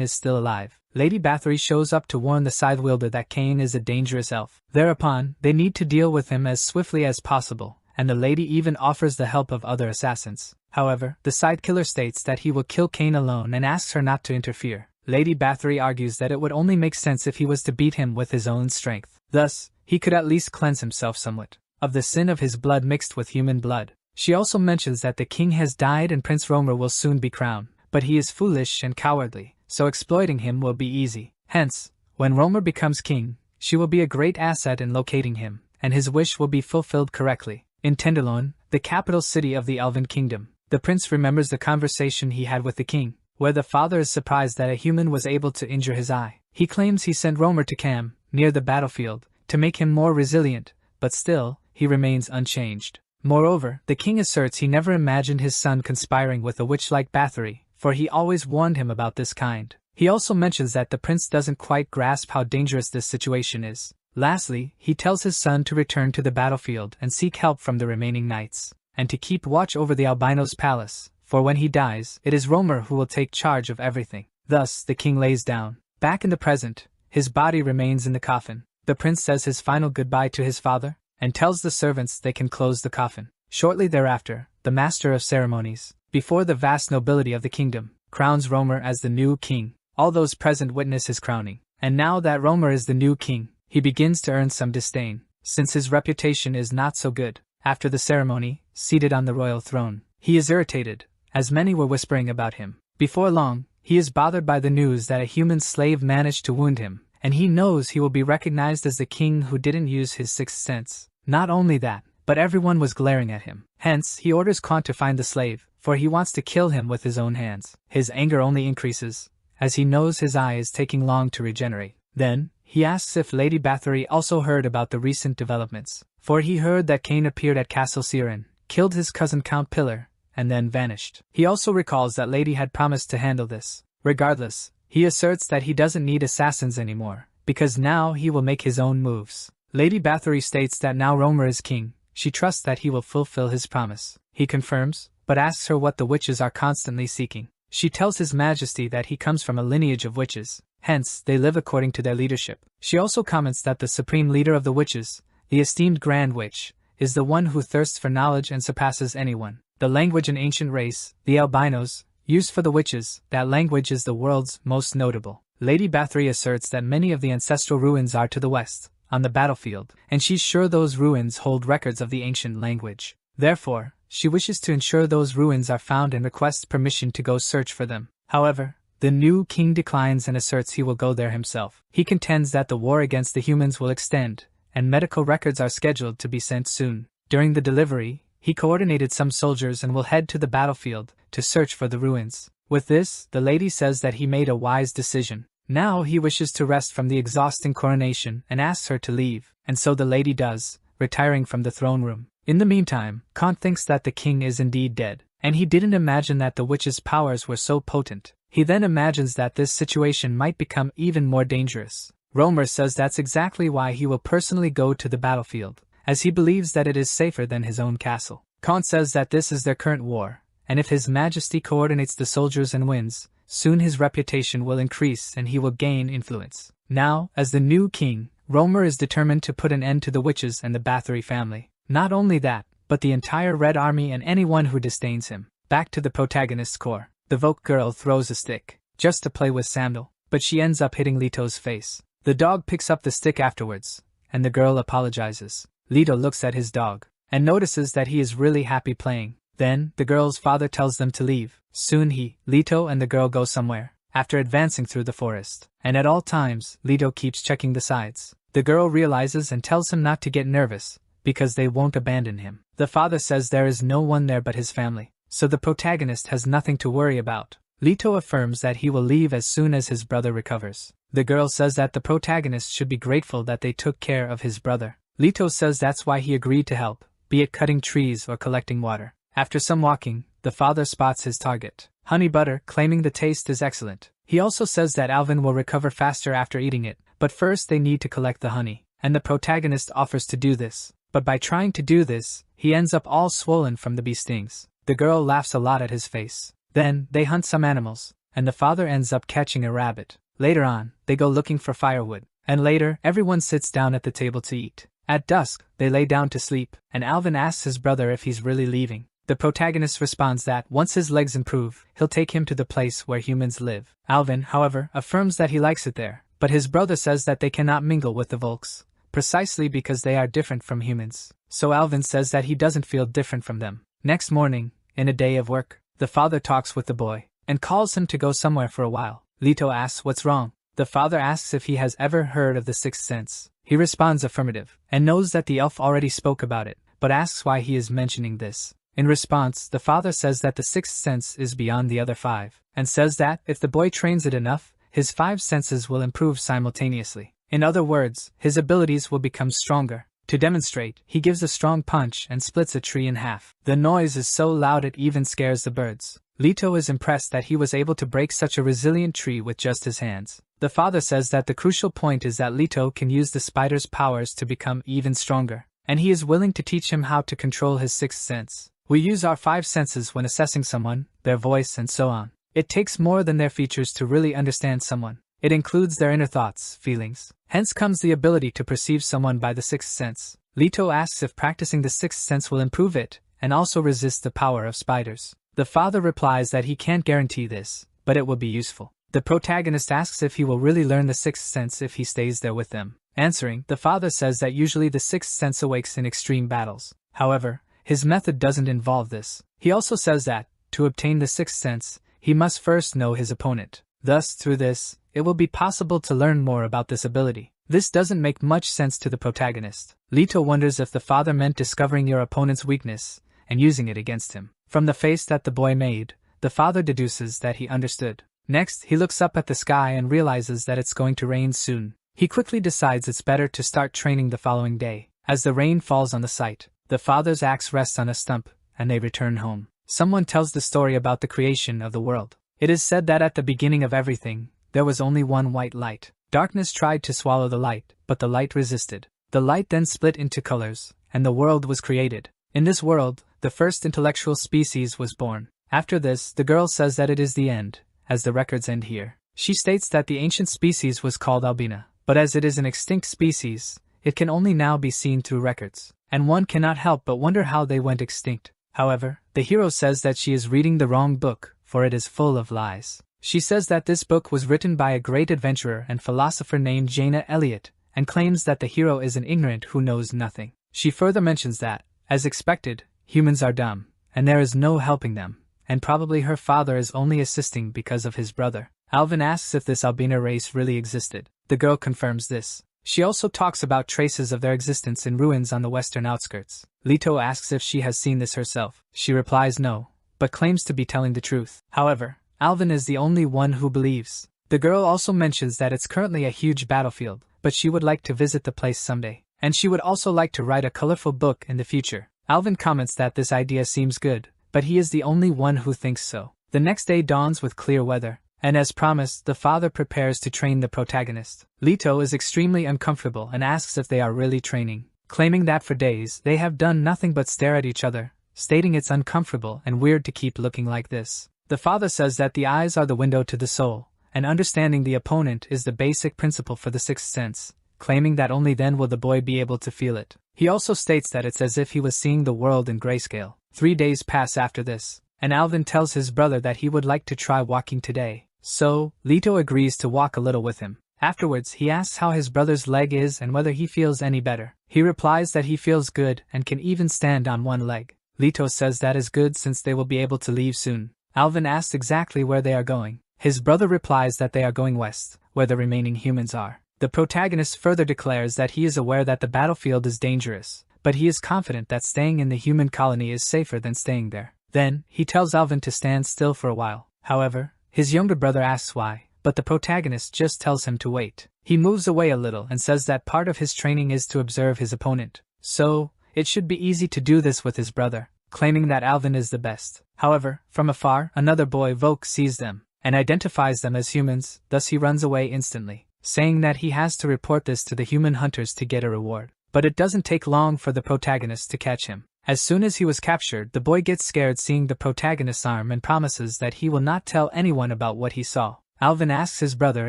is still alive. Lady Bathory shows up to warn the scythe wielder that Cain is a dangerous elf. Thereupon, they need to deal with him as swiftly as possible, and the lady even offers the help of other assassins. However, the scythe killer states that he will kill Cain alone and asks her not to interfere. Lady Bathory argues that it would only make sense if he was to beat him with his own strength. Thus, he could at least cleanse himself somewhat of the sin of his blood mixed with human blood. She also mentions that the king has died and Prince Romer will soon be crowned, but he is foolish and cowardly, so exploiting him will be easy. Hence, when Romer becomes king, she will be a great asset in locating him, and his wish will be fulfilled correctly. In Tenderloin, the capital city of the Elven Kingdom, the prince remembers the conversation he had with the king, where the father is surprised that a human was able to injure his eye. He claims he sent Romer to Cam, near the battlefield, to make him more resilient, but still, he remains unchanged. Moreover, the king asserts he never imagined his son conspiring with a witch like Bathory, for he always warned him about this kind. He also mentions that the prince doesn't quite grasp how dangerous this situation is. Lastly, he tells his son to return to the battlefield and seek help from the remaining knights, and to keep watch over the albino's palace, for when he dies, it is Romer who will take charge of everything. Thus, the king lays down. Back in the present, his body remains in the coffin. The prince says his final goodbye to his father, and tells the servants they can close the coffin. Shortly thereafter, the master of ceremonies, before the vast nobility of the kingdom, crowns Romer as the new king. All those present witness his crowning, and now that Romer is the new king, he begins to earn some disdain, since his reputation is not so good. After the ceremony, seated on the royal throne, he is irritated, as many were whispering about him. Before long, he is bothered by the news that a human slave managed to wound him, and he knows he will be recognized as the king who didn't use his sixth sense. Not only that, but everyone was glaring at him. Hence, he orders Kant to find the slave, for he wants to kill him with his own hands. His anger only increases, as he knows his eye is taking long to regenerate. Then, he asks if Lady Bathory also heard about the recent developments, for he heard that Cain appeared at Castle Siren, killed his cousin Count Pillar, and then vanished. He also recalls that Lady had promised to handle this. Regardless, he asserts that he doesn't need assassins anymore, because now he will make his own moves. Lady Bathory states that now Romer is king, she trusts that he will fulfill his promise. He confirms, but asks her what the witches are constantly seeking. She tells His Majesty that he comes from a lineage of witches, hence they live according to their leadership. She also comments that the supreme leader of the witches, the esteemed Grand Witch, is the one who thirsts for knowledge and surpasses anyone. The language and ancient race, the albinos, used for the witches, that language is the world's most notable. Lady Bathory asserts that many of the ancestral ruins are to the west, on the battlefield, and she's sure those ruins hold records of the ancient language. Therefore, she wishes to ensure those ruins are found and requests permission to go search for them. However, the new king declines and asserts he will go there himself. He contends that the war against the humans will extend, and medical records are scheduled to be sent soon. During the delivery, he coordinated some soldiers and will head to the battlefield to search for the ruins. With this, the lady says that he made a wise decision. Now he wishes to rest from the exhausting coronation and asks her to leave, and so the lady does, retiring from the throne room. In the meantime, Kant thinks that the king is indeed dead, and he didn't imagine that the witch's powers were so potent. He then imagines that this situation might become even more dangerous. Romer says that's exactly why he will personally go to the battlefield, as he believes that it is safer than his own castle. Kant says that this is their current war, and if His Majesty coordinates the soldiers and wins, soon his reputation will increase and he will gain influence. Now, as the new king, Romer is determined to put an end to the witches and the Bathory family. Not only that, but the entire Red Army and anyone who disdains him. Back to the protagonist's core. The Voke girl throws a stick, just to play with Samuel, but she ends up hitting Leto's face. The dog picks up the stick afterwards, and the girl apologizes. Leto looks at his dog, and notices that he is really happy playing. Then, the girl's father tells them to leave. Soon Leto and the girl go somewhere, after advancing through the forest, and at all times, Leto keeps checking the sides. The girl realizes and tells him not to get nervous, because they won't abandon him. The father says there is no one there but his family, so the protagonist has nothing to worry about. Leto affirms that he will leave as soon as his brother recovers. The girl says that the protagonist should be grateful that they took care of his brother. Leto says that's why he agreed to help, be it cutting trees or collecting water. After some walking, the father spots his target, honey butter, claiming the taste is excellent. He also says that Alvin will recover faster after eating it, but first they need to collect the honey, and the protagonist offers to do this. But by trying to do this, he ends up all swollen from the bee stings. The girl laughs a lot at his face. Then, they hunt some animals, and the father ends up catching a rabbit. Later on, they go looking for firewood, and later, everyone sits down at the table to eat. At dusk, they lay down to sleep, and Alvin asks his brother if he's really leaving. The protagonist responds that, once his legs improve, he'll take him to the place where humans live. Alvin, however, affirms that he likes it there, but his brother says that they cannot mingle with the Volks, precisely because they are different from humans. So Alvin says that he doesn't feel different from them. Next morning, in a day of work, the father talks with the boy, and calls him to go somewhere for a while. Leto asks what's wrong. The father asks if he has ever heard of the sixth sense. He responds affirmative, and knows that the elf already spoke about it, but asks why he is mentioning this. In response, the father says that the sixth sense is beyond the other five, and says that, if the boy trains it enough, his five senses will improve simultaneously. In other words, his abilities will become stronger. To demonstrate, he gives a strong punch and splits a tree in half. The noise is so loud it even scares the birds. Leto is impressed that he was able to break such a resilient tree with just his hands. The father says that the crucial point is that Leto can use the spider's powers to become even stronger, and he is willing to teach him how to control his sixth sense. We use our five senses when assessing someone, their voice and so on. It takes more than their features to really understand someone. It includes their inner thoughts, feelings. Hence comes the ability to perceive someone by the sixth sense. Leto asks if practicing the sixth sense will improve it, and also resist the power of spiders. The father replies that he can't guarantee this, but it will be useful. The protagonist asks if he will really learn the sixth sense if he stays there with them. Answering, the father says that usually the sixth sense awakes in extreme battles. However, his method doesn't involve this. He also says that, to obtain the sixth sense, he must first know his opponent. Thus, through this, it will be possible to learn more about this ability. This doesn't make much sense to the protagonist. Leto wonders if the father meant discovering your opponent's weakness and using it against him. From the face that the boy made, the father deduces that he understood. Next, he looks up at the sky and realizes that it's going to rain soon. He quickly decides it's better to start training the following day. As the rain falls on the site, the father's axe rests on a stump, and they return home. Someone tells the story about the creation of the world. It is said that at the beginning of everything, there was only one white light. Darkness tried to swallow the light, but the light resisted. The light then split into colors, and the world was created. In this world, the first intellectual species was born. After this, the girl says that it is the end, as the records end here. She states that the ancient species was called Albina, but as it is an extinct species, it can only now be seen through records, and one cannot help but wonder how they went extinct. However, the hero says that she is reading the wrong book, for it is full of lies. She says that this book was written by a great adventurer and philosopher named Jaina Elliott, and claims that the hero is an ignorant who knows nothing. She further mentions that, as expected, humans are dumb, and there is no helping them, and probably her father is only assisting because of his brother. Alvin asks if this Albina race really existed. The girl confirms this. She also talks about traces of their existence in ruins on the western outskirts. Leto asks if she has seen this herself. She replies no, but claims to be telling the truth. However, Alvin is the only one who believes. The girl also mentions that it's currently a huge battlefield, but she would like to visit the place someday, and she would also like to write a colorful book in the future. Alvin comments that this idea seems good, but he is the only one who thinks so. The next day dawns with clear weather, and as promised, the father prepares to train the protagonist. Leto is extremely uncomfortable and asks if they are really training, claiming that for days they have done nothing but stare at each other, stating it's uncomfortable and weird to keep looking like this. The father says that the eyes are the window to the soul, and understanding the opponent is the basic principle for the sixth sense, claiming that only then will the boy be able to feel it. He also states that it's as if he was seeing the world in grayscale. 3 days pass after this, and Alvin tells his brother that he would like to try walking today. So, Leto agrees to walk a little with him. Afterwards, he asks how his brother's leg is and whether he feels any better. He replies that he feels good and can even stand on one leg. Leto says that is good since they will be able to leave soon. Alvin asks exactly where they are going. His brother replies that they are going west, where the remaining humans are. The protagonist further declares that he is aware that the battlefield is dangerous, but he is confident that staying in the human colony is safer than staying there. Then, he tells Alvin to stand still for a while. However, His younger brother asks why, but the protagonist just tells him to wait. He moves away a little and says that part of his training is to observe his opponent. So, it should be easy to do this with his brother, claiming that Alvin is the best. However, from afar, another boy, Volk, sees them and identifies them as humans, thus he runs away instantly, saying that he has to report this to the human hunters to get a reward. But it doesn't take long for the protagonist to catch him. As soon as he was captured, the boy gets scared seeing the protagonist's arm and promises that he will not tell anyone about what he saw. Alvin asks his brother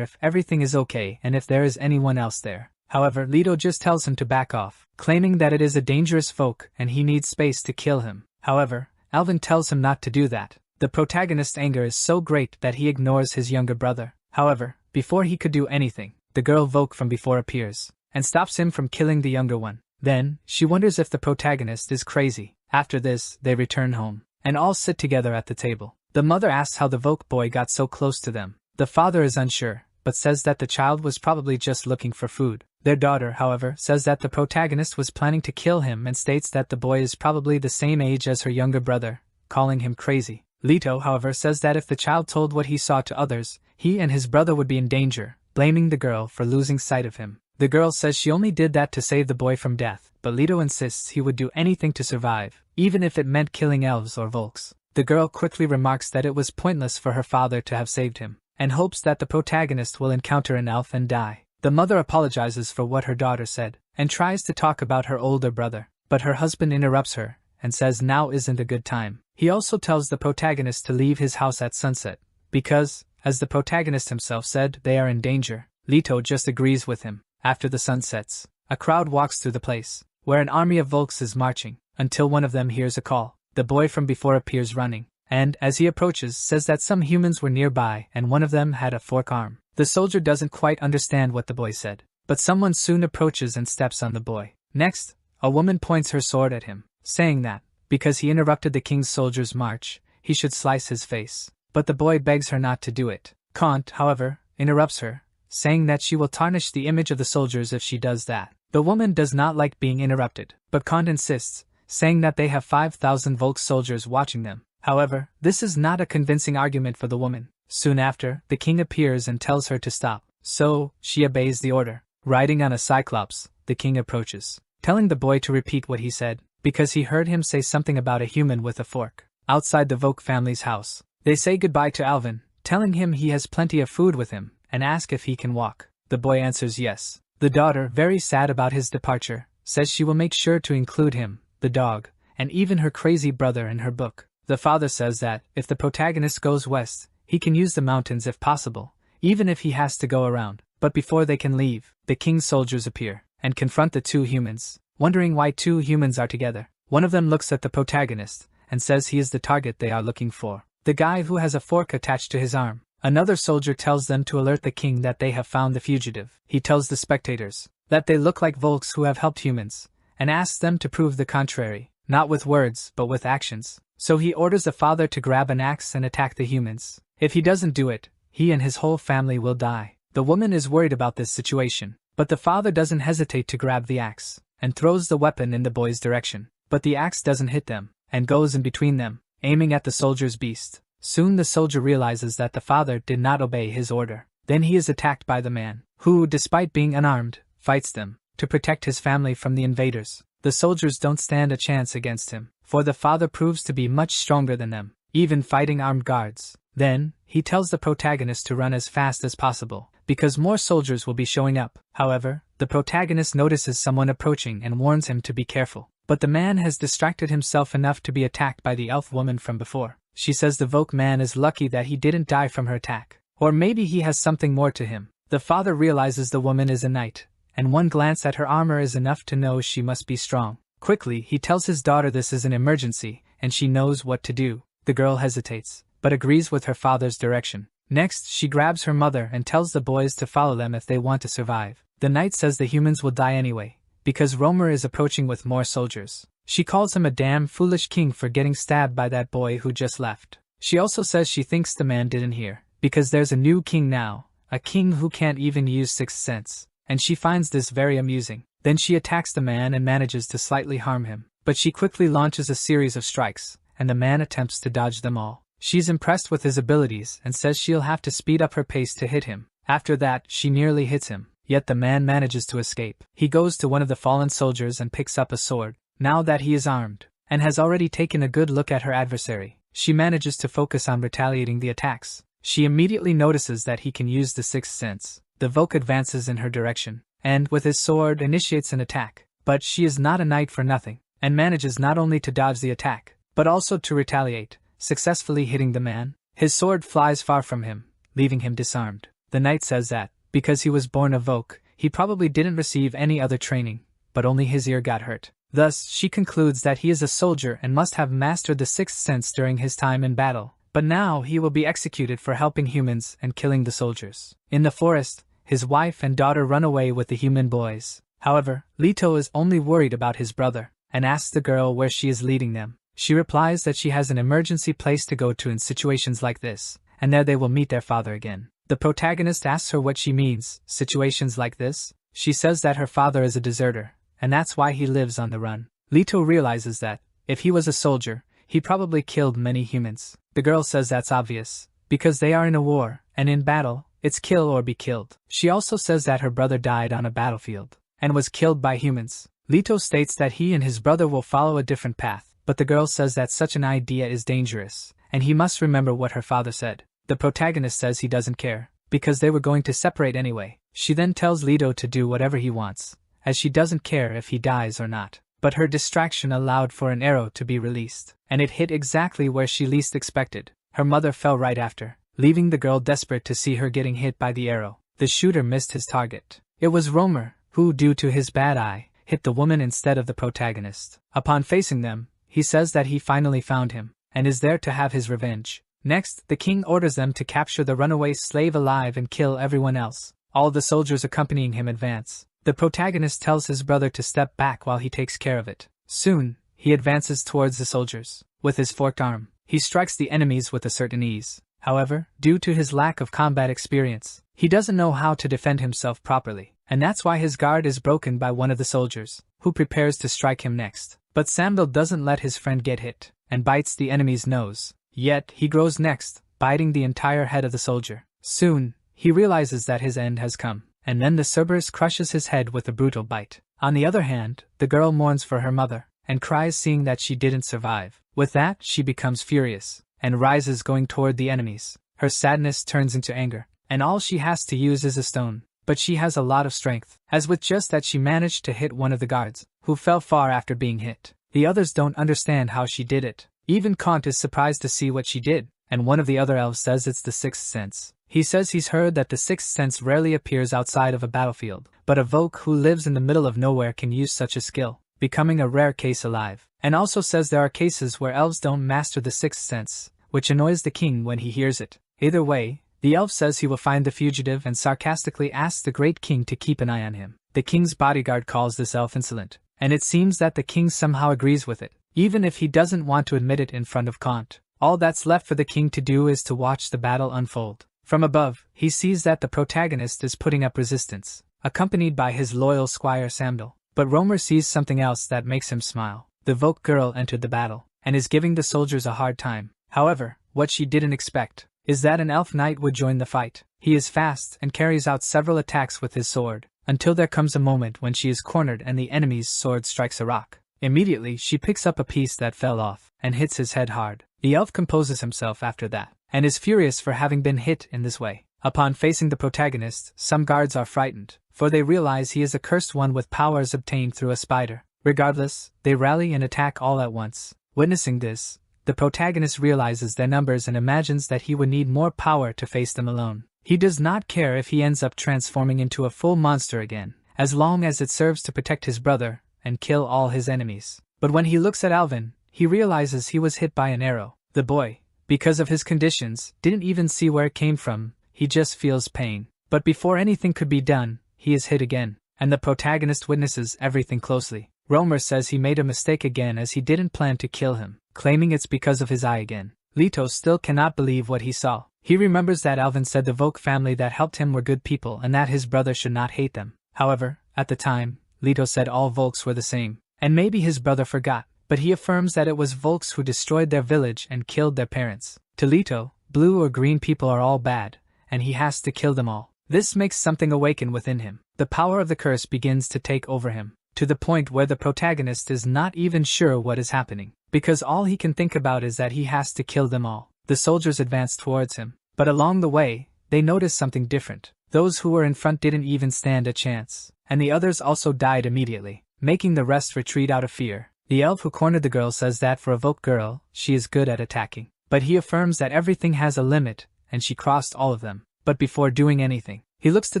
if everything is okay and if there is anyone else there. However, Leto just tells him to back off, claiming that it is a dangerous folk and he needs space to kill him. However, Alvin tells him not to do that. The protagonist's anger is so great that he ignores his younger brother. However, before he could do anything, the girl Volk from before appears and stops him from killing the younger one. Then, she wonders if the protagonist is crazy. After this, they return home and all sit together at the table. The mother asks how the Volk boy got so close to them. The father is unsure, but says that the child was probably just looking for food. Their daughter, however, says that the protagonist was planning to kill him and states that the boy is probably the same age as her younger brother, calling him crazy. Leto, however, says that if the child told what he saw to others, he and his brother would be in danger, blaming the girl for losing sight of him. The girl says she only did that to save the boy from death, but Leto insists he would do anything to survive, even if it meant killing elves or Volks. The girl quickly remarks that it was pointless for her father to have saved him, and hopes that the protagonist will encounter an elf and die. The mother apologizes for what her daughter said, and tries to talk about her older brother, but her husband interrupts her, and says now isn't a good time. He also tells the protagonist to leave his house at sunset, because, as the protagonist himself said, they are in danger. Leto just agrees with him. After the sun sets, a crowd walks through the place, where an army of Volks is marching, until one of them hears a call. The boy from before appears running, and, as he approaches, says that some humans were nearby and one of them had a fork arm. The soldier doesn't quite understand what the boy said, but someone soon approaches and steps on the boy. Next, a woman points her sword at him, saying that, because he interrupted the king's soldiers' march, he should slice his face. But the boy begs her not to do it. Kant, however, interrupts her, saying that she will tarnish the image of the soldiers if she does that. The woman does not like being interrupted, but Kant insists, saying that they have 5,000 Volk soldiers watching them. However, this is not a convincing argument for the woman. Soon after, the king appears and tells her to stop, so she obeys the order. Riding on a cyclops, the king approaches, telling the boy to repeat what he said, because he heard him say something about a human with a fork. Outside the Volk family's house, they say goodbye to Alvin, telling him he has plenty of food with him, and ask if he can walk. The boy answers yes. The daughter, very sad about his departure, says she will make sure to include him, the dog, and even her crazy brother in her book. The father says that, if the protagonist goes west, he can use the mountains if possible, even if he has to go around. But before they can leave, the king's soldiers appear, and confront the two humans, wondering why two humans are together. One of them looks at the protagonist, and says he is the target they are looking for, the guy who has a fork attached to his arm. Another soldier tells them to alert the king that they have found the fugitive. He tells the spectators that they look like Volks who have helped humans, and asks them to prove the contrary, not with words but with actions. So he orders the father to grab an axe and attack the humans. If he doesn't do it, he and his whole family will die. The woman is worried about this situation, but the father doesn't hesitate to grab the axe, and throws the weapon in the boy's direction. But the axe doesn't hit them, and goes in between them, aiming at the soldier's beast. Soon the soldier realizes that the father did not obey his order. Then he is attacked by the man, who, despite being unarmed, fights them, to protect his family from the invaders. The soldiers don't stand a chance against him, for the father proves to be much stronger than them, even fighting armed guards. Then, he tells the protagonist to run as fast as possible, because more soldiers will be showing up. However, the protagonist notices someone approaching and warns him to be careful. But the man has distracted himself enough to be attacked by the elf woman from before. She says the Volk man is lucky that he didn't die from her attack. Or maybe he has something more to him. The father realizes the woman is a knight, and one glance at her armor is enough to know she must be strong. Quickly, he tells his daughter this is an emergency, and she knows what to do. The girl hesitates, but agrees with her father's direction. Next, she grabs her mother and tells the boys to follow them if they want to survive. The knight says the humans will die anyway, because Romer is approaching with more soldiers. She calls him a damn foolish king for getting stabbed by that boy who just left. She also says she thinks the man didn't hear, because there's a new king now, a king who can't even use sixth sense, and she finds this very amusing. Then she attacks the man and manages to slightly harm him, but she quickly launches a series of strikes, and the man attempts to dodge them all. She's impressed with his abilities and says she'll have to speed up her pace to hit him. After that, she nearly hits him, yet the man manages to escape. He goes to one of the fallen soldiers and picks up a sword. Now that he is armed, and has already taken a good look at her adversary, she manages to focus on retaliating the attacks. She immediately notices that he can use the sixth sense. The Voke advances in her direction, and with his sword initiates an attack. But she is not a knight for nothing, and manages not only to dodge the attack, but also to retaliate, successfully hitting the man. His sword flies far from him, leaving him disarmed. The knight says that, because he was born a Voke, he probably didn't receive any other training, but only his ear got hurt. Thus, she concludes that he is a soldier and must have mastered the sixth sense during his time in battle. But now he will be executed for helping humans and killing the soldiers. In the forest, his wife and daughter run away with the human boys. However, Leto is only worried about his brother, and asks the girl where she is leading them. She replies that she has an emergency place to go to in situations like this, and there they will meet their father again. The protagonist asks her what she means, situations like this. She says that her father is a deserter, and that's why he lives on the run. Leto realizes that, if he was a soldier, he probably killed many humans. The girl says that's obvious, because they are in a war, and in battle, it's kill or be killed. She also says that her brother died on a battlefield, and was killed by humans. Leto states that he and his brother will follow a different path, but the girl says that such an idea is dangerous, and he must remember what her father said. The protagonist says he doesn't care, because they were going to separate anyway. She then tells Leto to do whatever he wants, as she doesn't care if he dies or not. But her distraction allowed for an arrow to be released, and it hit exactly where she least expected. Her mother fell right after, leaving the girl desperate to see her getting hit by the arrow. The shooter missed his target. It was Romer, who, due to his bad eye, hit the woman instead of the protagonist. Upon facing them, he says that he finally found him, and is there to have his revenge. Next, the king orders them to capture the runaway slave alive and kill everyone else. All the soldiers accompanying him advance. The protagonist tells his brother to step back while he takes care of it. Soon, he advances towards the soldiers. With his forked arm, he strikes the enemies with a certain ease. However, due to his lack of combat experience, he doesn't know how to defend himself properly, and that's why his guard is broken by one of the soldiers, who prepares to strike him next. But Sambil doesn't let his friend get hit, and bites the enemy's nose. Yet, he grows next, biting the entire head of the soldier. Soon, he realizes that his end has come, and then the Cerberus crushes his head with a brutal bite. On the other hand, the girl mourns for her mother, and cries seeing that she didn't survive. With that, she becomes furious, and rises going toward the enemies. Her sadness turns into anger, and all she has to use is a stone. But she has a lot of strength, as with just that she managed to hit one of the guards, who fell far after being hit. The others don't understand how she did it. Even Kant is surprised to see what she did, and one of the other elves says it's the sixth sense. He says he's heard that the sixth sense rarely appears outside of a battlefield, but a Voke who lives in the middle of nowhere can use such a skill, becoming a rare case alive. And also says there are cases where elves don't master the sixth sense, which annoys the king when he hears it. Either way, the elf says he will find the fugitive and sarcastically asks the great king to keep an eye on him. The king's bodyguard calls this elf insolent, and it seems that the king somehow agrees with it, even if he doesn't want to admit it in front of Kant. All that's left for the king to do is to watch the battle unfold. From above, he sees that the protagonist is putting up resistance, accompanied by his loyal squire Sambil. But Romer sees something else that makes him smile. The Voke girl entered the battle, and is giving the soldiers a hard time. However, what she didn't expect is that an elf knight would join the fight. He is fast and carries out several attacks with his sword, until there comes a moment when she is cornered and the enemy's sword strikes a rock. Immediately, she picks up a piece that fell off, and hits his head hard. The elf composes himself after that, and is furious for having been hit in this way. Upon facing the protagonist, some guards are frightened, for they realize he is a cursed one with powers obtained through a spider. Regardless, they rally and attack all at once. Witnessing this, the protagonist realizes their numbers and imagines that he would need more power to face them alone. He does not care if he ends up transforming into a full monster again, as long as it serves to protect his brother and kill all his enemies. But when he looks at Alvin, he realizes he was hit by an arrow. The boy, because of his conditions, didn't even see where it came from. He just feels pain. But before anything could be done, he is hit again, and the protagonist witnesses everything closely. Romer says he made a mistake again as he didn't plan to kill him, claiming it's because of his eye again. Leto still cannot believe what he saw. He remembers that Alvin said the Voke family that helped him were good people and that his brother should not hate them. However, at the time, Leto said all Volks were the same, and maybe his brother forgot, but he affirms that it was Volks who destroyed their village and killed their parents. To Leto, blue or green people are all bad, and he has to kill them all. This makes something awaken within him. The power of the curse begins to take over him, to the point where the protagonist is not even sure what is happening, because all he can think about is that he has to kill them all. The soldiers advance towards him, but along the way, they notice something different. Those who were in front didn't even stand a chance, and the others also died immediately, making the rest retreat out of fear. The elf who cornered the girl says that for a Voke girl, she is good at attacking, but he affirms that everything has a limit, and she crossed all of them. But before doing anything, he looks to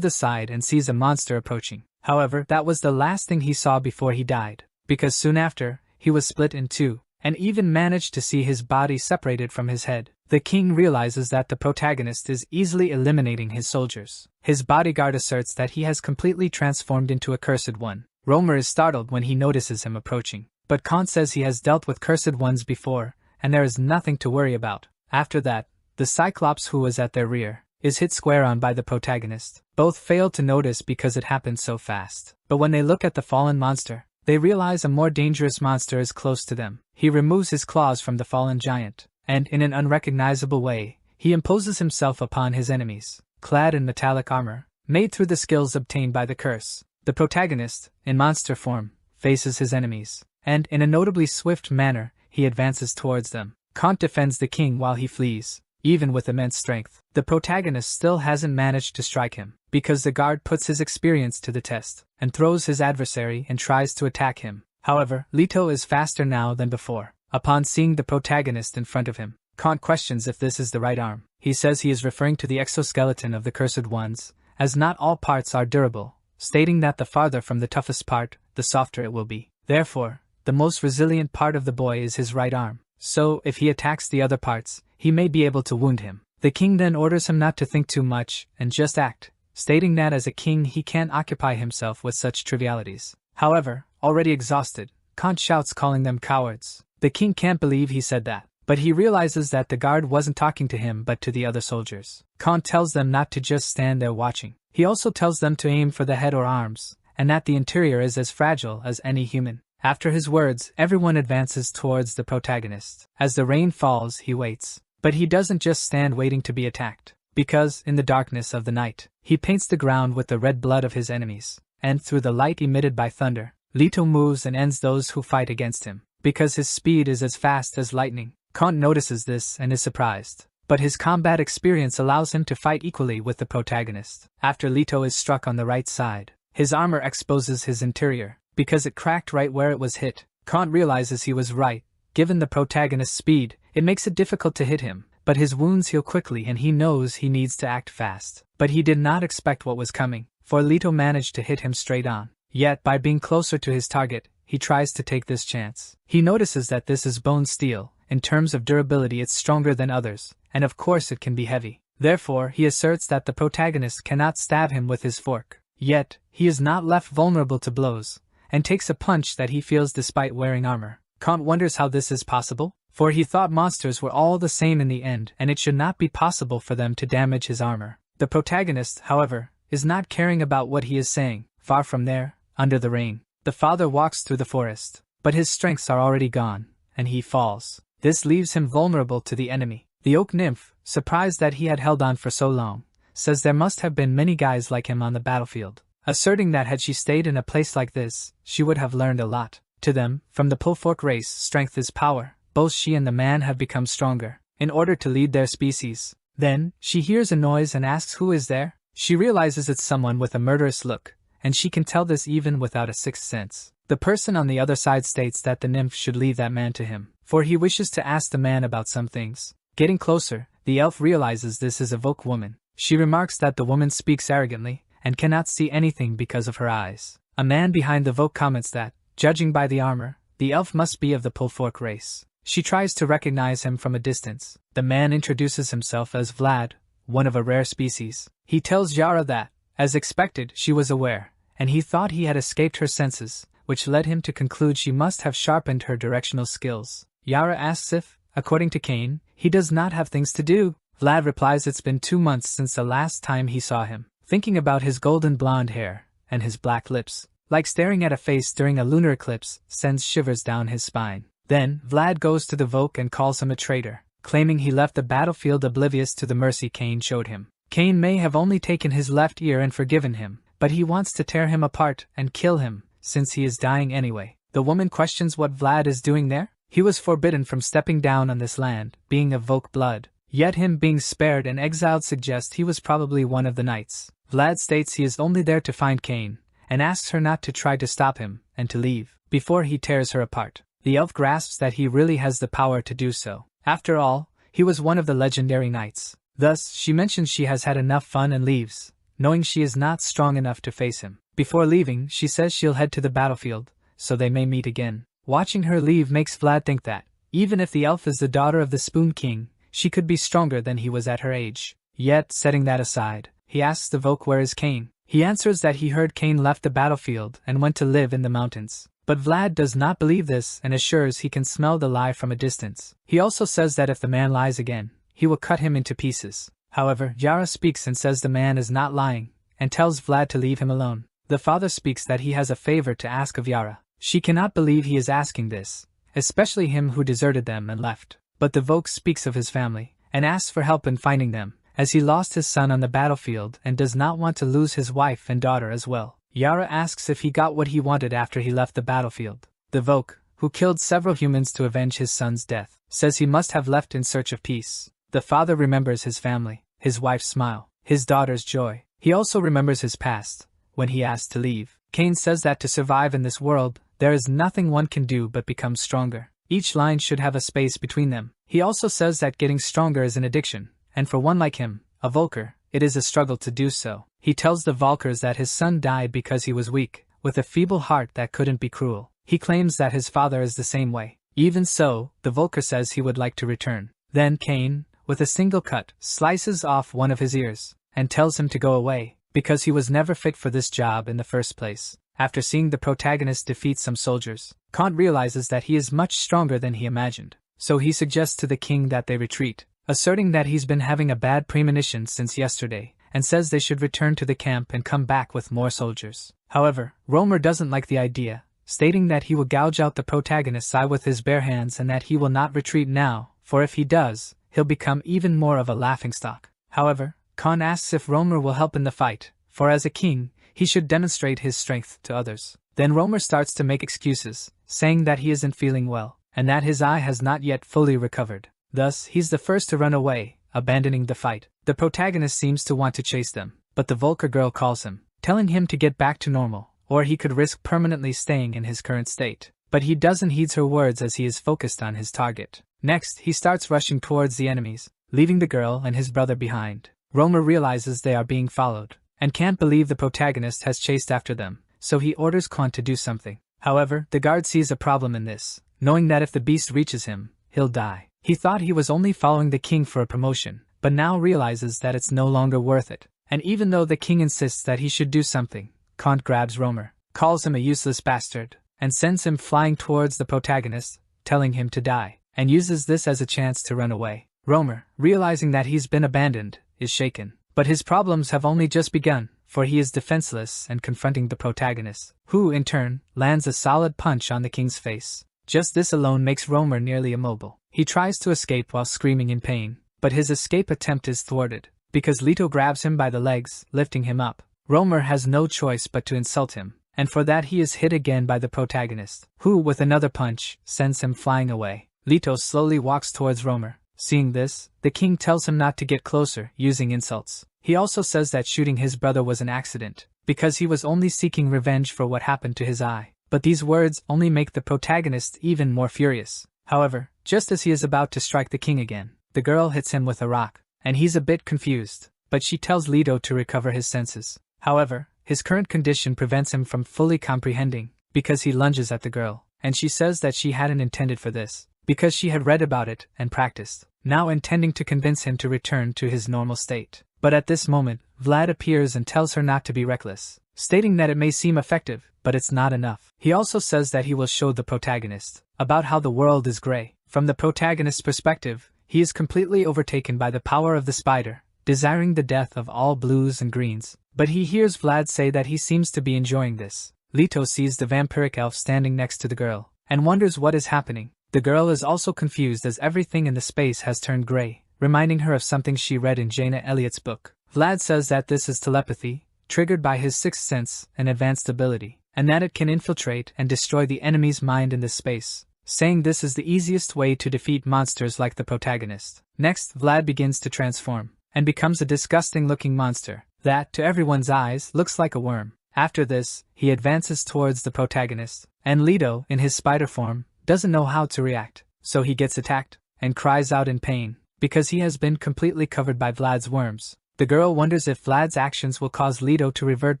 the side and sees a monster approaching. However, that was the last thing he saw before he died, because soon after, he was split in two, and even managed to see his body separated from his head. The king realizes that the protagonist is easily eliminating his soldiers. His bodyguard asserts that he has completely transformed into a cursed one. Romer is startled when he notices him approaching, but Kant says he has dealt with cursed ones before, and there is nothing to worry about. After that, the Cyclops who was at their rear is hit square on by the protagonist. Both fail to notice because it happened so fast. But when they look at the fallen monster, they realize a more dangerous monster is close to them. He removes his claws from the fallen giant, and in an unrecognizable way, he imposes himself upon his enemies. Clad in metallic armor, made through the skills obtained by the curse, the protagonist, in monster form, faces his enemies, and in a notably swift manner, he advances towards them. Kant defends the king while he flees. Even with immense strength, the protagonist still hasn't managed to strike him, because the guard puts his experience to the test, and throws his adversary and tries to attack him. However, Leto is faster now than before. Upon seeing the protagonist in front of him, Kant questions if this is the right arm. He says he is referring to the exoskeleton of the cursed ones, as not all parts are durable, stating that the farther from the toughest part, the softer it will be. Therefore, the most resilient part of the boy is his right arm, so if he attacks the other parts, he may be able to wound him. The king then orders him not to think too much and just act, stating that as a king he can't occupy himself with such trivialities. However, already exhausted, Kant shouts calling them cowards. The king can't believe he said that, but he realizes that the guard wasn't talking to him but to the other soldiers. Kant tells them not to just stand there watching. He also tells them to aim for the head or arms, and that the interior is as fragile as any human. After his words, everyone advances towards the protagonist. As the rain falls, he waits. But he doesn't just stand waiting to be attacked, because, in the darkness of the night, he paints the ground with the red blood of his enemies, and through the light emitted by thunder, Leto moves and ends those who fight against him, because his speed is as fast as lightning. Kant notices this and is surprised, but his combat experience allows him to fight equally with the protagonist. After Leto is struck on the right side, his armor exposes his interior, because it cracked right where it was hit. Kant realizes he was right. Given the protagonist's speed, it makes it difficult to hit him, but his wounds heal quickly and he knows he needs to act fast. But he did not expect what was coming, for Leto managed to hit him straight on. Yet, by being closer to his target, he tries to take this chance. He notices that this is bone steel. In terms of durability it's stronger than others, and of course it can be heavy. Therefore, he asserts that the protagonist cannot stab him with his fork. Yet, he is not left vulnerable to blows, and takes a punch that he feels despite wearing armor. Kant wonders how this is possible, for he thought monsters were all the same in the end and it should not be possible for them to damage his armor. The protagonist, however, is not caring about what he is saying. Far from there, under the rain, the father walks through the forest, but his strengths are already gone, and he falls. This leaves him vulnerable to the enemy. The oak nymph, surprised that he had held on for so long, says there must have been many guys like him on the battlefield, asserting that had she stayed in a place like this, she would have learned a lot. To them, from the Pullfork race, strength is power. Both she and the man have become stronger, in order to lead their species. Then, she hears a noise and asks who is there. She realizes it's someone with a murderous look, and she can tell this even without a sixth sense. The person on the other side states that the nymph should leave that man to him, for he wishes to ask the man about some things. Getting closer, the elf realizes this is a Voke woman. She remarks that the woman speaks arrogantly, and cannot see anything because of her eyes. A man behind the Voke comments that, judging by the armor, the elf must be of the Pullfork race. She tries to recognize him from a distance. The man introduces himself as Vlad, one of a rare species. He tells Yara that, as expected, she was aware, and he thought he had escaped her senses, which led him to conclude she must have sharpened her directional skills. Yara asks if, according to Cain, he does not have things to do. Vlad replies it's been 2 months since the last time he saw him. Thinking about his golden blonde hair, and his black lips, like staring at a face during a lunar eclipse, sends shivers down his spine. Then, Vlad goes to the Voke and calls him a traitor. claiming he left the battlefield oblivious to the mercy Cain showed him. Cain may have only taken his left ear and forgiven him, but he wants to tear him apart and kill him, since he is dying anyway. The woman questions what Vlad is doing there. He was forbidden from stepping down on this land, being of Volk blood. Yet him being spared and exiled suggests he was probably one of the knights. Vlad states he is only there to find Cain, and asks her not to try to stop him, and to leave, before he tears her apart. The elf grasps that he really has the power to do so. After all, he was one of the legendary knights. Thus, she mentions she has had enough fun and leaves, knowing she is not strong enough to face him. Before leaving, she says she'll head to the battlefield, so they may meet again. Watching her leave makes Vlad think that, even if the elf is the daughter of the Spoon King, she could be stronger than he was at her age. Yet, setting that aside, he asks the Volk where is Cain. He answers that he heard Cain left the battlefield and went to live in the mountains. But Vlad does not believe this and assures he can smell the lie from a distance. He also says that if the man lies again, he will cut him into pieces. However, Yara speaks and says the man is not lying, and tells Vlad to leave him alone. The father speaks that he has a favor to ask of Yara. She cannot believe he is asking this, especially him who deserted them and left. But the Volk speaks of his family, and asks for help in finding them, as he lost his son on the battlefield and does not want to lose his wife and daughter as well. Yara asks if he got what he wanted after he left the battlefield. The Volk, who killed several humans to avenge his son's death, says he must have left in search of peace. The father remembers his family, his wife's smile, his daughter's joy. He also remembers his past, when he asked to leave. Cain says that to survive in this world, there is nothing one can do but become stronger. Each line should have a space between them. He also says that getting stronger is an addiction, and for one like him, a Volker, it is a struggle to do so. He tells the Volkers that his son died because he was weak, with a feeble heart that couldn't be cruel. He claims that his father is the same way. Even so, the Volker says he would like to return. Then Cain, with a single cut, slices off one of his ears, and tells him to go away, because he was never fit for this job in the first place. After seeing the protagonist defeat some soldiers, Kant realizes that he is much stronger than he imagined. So he suggests to the king that they retreat, asserting that he's been having a bad premonition since yesterday, and says they should return to the camp and come back with more soldiers. However, Romer doesn't like the idea, stating that he will gouge out the protagonist's eye with his bare hands and that he will not retreat now, for if he does, he'll become even more of a laughingstock. However, Khan asks if Romer will help in the fight, for as a king, he should demonstrate his strength to others. Then Romer starts to make excuses, saying that he isn't feeling well, and that his eye has not yet fully recovered. Thus, he's the first to run away, abandoning the fight. The protagonist seems to want to chase them, but the Volker girl calls him, telling him to get back to normal, or he could risk permanently staying in his current state. But he doesn't heed her words as he is focused on his target. Next, he starts rushing towards the enemies, leaving the girl and his brother behind. Romer realizes they are being followed, and can't believe the protagonist has chased after them, so he orders Kant to do something. However, the guard sees a problem in this, knowing that if the beast reaches him, he'll die. He thought he was only following the king for a promotion, but now realizes that it's no longer worth it. And even though the king insists that he should do something, Kant grabs Romer, calls him a useless bastard, and sends him flying towards the protagonist, telling him to die, and uses this as a chance to run away. Romer, realizing that he's been abandoned, is shaken. But his problems have only just begun, for he is defenseless and confronting the protagonist, who, in turn, lands a solid punch on the king's face. Just this alone makes Romer nearly immobile. He tries to escape while screaming in pain, but his escape attempt is thwarted, because Leto grabs him by the legs, lifting him up. Romer has no choice but to insult him, and for that he is hit again by the protagonist, who, with another punch, sends him flying away. Leto slowly walks towards Romer. Seeing this, the king tells him not to get closer, using insults. He also says that shooting his brother was an accident, because he was only seeking revenge for what happened to his eye. But these words only make the protagonist even more furious. However, just as he is about to strike the king again, the girl hits him with a rock, and he's a bit confused, but she tells Leto to recover his senses. However, his current condition prevents him from fully comprehending, because he lunges at the girl, and she says that she hadn't intended for this, because she had read about it and practiced, now intending to convince him to return to his normal state. But at this moment, Vlad appears and tells her not to be reckless, stating that it may seem effective, but it's not enough. He also says that he will show the protagonist about how the world is gray. From the protagonist's perspective, he is completely overtaken by the power of the spider, desiring the death of all blues and greens. But he hears Vlad say that he seems to be enjoying this. Leto sees the vampiric elf standing next to the girl, and wonders what is happening. The girl is also confused as everything in the space has turned gray, reminding her of something she read in Jaina Elliott's book. Vlad says that this is telepathy, triggered by his sixth sense, an advanced ability, and that it can infiltrate and destroy the enemy's mind in this space, saying this is the easiest way to defeat monsters like the protagonist. Next, Vlad begins to transform, and becomes a disgusting-looking monster that, to everyone's eyes, looks like a worm. After this, he advances towards the protagonist, and Leto, in his spider form, doesn't know how to react, so he gets attacked, and cries out in pain, because he has been completely covered by Vlad's worms. The girl wonders if Vlad's actions will cause Leto to revert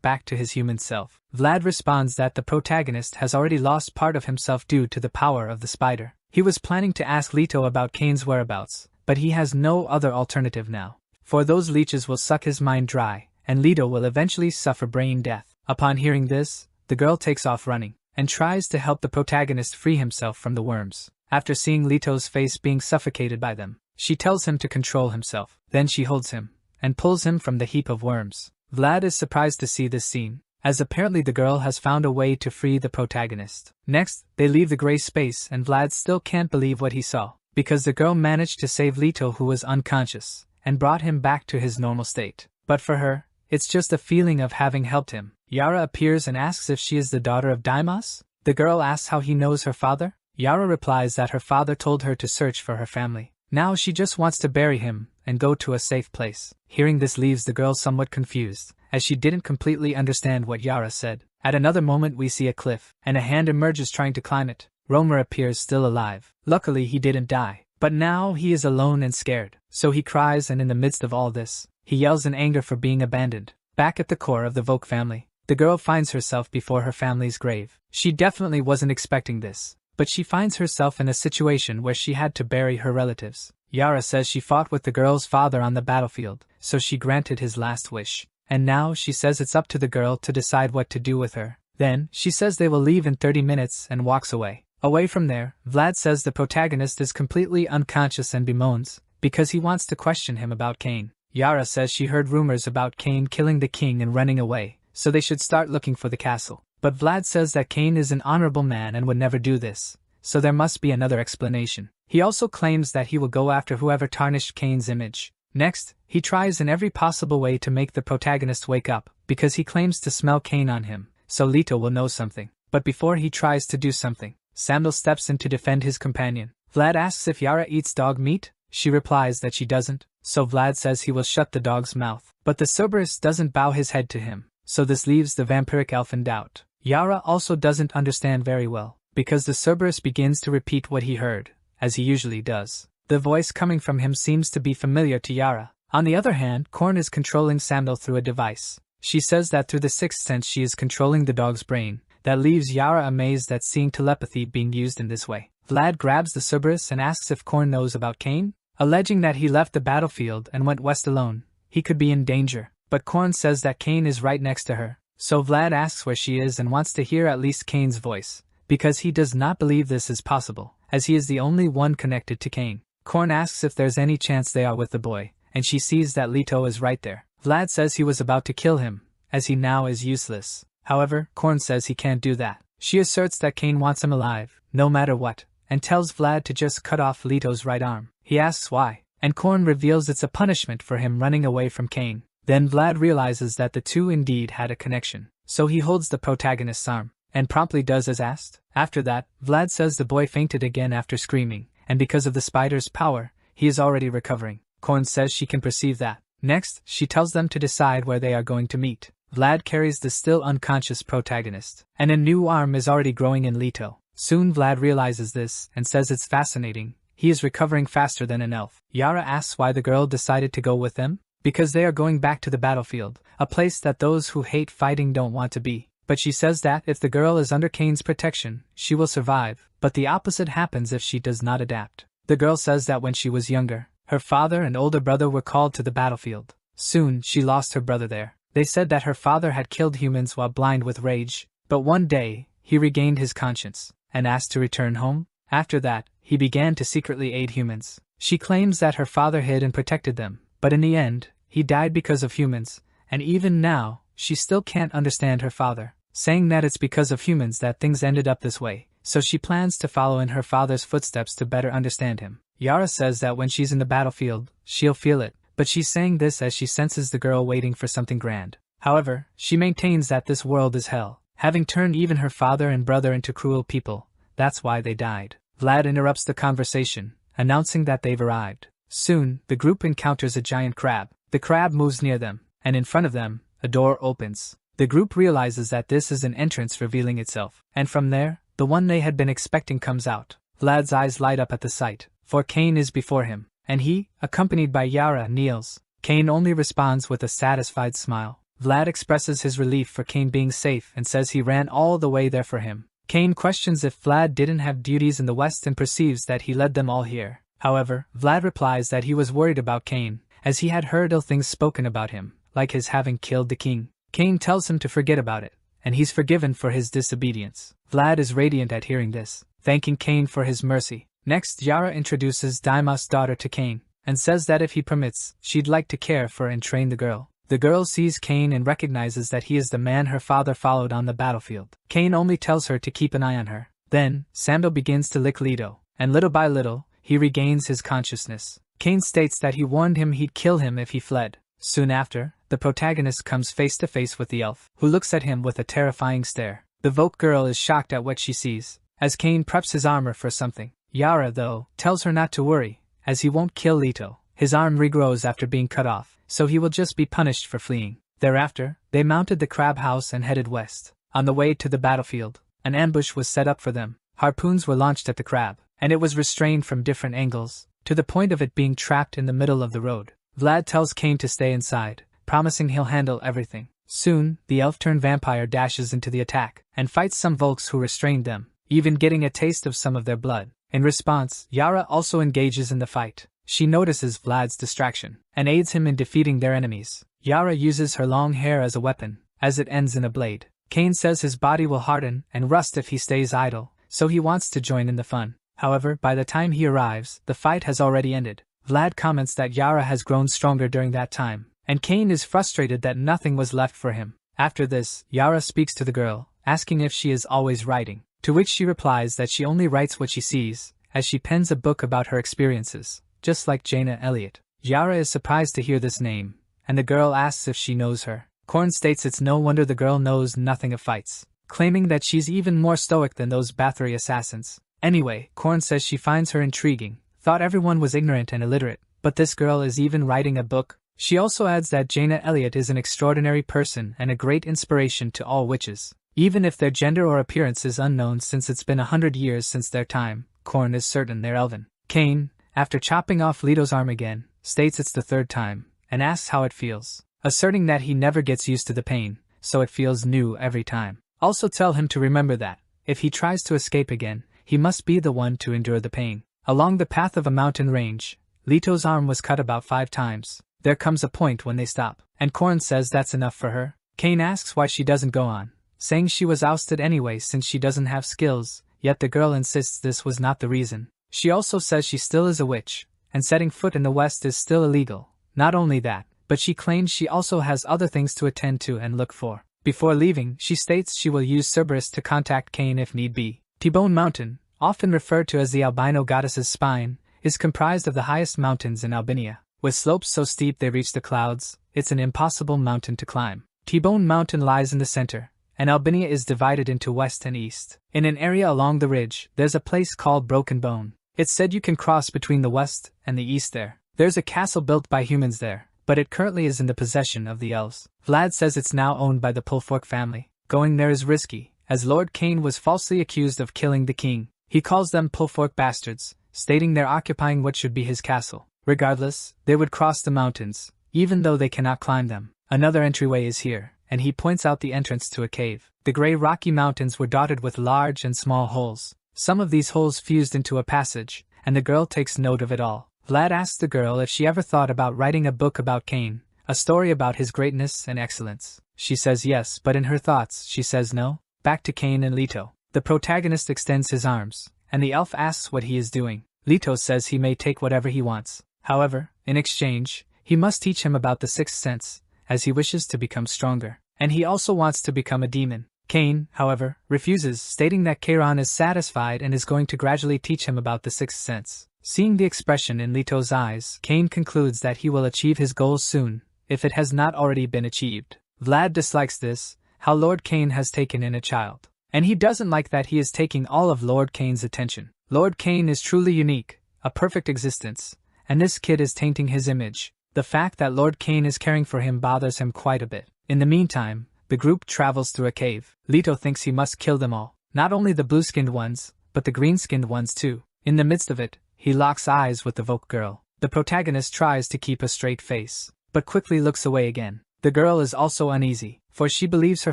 back to his human self. Vlad responds that the protagonist has already lost part of himself due to the power of the spider. He was planning to ask Leto about Kane's whereabouts, but he has no other alternative now, for those leeches will suck his mind dry, and Leto will eventually suffer brain death. Upon hearing this, the girl takes off running, and tries to help the protagonist free himself from the worms. After seeing Leto's face being suffocated by them, she tells him to control himself. Then she holds him, and pulls him from the heap of worms. Vlad is surprised to see this scene, as apparently the girl has found a way to free the protagonist. Next, they leave the gray space and Vlad still can't believe what he saw, because the girl managed to save Leto, who was unconscious, and brought him back to his normal state. But for her, it's just a feeling of having helped him. Yara appears and asks if she is the daughter of Daimos. The girl asks how he knows her father. Yara replies that her father told her to search for her family. Now she just wants to bury him and go to a safe place. Hearing this leaves the girl somewhat confused, as she didn't completely understand what Yara said. At another moment we see a cliff, and a hand emerges trying to climb it. Romer appears still alive. Luckily he didn't die, but now he is alone and scared. So he cries, and in the midst of all this, he yells in anger for being abandoned. Back at the core of the Volk family, the girl finds herself before her family's grave. She definitely wasn't expecting this, but she finds herself in a situation where she had to bury her relatives. Yara says she fought with the girl's father on the battlefield, so she granted his last wish. And now she says it's up to the girl to decide what to do with her. Then, she says they will leave in 30 minutes and walks away. Away from there, Vlad says the protagonist is completely unconscious and bemoans, because he wants to question him about Kane. Yara says she heard rumors about Kane killing the king and running away, so they should start looking for the castle. But Vlad says that Kane is an honorable man and would never do this, so there must be another explanation. He also claims that he will go after whoever tarnished Kane's image. Next, he tries in every possible way to make the protagonist wake up, because he claims to smell Kane on him, so Leto will know something. But before he tries to do something, Samuel steps in to defend his companion. Vlad asks if Yara eats dog meat. She replies that she doesn't, so Vlad says he will shut the dog's mouth. But the Cerberus doesn't bow his head to him, so this leaves the vampiric elf in doubt. Yara also doesn't understand very well, because the Cerberus begins to repeat what he heard, as he usually does. The voice coming from him seems to be familiar to Yara. On the other hand, Korn is controlling Samuel through a device. She says that through the sixth sense she is controlling the dog's brain. That leaves Yara amazed at seeing telepathy being used in this way. Vlad grabs the Cerberus and asks if Korn knows about Kane, alleging that he left the battlefield and went west alone. He could be in danger, but Korn says that Kane is right next to her. So Vlad asks where she is and wants to hear at least Kane's voice, because he does not believe this is possible, as he is the only one connected to Kane. Korn asks if there's any chance they are with the boy, and she sees that Leto is right there. Vlad says he was about to kill him, as he now is useless. However, Korn says he can't do that. She asserts that Kane wants him alive, no matter what, and tells Vlad to just cut off Leto's right arm. He asks why, and Korn reveals it's a punishment for him running away from Kane. Then Vlad realizes that the two indeed had a connection, so he holds the protagonist's arm, and promptly does as asked. After that, Vlad says the boy fainted again after screaming, and because of the spider's power, he is already recovering. Korn says she can perceive that. Next, she tells them to decide where they are going to meet. Vlad carries the still unconscious protagonist, and a new arm is already growing in Leto. Soon Vlad realizes this, and says it's fascinating. He is recovering faster than an elf. Yara asks why the girl decided to go with them. Because they are going back to the battlefield, a place that those who hate fighting don't want to be. But she says that if the girl is under Kane's protection, she will survive, but the opposite happens if she does not adapt. The girl says that when she was younger, her father and older brother were called to the battlefield. Soon, she lost her brother there. They said that her father had killed humans while blind with rage, but one day, he regained his conscience, and asked to return home. After that, he began to secretly aid humans. She claims that her father hid and protected them, but in the end, he died because of humans, and even now, she still can't understand her father, saying that it's because of humans that things ended up this way, so she plans to follow in her father's footsteps to better understand him. Yara says that when she's in the battlefield, she'll feel it, but she's saying this as she senses the girl waiting for something grand. However, she maintains that this world is hell, having turned even her father and brother into cruel people. That's why they died. Vlad interrupts the conversation, announcing that they've arrived. Soon, the group encounters a giant crab. The crab moves near them, and in front of them, a door opens. The group realizes that this is an entrance revealing itself, and from there, the one they had been expecting comes out. Vlad's eyes light up at the sight, for Cain is before him, and he, accompanied by Yara, kneels. Cain only responds with a satisfied smile. Vlad expresses his relief for Cain being safe and says he ran all the way there for him. Cain questions if Vlad didn't have duties in the West and perceives that he led them all here. However, Vlad replies that he was worried about Cain, as he had heard ill things spoken about him, like his having killed the king. Cain tells him to forget about it, and he's forgiven for his disobedience. Vlad is radiant at hearing this, thanking Cain for his mercy. Next, Yara introduces Daima's daughter to Cain, and says that if he permits, she'd like to care for and train the girl. The girl sees Cain and recognizes that he is the man her father followed on the battlefield. Cain only tells her to keep an eye on her. Then, Sando begins to lick Leto, and little by little, he regains his consciousness. Cain states that he warned him he'd kill him if he fled. Soon after, the protagonist comes face to face with the elf, who looks at him with a terrifying stare. The Voke girl is shocked at what she sees, as Cain preps his armor for something. Yara, though, tells her not to worry, as he won't kill Leto. His arm regrows after being cut off, so he will just be punished for fleeing. Thereafter, they mounted the crab house and headed west. On the way to the battlefield, an ambush was set up for them. Harpoons were launched at the crab, and it was restrained from different angles, to the point of it being trapped in the middle of the road. Vlad tells Cain to stay inside, promising he'll handle everything. Soon, the elf-turned-vampire dashes into the attack, and fights some Volks who restrained them, even getting a taste of some of their blood. In response, Yara also engages in the fight. She notices Vlad's distraction, and aids him in defeating their enemies. Yara uses her long hair as a weapon, as it ends in a blade. Cain says his body will harden and rust if he stays idle, so he wants to join in the fun. However, by the time he arrives, the fight has already ended. Vlad comments that Yara has grown stronger during that time, and Cain is frustrated that nothing was left for him. After this, Yara speaks to the girl, asking if she is always writing, to which she replies that she only writes what she sees, as she pens a book about her experiences, just like Jaina Elliott. Yara is surprised to hear this name, and the girl asks if she knows her. Korn states it's no wonder the girl knows nothing of fights, claiming that she's even more stoic than those Bathory assassins. Anyway, Korn says she finds her intriguing, thought everyone was ignorant and illiterate, but this girl is even writing a book. She also adds that Jaina Elliott is an extraordinary person and a great inspiration to all witches, even if their gender or appearance is unknown since it's been 100 years since their time. Korn is certain they're elven. Cain, after chopping off Leto's arm again, states it's the third time, and asks how it feels, asserting that he never gets used to the pain, so it feels new every time. Also tell him to remember that, if he tries to escape again, he must be the one to endure the pain. Along the path of a mountain range, Leto's arm was cut about 5 times. There comes a point when they stop, and Korn says that's enough for her. Cain asks why she doesn't go on, saying she was ousted anyway since she doesn't have skills, yet the girl insists this was not the reason. She also says she still is a witch, and setting foot in the West is still illegal. Not only that, but she claims she also has other things to attend to and look for. Before leaving, she states she will use Cerberus to contact Cain if need be. T-Bone Mountain, often referred to as the albino goddess's spine, is comprised of the highest mountains in Albania. With slopes so steep they reach the clouds, it's an impossible mountain to climb. T-Bone Mountain lies in the center, and Albania is divided into west and east. In an area along the ridge, there's a place called Broken Bone. It's said you can cross between the west and the east there. There's a castle built by humans there, but it currently is in the possession of the elves. Vlad says it's now owned by the Pulfork family. Going there is risky, as Lord Cain was falsely accused of killing the king. He calls them Pulfork bastards, stating they're occupying what should be his castle. Regardless, they would cross the mountains, even though they cannot climb them. Another entryway is here, and he points out the entrance to a cave. The grey rocky mountains were dotted with large and small holes. Some of these holes fused into a passage, and the girl takes note of it all. Vlad asks the girl if she ever thought about writing a book about Cain, a story about his greatness and excellence. She says yes, but in her thoughts she says no. Back to Cain and Leto. The protagonist extends his arms, and the elf asks what he is doing. Leto says he may take whatever he wants. However, in exchange, he must teach him about the sixth sense, as he wishes to become stronger. And he also wants to become a demon. Cain, however, refuses, stating that Chiron is satisfied and is going to gradually teach him about the sixth sense. Seeing the expression in Leto's eyes, Cain concludes that he will achieve his goals soon, if it has not already been achieved. Vlad dislikes this, how Lord Cain has taken in a child. And he doesn't like that he is taking all of Lord Cain's attention. Lord Cain is truly unique, a perfect existence, and this kid is tainting his image. The fact that Lord Cain is caring for him bothers him quite a bit. In the meantime, the group travels through a cave. Leto thinks he must kill them all, not only the blue-skinned ones, but the green-skinned ones too. In the midst of it, he locks eyes with the Voke girl. The protagonist tries to keep a straight face, but quickly looks away again. The girl is also uneasy, for she believes her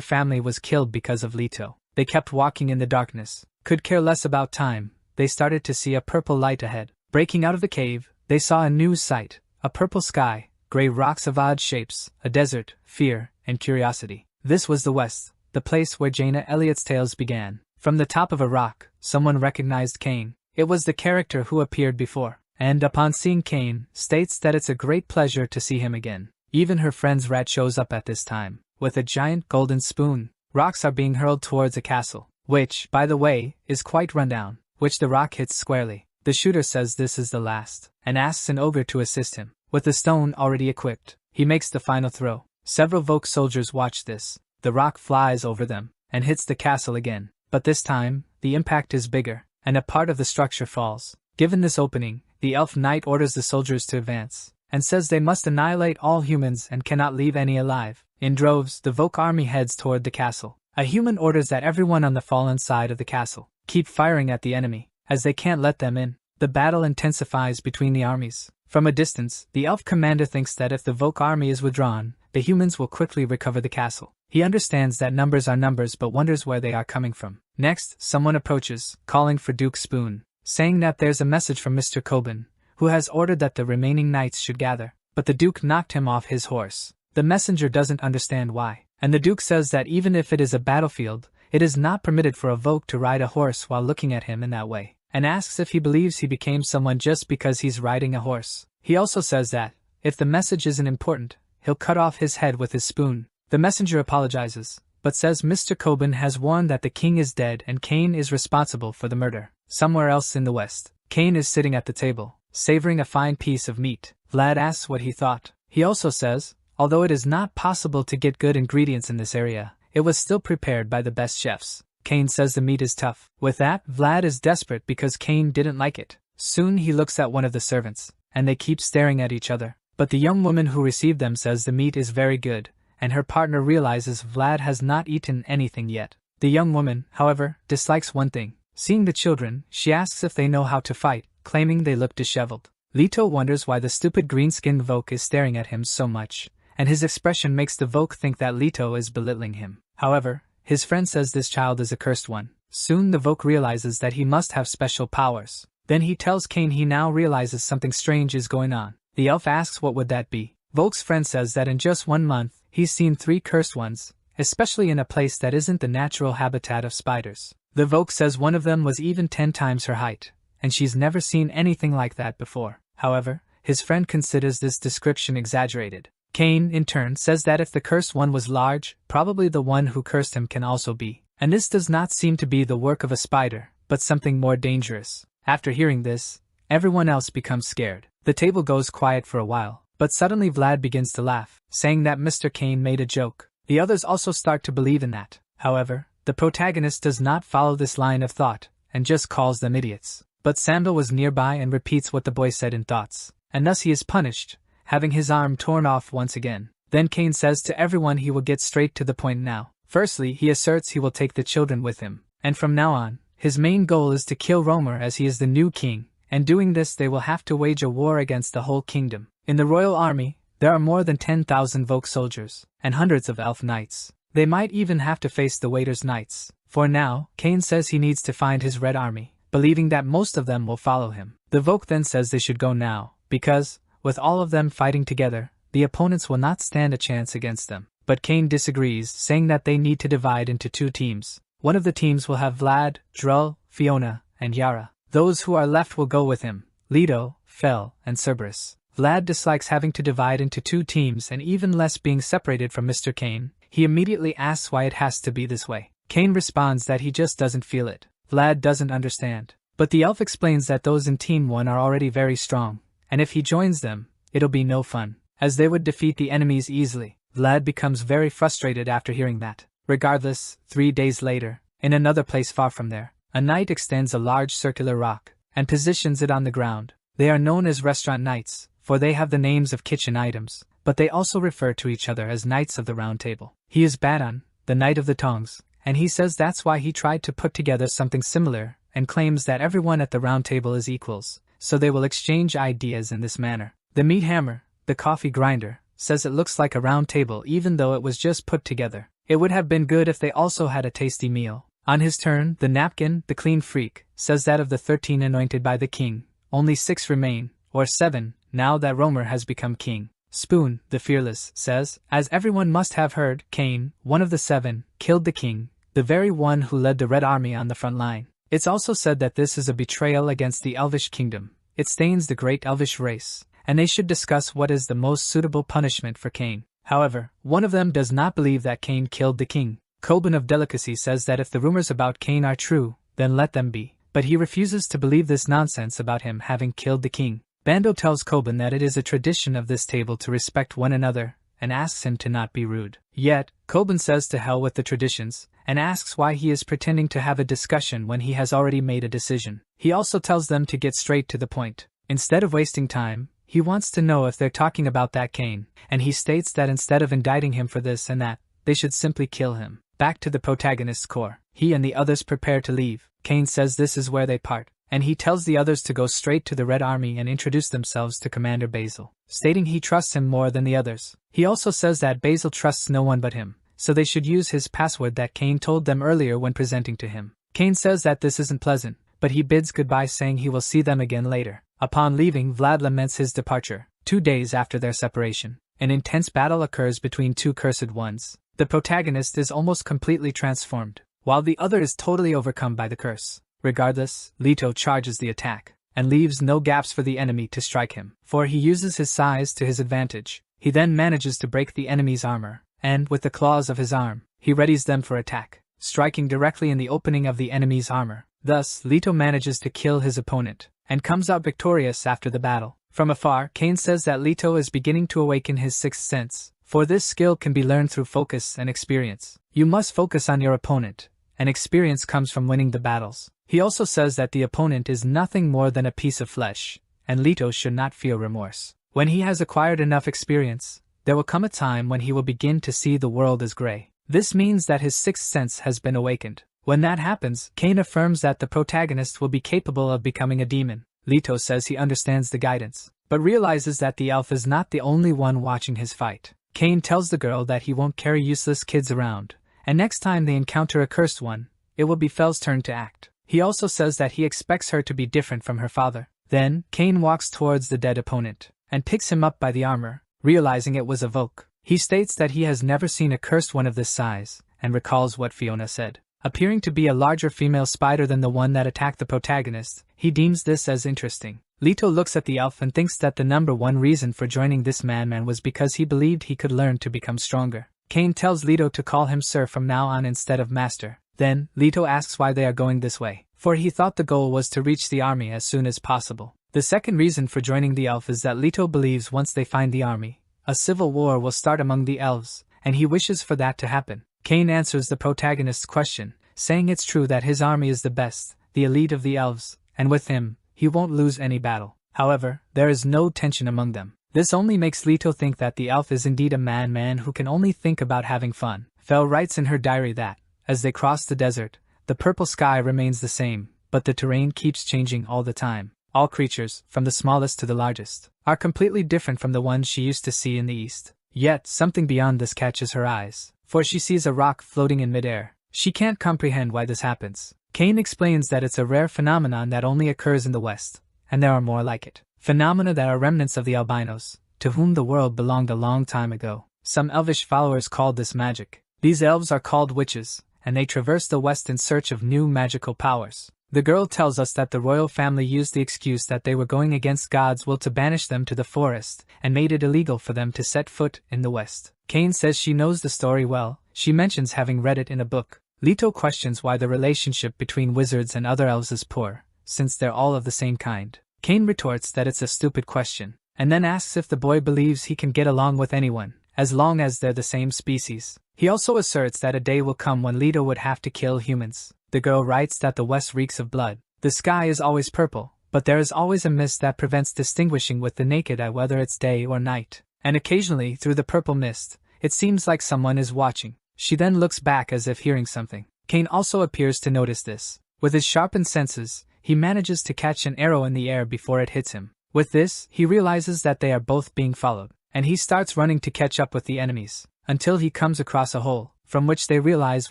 family was killed because of Leto. They kept walking in the darkness, could care less about time. They started to see a purple light ahead. Breaking out of the cave, they saw a new sight, a purple sky, gray rocks of odd shapes, a desert, fear, and curiosity. This was the West, the place where Jaina Elliott's tales began. From the top of a rock, someone recognized Cain. It was the character who appeared before, and upon seeing Cain, states that it's a great pleasure to see him again. Even her friend's rat shows up at this time, with a giant golden spoon. Rocks are being hurled towards a castle, which, by the way, is quite run down, which the rock hits squarely. The shooter says this is the last, and asks an ogre to assist him. With the stone already equipped, he makes the final throw. Several Voke soldiers watch this. The rock flies over them, and hits the castle again. But this time, the impact is bigger, and a part of the structure falls. Given this opening, the elf knight orders the soldiers to advance, and says they must annihilate all humans and cannot leave any alive. In droves, the Voke army heads toward the castle. A human orders that everyone on the fallen side of the castle keep firing at the enemy, as they can't let them in. The battle intensifies between the armies. From a distance, the elf commander thinks that if the Voke army is withdrawn, the humans will quickly recover the castle. He understands that numbers are numbers but wonders where they are coming from. Next, someone approaches, calling for Duke Spoon, saying that there's a message from Mr. Coben, who has ordered that the remaining knights should gather. But the Duke knocked him off his horse. The messenger doesn't understand why, and the Duke says that even if it is a battlefield, it is not permitted for a Voke to ride a horse while looking at him in that way, and asks if he believes he became someone just because he's riding a horse. He also says that, if the message isn't important, he'll cut off his head with his spoon. The messenger apologizes, but says Mr. Coben has warned that the king is dead and Cain is responsible for the murder. Somewhere else in the West, Cain is sitting at the table, savoring a fine piece of meat. Vlad asks what he thought. He also says, although it is not possible to get good ingredients in this area, it was still prepared by the best chefs. Cain says the meat is tough. With that, Vlad is desperate because Cain didn't like it. Soon he looks at one of the servants, and they keep staring at each other. But the young woman who received them says the meat is very good, and her partner realizes Vlad has not eaten anything yet. The young woman, however, dislikes one thing. Seeing the children, she asks if they know how to fight, claiming they look disheveled. Leto wonders why the stupid green-skinned Voke is staring at him so much, and his expression makes the Voke think that Leto is belittling him. However, his friend says this child is a cursed one. Soon the Voke realizes that he must have special powers. Then he tells Cain he now realizes something strange is going on. The elf asks what would that be. Voke's friend says that in just 1 month, he's seen 3 cursed ones, especially in a place that isn't the natural habitat of spiders. The Voke says one of them was even 10 times her height, and she's never seen anything like that before. However, his friend considers this description exaggerated. Cain, in turn, says that if the cursed one was large, probably the one who cursed him can also be. And this does not seem to be the work of a spider, but something more dangerous. After hearing this, everyone else becomes scared. The table goes quiet for a while, but suddenly Vlad begins to laugh, saying that Mr. Cain made a joke. The others also start to believe in that. However, the protagonist does not follow this line of thought, and just calls them idiots. But Sandal was nearby and repeats what the boy said in thoughts, and thus he is punished, having his arm torn off once again. Then Cain says to everyone he will get straight to the point now. Firstly, he asserts he will take the children with him, and from now on, his main goal is to kill Romer as he is the new king, and doing this they will have to wage a war against the whole kingdom. In the royal army, there are more than 10,000 Voke soldiers, and hundreds of elf knights. They might even have to face the Waiter's knights. For now, Cain says he needs to find his red army, believing that most of them will follow him. The Voke then says they should go now, because, with all of them fighting together, the opponents will not stand a chance against them. But Cain disagrees, saying that they need to divide into 2 teams. One of the teams will have Vlad, Drull, Fiona, and Yara. Those who are left will go with him, Leto, Fel, and Cerberus. Vlad dislikes having to divide into 2 teams and even less being separated from Mr. Cain. He immediately asks why it has to be this way. Cain responds that he just doesn't feel it. Vlad doesn't understand. But the elf explains that those in Team 1 are already very strong, and if he joins them, it'll be no fun, as they would defeat the enemies easily. Vlad becomes very frustrated after hearing that. Regardless, 3 days later, in another place far from there, a knight extends a large circular rock, and positions it on the ground. They are known as restaurant knights, for they have the names of kitchen items, but they also refer to each other as Knights of the Round Table. He is Badon, the Knight of the Tongs, and he says that's why he tried to put together something similar, and claims that everyone at the round table is equals, so they will exchange ideas in this manner. The meat hammer, the coffee grinder, says it looks like a round table even though it was just put together. It would have been good if they also had a tasty meal. On his turn, the napkin, the clean freak, says that of the 13 anointed by the king, only 6 remain, or 7, now that Romer has become king. Spoon, the fearless, says, as everyone must have heard, Cain, one of the 7, killed the king, the very one who led the Red Army on the front line. It's also said that this is a betrayal against the Elvish kingdom. It stains the great Elvish race, and they should discuss what is the most suitable punishment for Cain. However, one of them does not believe that Cain killed the king. Coben of Delicacy says that if the rumors about Cain are true, then let them be, but he refuses to believe this nonsense about him having killed the king. Bando tells Coben that it is a tradition of this table to respect one another, and asks him to not be rude. Yet, Coben says to hell with the traditions, and asks why he is pretending to have a discussion when he has already made a decision. He also tells them to get straight to the point. Instead of wasting time, he wants to know if they're talking about that Cain, and he states that instead of indicting him for this and that, they should simply kill him. Back to the protagonist's core. He and the others prepare to leave. Cain says this is where they part, and he tells the others to go straight to the Red Army and introduce themselves to Commander Basil, stating he trusts him more than the others. He also says that Basil trusts no one but him, so they should use his password that Cain told them earlier when presenting to him. Cain says that this isn't pleasant, but he bids goodbye saying he will see them again later. Upon leaving, Vlad laments his departure. 2 days after their separation, an intense battle occurs between two cursed ones. The protagonist is almost completely transformed, while the other is totally overcome by the curse. Regardless, Leto charges the attack, and leaves no gaps for the enemy to strike him, for he uses his size to his advantage. He then manages to break the enemy's armor, and, with the claws of his arm, he readies them for attack, striking directly in the opening of the enemy's armor. Thus, Leto manages to kill his opponent, and comes out victorious after the battle. From afar, Cain says that Leto is beginning to awaken his sixth sense, for this skill can be learned through focus and experience. You must focus on your opponent, and experience comes from winning the battles. He also says that the opponent is nothing more than a piece of flesh, and Leto should not feel remorse. When he has acquired enough experience, there will come a time when he will begin to see the world as gray. This means that his sixth sense has been awakened. When that happens, Cain affirms that the protagonist will be capable of becoming a demon. Leto says he understands the guidance, but realizes that the elf is not the only one watching his fight. Cain tells the girl that he won't carry useless kids around, and next time they encounter a cursed one, it will be Fel's turn to act. He also says that he expects her to be different from her father. Then, Cain walks towards the dead opponent, and picks him up by the armor, realizing it was a Volk. He states that he has never seen a cursed one of this size, and recalls what Fiona said. Appearing to be a larger female spider than the one that attacked the protagonist, he deems this as interesting. Leto looks at the elf and thinks that the number one reason for joining this madman was because he believed he could learn to become stronger. Cain tells Leto to call him sir from now on instead of master. Then, Leto asks why they are going this way, for he thought the goal was to reach the army as soon as possible. The second reason for joining the elf is that Leto believes once they find the army, a civil war will start among the elves, and he wishes for that to happen. Cain answers the protagonist's question, saying it's true that his army is the best, the elite of the elves, and with him, he won't lose any battle. However, there is no tension among them. This only makes Leto think that the elf is indeed a madman who can only think about having fun. Fel writes in her diary that, as they cross the desert, the purple sky remains the same, but the terrain keeps changing all the time. All creatures, from the smallest to the largest, are completely different from the ones she used to see in the east. Yet, something beyond this catches her eyes, for she sees a rock floating in midair. She can't comprehend why this happens. Cain explains that it's a rare phenomenon that only occurs in the west, and there are more like it. Phenomena that are remnants of the albinos, to whom the world belonged a long time ago. Some elvish followers called this magic. These elves are called witches, and they traverse the west in search of new magical powers. The girl tells us that the royal family used the excuse that they were going against God's will to banish them to the forest, and made it illegal for them to set foot in the west. Cain says she knows the story well. She mentions having read it in a book. Leto questions why the relationship between wizards and other elves is poor, since they're all of the same kind. Cain retorts that it's a stupid question, and then asks if the boy believes he can get along with anyone, as long as they're the same species. He also asserts that a day will come when Leto would have to kill humans. The girl writes that the west reeks of blood. The sky is always purple, but there is always a mist that prevents distinguishing with the naked eye whether it's day or night. And occasionally, through the purple mist, it seems like someone is watching. She then looks back as if hearing something. Cain also appears to notice this. With his sharpened senses, he manages to catch an arrow in the air before it hits him. With this, he realizes that they are both being followed, and he starts running to catch up with the enemies, until he comes across a hole, from which they realize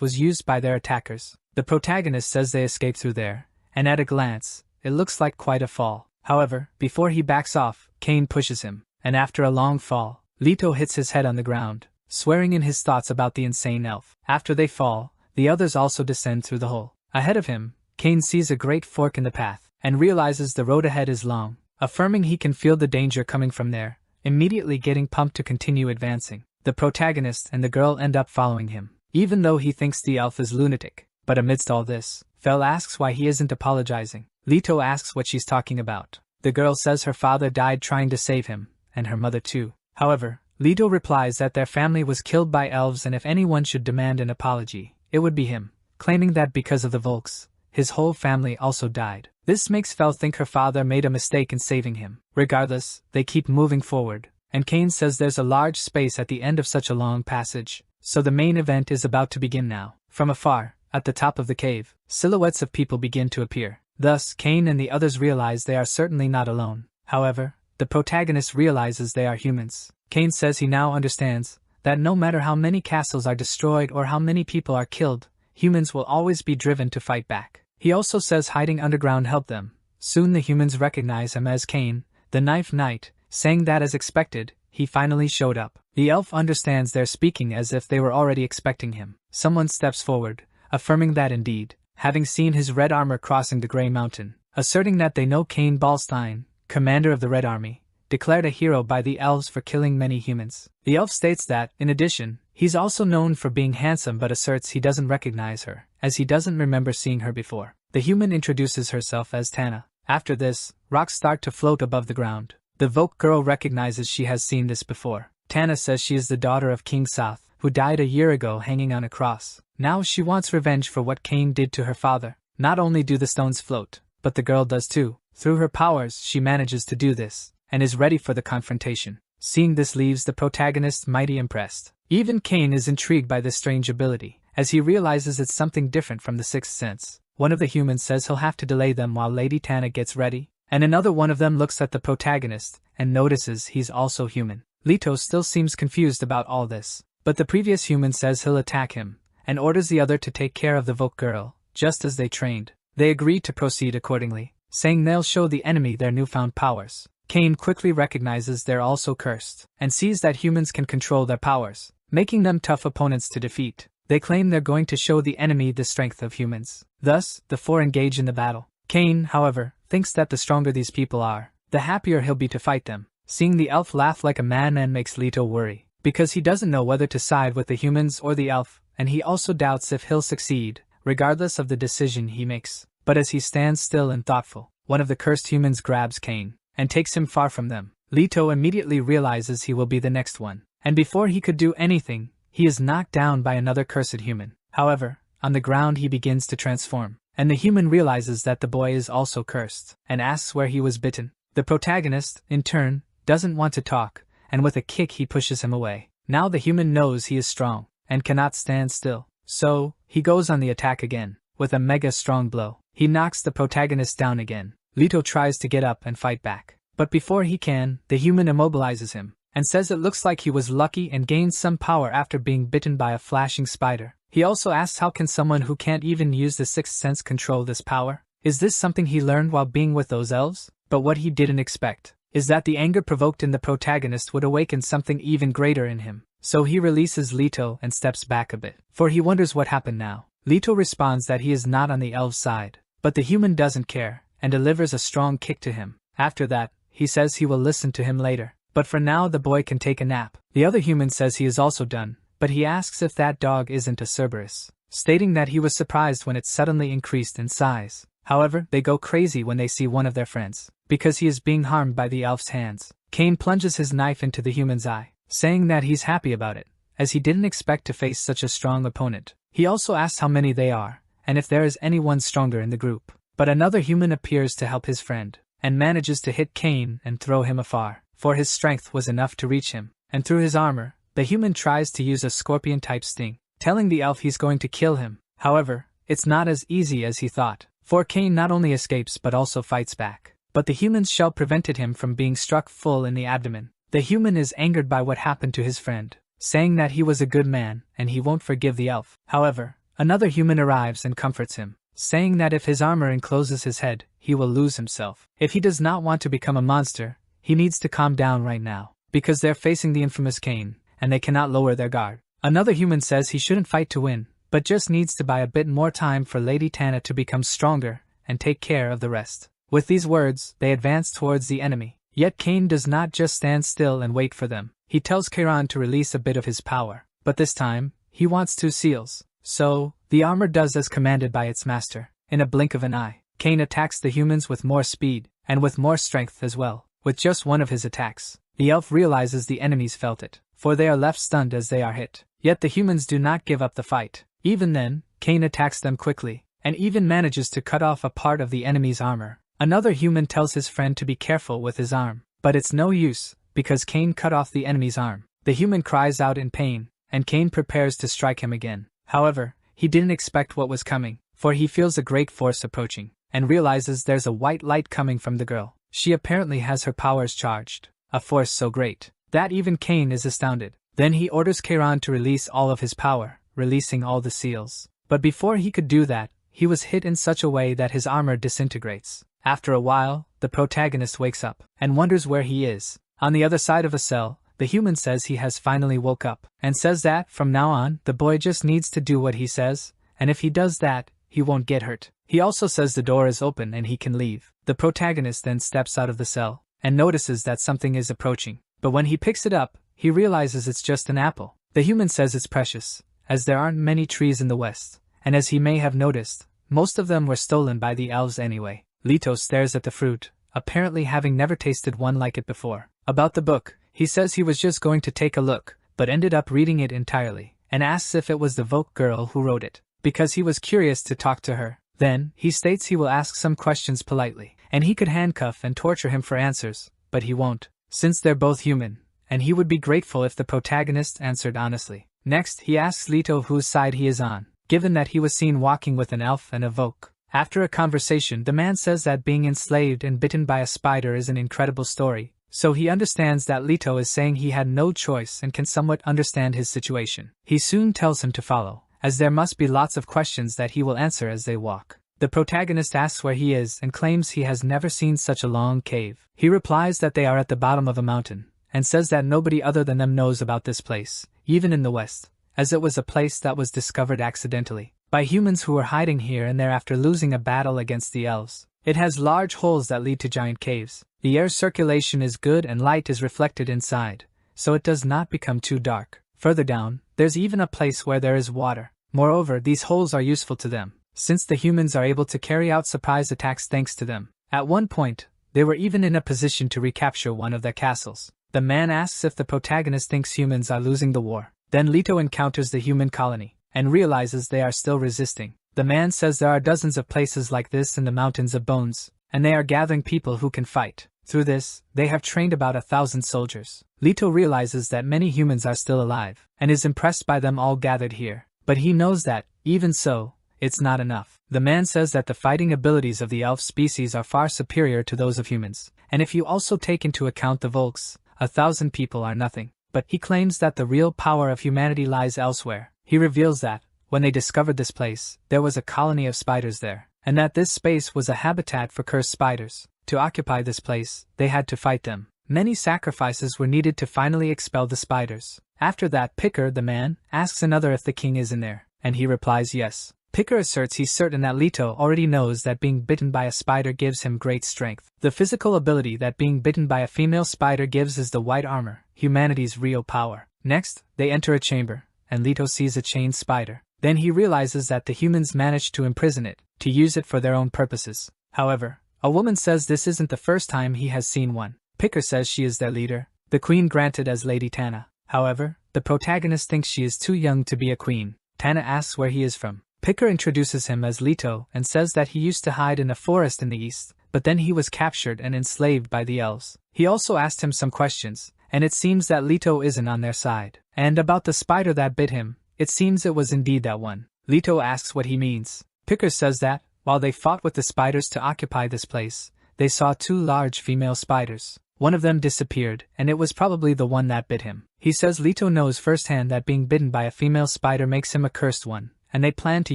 was used by their attackers. The protagonist says they escaped through there, and at a glance, it looks like quite a fall. However, before he backs off, Cain pushes him, and after a long fall, Leto hits his head on the ground, swearing in his thoughts about the insane elf. After they fall, the others also descend through the hole. Ahead of him, Cain sees a great fork in the path, and realizes the road ahead is long, affirming he can feel the danger coming from there, immediately getting pumped to continue advancing. The protagonist and the girl end up following him, even though he thinks the elf is lunatic. But amidst all this, Fel asks why he isn't apologizing. Leto asks what she's talking about. The girl says her father died trying to save him, and her mother too. However, Leto replies that their family was killed by elves and if anyone should demand an apology, it would be him, claiming that because of the Volks, his whole family also died. This makes Fel think her father made a mistake in saving him. Regardless, they keep moving forward, and Cain says there's a large space at the end of such a long passage, so the main event is about to begin now. From afar, at the top of the cave, silhouettes of people begin to appear. Thus, Cain and the others realize they are certainly not alone. However, the protagonist realizes they are humans. Cain says he now understands that no matter how many castles are destroyed or how many people are killed, humans will always be driven to fight back. He also says hiding underground helped them. Soon the humans recognize him as Cain, the Knife Knight, saying that as expected, he finally showed up. The elf understands they're speaking as if they were already expecting him. Someone steps forward, affirming that indeed, having seen his red armor crossing the Grey Mountain, asserting that they know Cain Ballstein, commander of the Red Army, declared a hero by the elves for killing many humans. The elf states that, in addition, he's also known for being handsome but asserts he doesn't recognize her, as he doesn't remember seeing her before. The human introduces herself as Tana. After this, rocks start to float above the ground. The Volk girl recognizes she has seen this before. Tana says she is the daughter of King South, who died a year ago hanging on a cross. Now she wants revenge for what Cain did to her father. Not only do the stones float, but the girl does too. Through her powers, she manages to do this, and is ready for the confrontation. Seeing this leaves the protagonist mighty impressed. Even Cain is intrigued by this strange ability, as he realizes it's something different from the sixth sense. One of the humans says he'll have to delay them while Lady Tana gets ready, and another one of them looks at the protagonist and notices he's also human. Leto still seems confused about all this, but the previous human says he'll attack him, and orders the other to take care of the Volk girl, just as they trained. They agree to proceed accordingly, saying they'll show the enemy their newfound powers. Cain quickly recognizes they're also cursed, and sees that humans can control their powers, making them tough opponents to defeat. They claim they're going to show the enemy the strength of humans. Thus, the four engage in the battle. Cain, however, thinks that the stronger these people are, the happier he'll be to fight them. Seeing the elf laugh like a madman makes Leto worry, because he doesn't know whether to side with the humans or the elf, and he also doubts if he'll succeed, regardless of the decision he makes. But as he stands still and thoughtful, one of the cursed humans grabs Cain, and takes him far from them. Leto immediately realizes he will be the next one, and before he could do anything, he is knocked down by another cursed human. However, on the ground he begins to transform, and the human realizes that the boy is also cursed, and asks where he was bitten. The protagonist, in turn, doesn't want to talk, and with a kick he pushes him away. Now the human knows he is strong, and cannot stand still, so, he goes on the attack again. With a mega strong blow, he knocks the protagonist down again. Leto tries to get up and fight back, but before he can, the human immobilizes him, and says it looks like he was lucky and gained some power after being bitten by a flashing spider. He also asks how can someone who can't even use the sixth sense control this power? Is this something he learned while being with those elves? But what he didn't expect is that the anger provoked in the protagonist would awaken something even greater in him. So he releases Leto and steps back a bit, for he wonders what happened now. Leto responds that he is not on the elf's side, but the human doesn't care, and delivers a strong kick to him. After that, he says he will listen to him later, but for now the boy can take a nap. The other human says he is also done, but he asks if that dog isn't a Cerberus. stating that he was surprised when it suddenly increased in size. However, they go crazy when they see one of their friends, because he is being harmed by the elf's hands. Cain plunges his knife into the human's eye, saying that he's happy about it, as he didn't expect to face such a strong opponent. He also asks how many they are, and if there is anyone stronger in the group. But another human appears to help his friend, and manages to hit Cain and throw him afar, for his strength was enough to reach him, and through his armor, the human tries to use a scorpion-type sting, telling the elf he's going to kill him. However, it's not as easy as he thought, for Cain not only escapes but also fights back. But the human's shell prevented him from being struck full in the abdomen. The human is angered by what happened to his friend, saying that he was a good man and he won't forgive the elf. However, another human arrives and comforts him, saying that if his armor encloses his head, he will lose himself. If he does not want to become a monster, he needs to calm down right now, because they're facing the infamous Cain, and they cannot lower their guard. Another human says he shouldn't fight to win, but just needs to buy a bit more time for Lady Tana to become stronger and take care of the rest. With these words, they advance towards the enemy. Yet Cain does not just stand still and wait for them. He tells Chiron to release a bit of his power, but this time, he wants 2 seals. So, the armor does as commanded by its master. In a blink of an eye, Cain attacks the humans with more speed, and with more strength as well. With just one of his attacks, the elf realizes the enemies felt it, for they are left stunned as they are hit. Yet the humans do not give up the fight. Even then, Cain attacks them quickly, and even manages to cut off a part of the enemy's armor. Another human tells his friend to be careful with his arm, but it's no use, because Cain cut off the enemy's arm. The human cries out in pain, and Cain prepares to strike him again. However, he didn't expect what was coming, for he feels a great force approaching, and realizes there's a white light coming from the girl. She apparently has her powers charged, a force so great that even Cain is astounded. Then he orders Chiron to release all of his power, releasing all the seals. But before he could do that, he was hit in such a way that his armor disintegrates. After a while, the protagonist wakes up, and wonders where he is. On the other side of a cell, the human says he has finally woke up, and says that, from now on, the boy just needs to do what he says, and if he does that, he won't get hurt. He also says the door is open and he can leave. The protagonist then steps out of the cell, and notices that something is approaching. But when he picks it up, he realizes it's just an apple. The human says it's precious, as there aren't many trees in the west, and as he may have noticed, most of them were stolen by the elves anyway. Leto stares at the fruit, apparently having never tasted one like it before. About the book, he says he was just going to take a look, but ended up reading it entirely, and asks if it was the Vogue girl who wrote it, because he was curious to talk to her. Then, he states he will ask some questions politely, and he could handcuff and torture him for answers, but he won't, since they're both human, and he would be grateful if the protagonist answered honestly. Next, he asks Leto whose side he is on, given that he was seen walking with an elf and a Vogue. After a conversation, the man says that being enslaved and bitten by a spider is an incredible story, so he understands that Leto is saying he had no choice and can somewhat understand his situation. He soon tells him to follow, as there must be lots of questions that he will answer as they walk. The protagonist asks where he is and claims he has never seen such a long cave. He replies that they are at the bottom of a mountain, and says that nobody other than them knows about this place, even in the West, as it was a place that was discovered accidentally by humans who were hiding here and there after losing a battle against the elves. It has large holes that lead to giant caves. The air circulation is good and light is reflected inside, so it does not become too dark. Further down, there's even a place where there is water. Moreover, these holes are useful to them, since the humans are able to carry out surprise attacks thanks to them. At one point, they were even in a position to recapture one of their castles. The man asks if the protagonist thinks humans are losing the war. Then Leto encounters the human colony, and realizes they are still resisting. The man says there are dozens of places like this in the Mountains of Bones, and they are gathering people who can fight. Through this, they have trained about 1,000 soldiers. Leto realizes that many humans are still alive, and is impressed by them all gathered here. But he knows that, even so, it's not enough. The man says that the fighting abilities of the elf species are far superior to those of humans, and if you also take into account the Volks, 1,000 people are nothing. But he claims that the real power of humanity lies elsewhere. He reveals that, when they discovered this place, there was a colony of spiders there, and that this space was a habitat for cursed spiders. To occupy this place, they had to fight them. Many sacrifices were needed to finally expel the spiders. After that, Picker, the man, asks another if the king is in there, and he replies yes. Picker asserts he's certain that Leto already knows that being bitten by a spider gives him great strength. The physical ability that being bitten by a female spider gives is the white armor, humanity's real power. Next, they enter a chamber, and Leto sees a chained spider. Then he realizes that the humans managed to imprison it, to use it for their own purposes. However, a woman says this isn't the first time he has seen one. Picker says she is their leader, the queen granted as Lady Tana. However, the protagonist thinks she is too young to be a queen. Tana asks where he is from. Picker introduces him as Leto and says that he used to hide in a forest in the east, but then he was captured and enslaved by the elves. He also asked him some questions, and it seems that Leto isn't on their side. And about the spider that bit him, it seems it was indeed that one. Leto asks what he means. Picker says that, while they fought with the spiders to occupy this place, they saw 2 large female spiders. One of them disappeared, and it was probably the one that bit him. He says Leto knows firsthand that being bitten by a female spider makes him a cursed one, and they plan to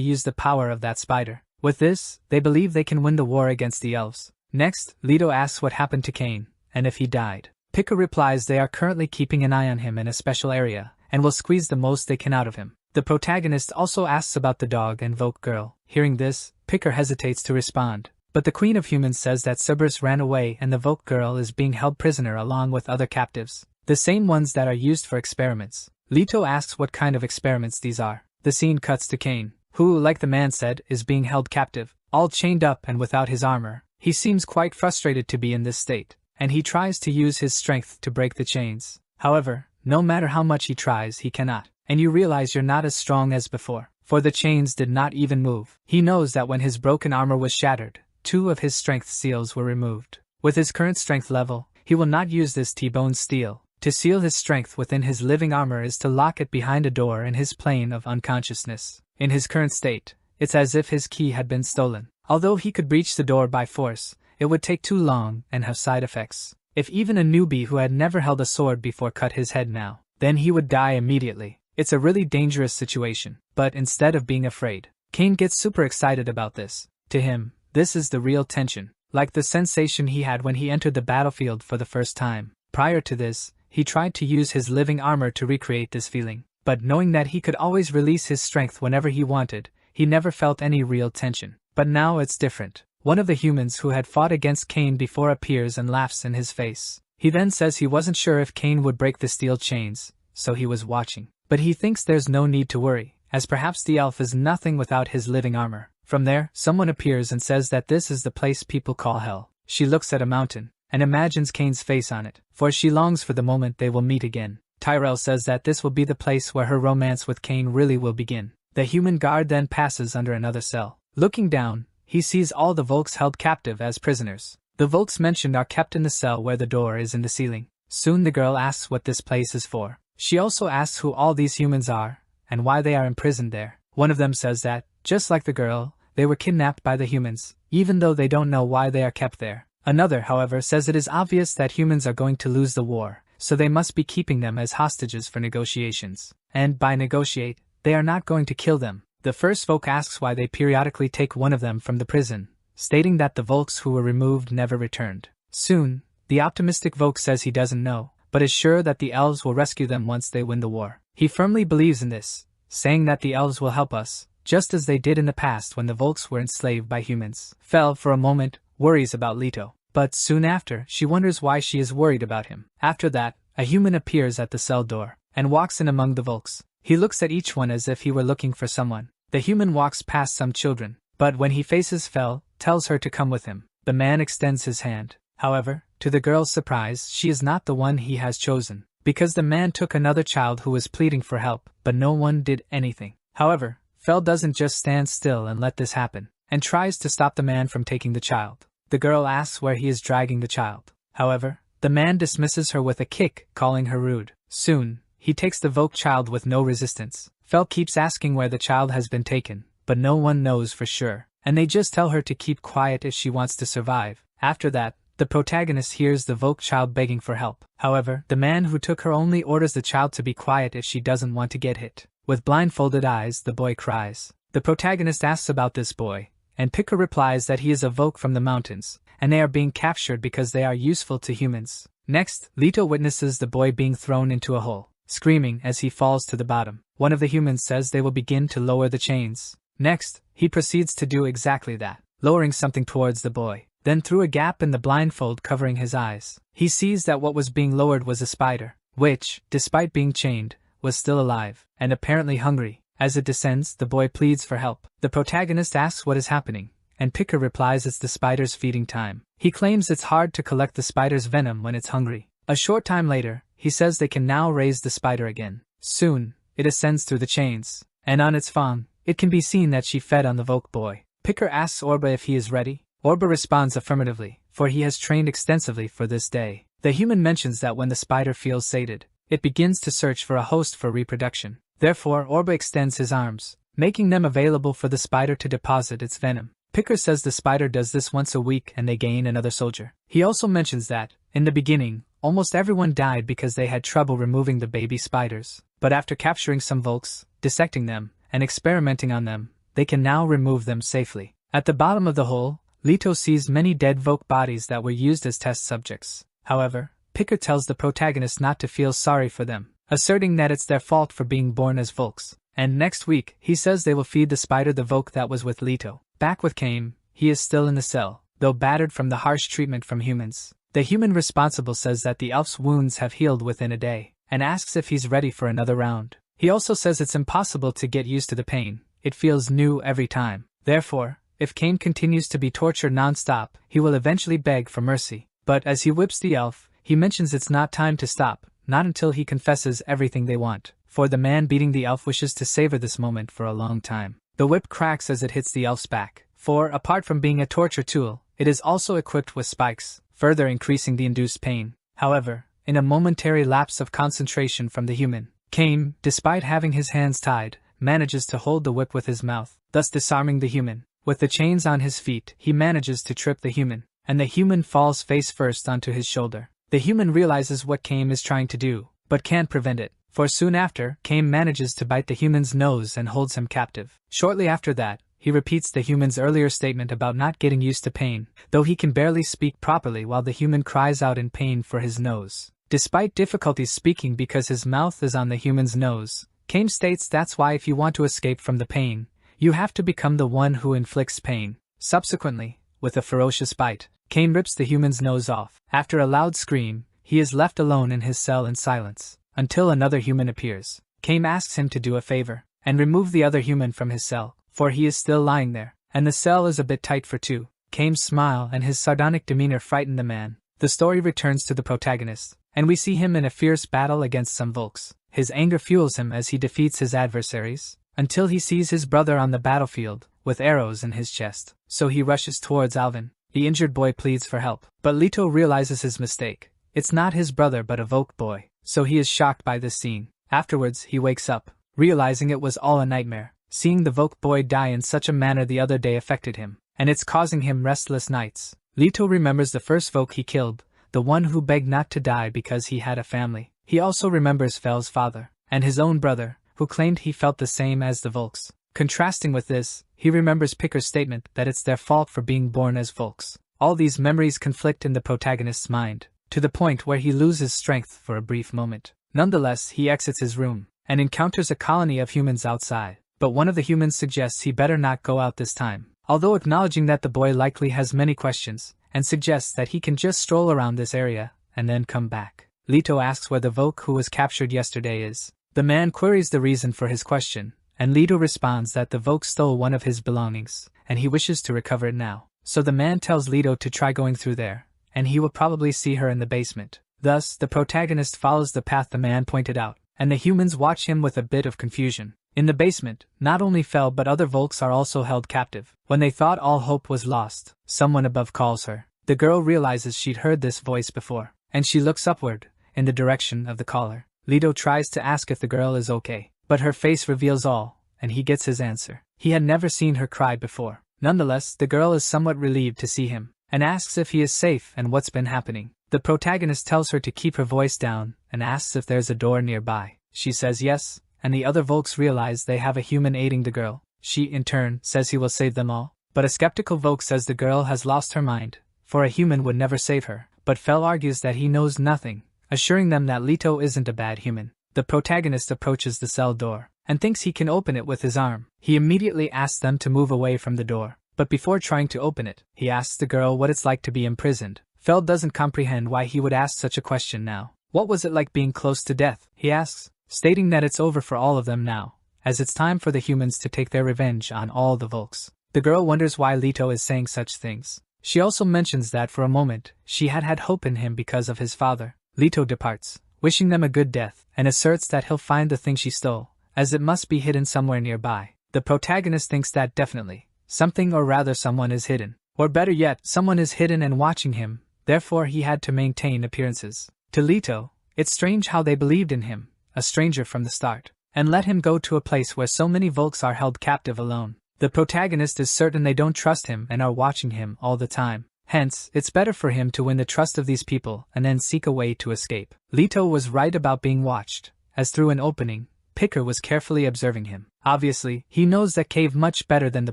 use the power of that spider. With this, they believe they can win the war against the elves. Next, Leto asks what happened to Cain, and if he died. Picker replies they are currently keeping an eye on him in a special area, and will squeeze the most they can out of him. The protagonist also asks about the dog and Vogue girl. Hearing this, Picker hesitates to respond, but the Queen of Humans says that Cerberus ran away and the Vogue girl is being held prisoner along with other captives, the same ones that are used for experiments. Leto asks what kind of experiments these are. The scene cuts to Cain, who, like the man said, is being held captive, all chained up and without his armor. He seems quite frustrated to be in this state, and he tries to use his strength to break the chains. However, no matter how much he tries, he cannot, and you realize you're not as strong as before, for the chains did not even move. He knows that when his broken armor was shattered, 2 of his strength seals were removed. With his current strength level, he will not use this T-bone steel. To seal his strength within his living armor is to lock it behind a door in his plane of unconsciousness. In his current state, it's as if his key had been stolen. Although he could breach the door by force, it would take too long and have side effects. If even a newbie who had never held a sword before cut his head now, then he would die immediately. It's a really dangerous situation. But instead of being afraid, Cain gets super excited about this. To him, this is the real tension, like the sensation he had when he entered the battlefield for the first time. Prior to this, he tried to use his living armor to recreate this feeling, but knowing that he could always release his strength whenever he wanted, he never felt any real tension. But now it's different. One of the humans who had fought against Cain before appears and laughs in his face. He then says he wasn't sure if Cain would break the steel chains, so he was watching. But he thinks there's no need to worry, as perhaps the elf is nothing without his living armor. From there, someone appears and says that this is the place people call hell. She looks at a mountain, and imagines Cain's face on it, for she longs for the moment they will meet again. Tyrell says that this will be the place where her romance with Cain really will begin. The human guard then passes under another cell. Looking down, he sees all the Volks held captive as prisoners. The Volks mentioned are kept in the cell where the door is in the ceiling. Soon the girl asks what this place is for. She also asks who all these humans are, and why they are imprisoned there. One of them says that, just like the girl, they were kidnapped by the humans, even though they don't know why they are kept there. Another, however, says it is obvious that humans are going to lose the war, so they must be keeping them as hostages for negotiations. And by negotiate, they are not going to kill them. The first Volk asks why they periodically take one of them from the prison, stating that the Volks who were removed never returned. Soon, the optimistic Volk says he doesn't know, but is sure that the elves will rescue them once they win the war. He firmly believes in this, saying that the elves will help us, just as they did in the past when the Volks were enslaved by humans. Fel, for a moment, worries about Leto, but soon after, she wonders why she is worried about him. After that, a human appears at the cell door, and walks in among the Volks. He looks at each one as if he were looking for someone. The human walks past some children, but when he faces Fel, tells her to come with him. The man extends his hand. However, to the girl's surprise, she is not the one he has chosen, because the man took another child who was pleading for help, but no one did anything. However, Fel doesn't just stand still and let this happen, and tries to stop the man from taking the child. The girl asks where he is dragging the child. However, the man dismisses her with a kick, calling her rude. Soon, he takes the Volk child with no resistance. Fel keeps asking where the child has been taken, but no one knows for sure, and they just tell her to keep quiet if she wants to survive. After that, the protagonist hears the Volk child begging for help. However, the man who took her only orders the child to be quiet if she doesn't want to get hit. With blindfolded eyes, the boy cries. The protagonist asks about this boy, and Picker replies that he is a Volk from the mountains, and they are being captured because they are useful to humans. Next, Leto witnesses the boy being thrown into a hole, screaming as he falls to the bottom. One of the humans says they will begin to lower the chains. Next, he proceeds to do exactly that, lowering something towards the boy. Then through a gap in the blindfold covering his eyes, he sees that what was being lowered was a spider, which, despite being chained, was still alive, and apparently hungry. As it descends, the boy pleads for help. The protagonist asks what is happening, and Picker replies it's the spider's feeding time. He claims it's hard to collect the spider's venom when it's hungry. A short time later, he says they can now raise the spider again. Soon, it ascends through the chains, and on its fang, it can be seen that she fed on the Voke boy. Picker asks Orba if he is ready. Orba responds affirmatively, for he has trained extensively for this day. The human mentions that when the spider feels sated, it begins to search for a host for reproduction. Therefore, Orba extends his arms, making them available for the spider to deposit its venom. Picker says the spider does this once a week and they gain another soldier. He also mentions that, in the beginning, almost everyone died because they had trouble removing the baby spiders. But after capturing some Volks, dissecting them, and experimenting on them, they can now remove them safely. At the bottom of the hole, Leto sees many dead Voke bodies that were used as test subjects. However, Picker tells the protagonist not to feel sorry for them, asserting that it's their fault for being born as Volks. And next week, he says they will feed the spider the Voke that was with Leto. Back with Kame, he is still in the cell, though battered from the harsh treatment from humans. The human responsible says that the elf's wounds have healed within a day, and asks if he's ready for another round. He also says it's impossible to get used to the pain. It feels new every time. Therefore, if Kame continues to be tortured non-stop, he will eventually beg for mercy. But as he whips the elf, he mentions it's not time to stop, not until he confesses everything they want. For the man beating the elf wishes to savor this moment for a long time. The whip cracks as it hits the elf's back. For, apart from being a torture tool, it is also equipped with spikes, further increasing the induced pain. However, in a momentary lapse of concentration from the human, Kame, despite having his hands tied, manages to hold the whip with his mouth, thus disarming the human. With the chains on his feet, he manages to trip the human, and the human falls face first onto his shoulder. The human realizes what Kame is trying to do, but can't prevent it, for soon after, Kame manages to bite the human's nose and holds him captive. Shortly after that, he repeats the human's earlier statement about not getting used to pain, though he can barely speak properly while the human cries out in pain for his nose. Despite difficulties speaking because his mouth is on the human's nose, Kame states that's why if you want to escape from the pain, you have to become the one who inflicts pain. Subsequently, with a ferocious bite, Kame rips the human's nose off. After a loud scream, he is left alone in his cell in silence, until another human appears. Kame asks him to do a favor, and remove the other human from his cell, for he is still lying there, and the cell is a bit tight for two. Kame's smile and his sardonic demeanor frighten the man. The story returns to the protagonist, and we see him in a fierce battle against some Volks. His anger fuels him as he defeats his adversaries, until he sees his brother on the battlefield, with arrows in his chest. So he rushes towards Alvin. The injured boy pleads for help, but Leto realizes his mistake. It's not his brother but a Voke boy, so he is shocked by this scene. Afterwards, he wakes up, realizing it was all a nightmare. Seeing the Voke boy die in such a manner the other day affected him, and it's causing him restless nights. Leto remembers the first Voke he killed, the one who begged not to die because he had a family. He also remembers Fel's father, and his own brother, who claimed he felt the same as the Volks. Contrasting with this, he remembers Picker's statement that it's their fault for being born as Volks. All these memories conflict in the protagonist's mind, to the point where he loses strength for a brief moment. Nonetheless, he exits his room, and encounters a colony of humans outside. But one of the humans suggests he better not go out this time, although acknowledging that the boy likely has many questions, and suggests that he can just stroll around this area, and then come back. Leto asks where the Voke who was captured yesterday is. The man queries the reason for his question, and Leto responds that the Voke stole one of his belongings, and he wishes to recover it now. So the man tells Leto to try going through there, and he will probably see her in the basement. Thus, the protagonist follows the path the man pointed out, and the humans watch him with a bit of confusion. In the basement, not only Fel but other Volks are also held captive. When they thought all hope was lost, someone above calls her. The girl realizes she'd heard this voice before, and she looks upward, in the direction of the caller. Leto tries to ask if the girl is okay, but her face reveals all, and he gets his answer. He had never seen her cry before. Nonetheless, the girl is somewhat relieved to see him, and asks if he is safe and what's been happening. The protagonist tells her to keep her voice down, and asks if there's a door nearby. She says yes, and the other Volks realize they have a human aiding the girl. She, in turn, says he will save them all. But a skeptical Voke says the girl has lost her mind, for a human would never save her. But Fel argues that he knows nothing, assuring them that Leto isn't a bad human. The protagonist approaches the cell door, and thinks he can open it with his arm. He immediately asks them to move away from the door, but before trying to open it, he asks the girl what it's like to be imprisoned. Fel doesn't comprehend why he would ask such a question now. What was it like being close to death, he asks, stating that it's over for all of them now, as it's time for the humans to take their revenge on all the Volks. The girl wonders why Leto is saying such things. She also mentions that for a moment, she had hope in him because of his father. Leto departs, wishing them a good death, and asserts that he'll find the thing she stole, as it must be hidden somewhere nearby. The protagonist thinks that definitely, something or rather someone is hidden. Or better yet, someone is hidden and watching him, therefore he had to maintain appearances. To Leto, it's strange how they believed in him, a stranger from the start, and let him go to a place where so many Volks are held captive alone. The protagonist is certain they don't trust him and are watching him all the time. Hence, it's better for him to win the trust of these people and then seek a way to escape. Leto was right about being watched, as through an opening, Picker was carefully observing him. Obviously, he knows that cave much better than the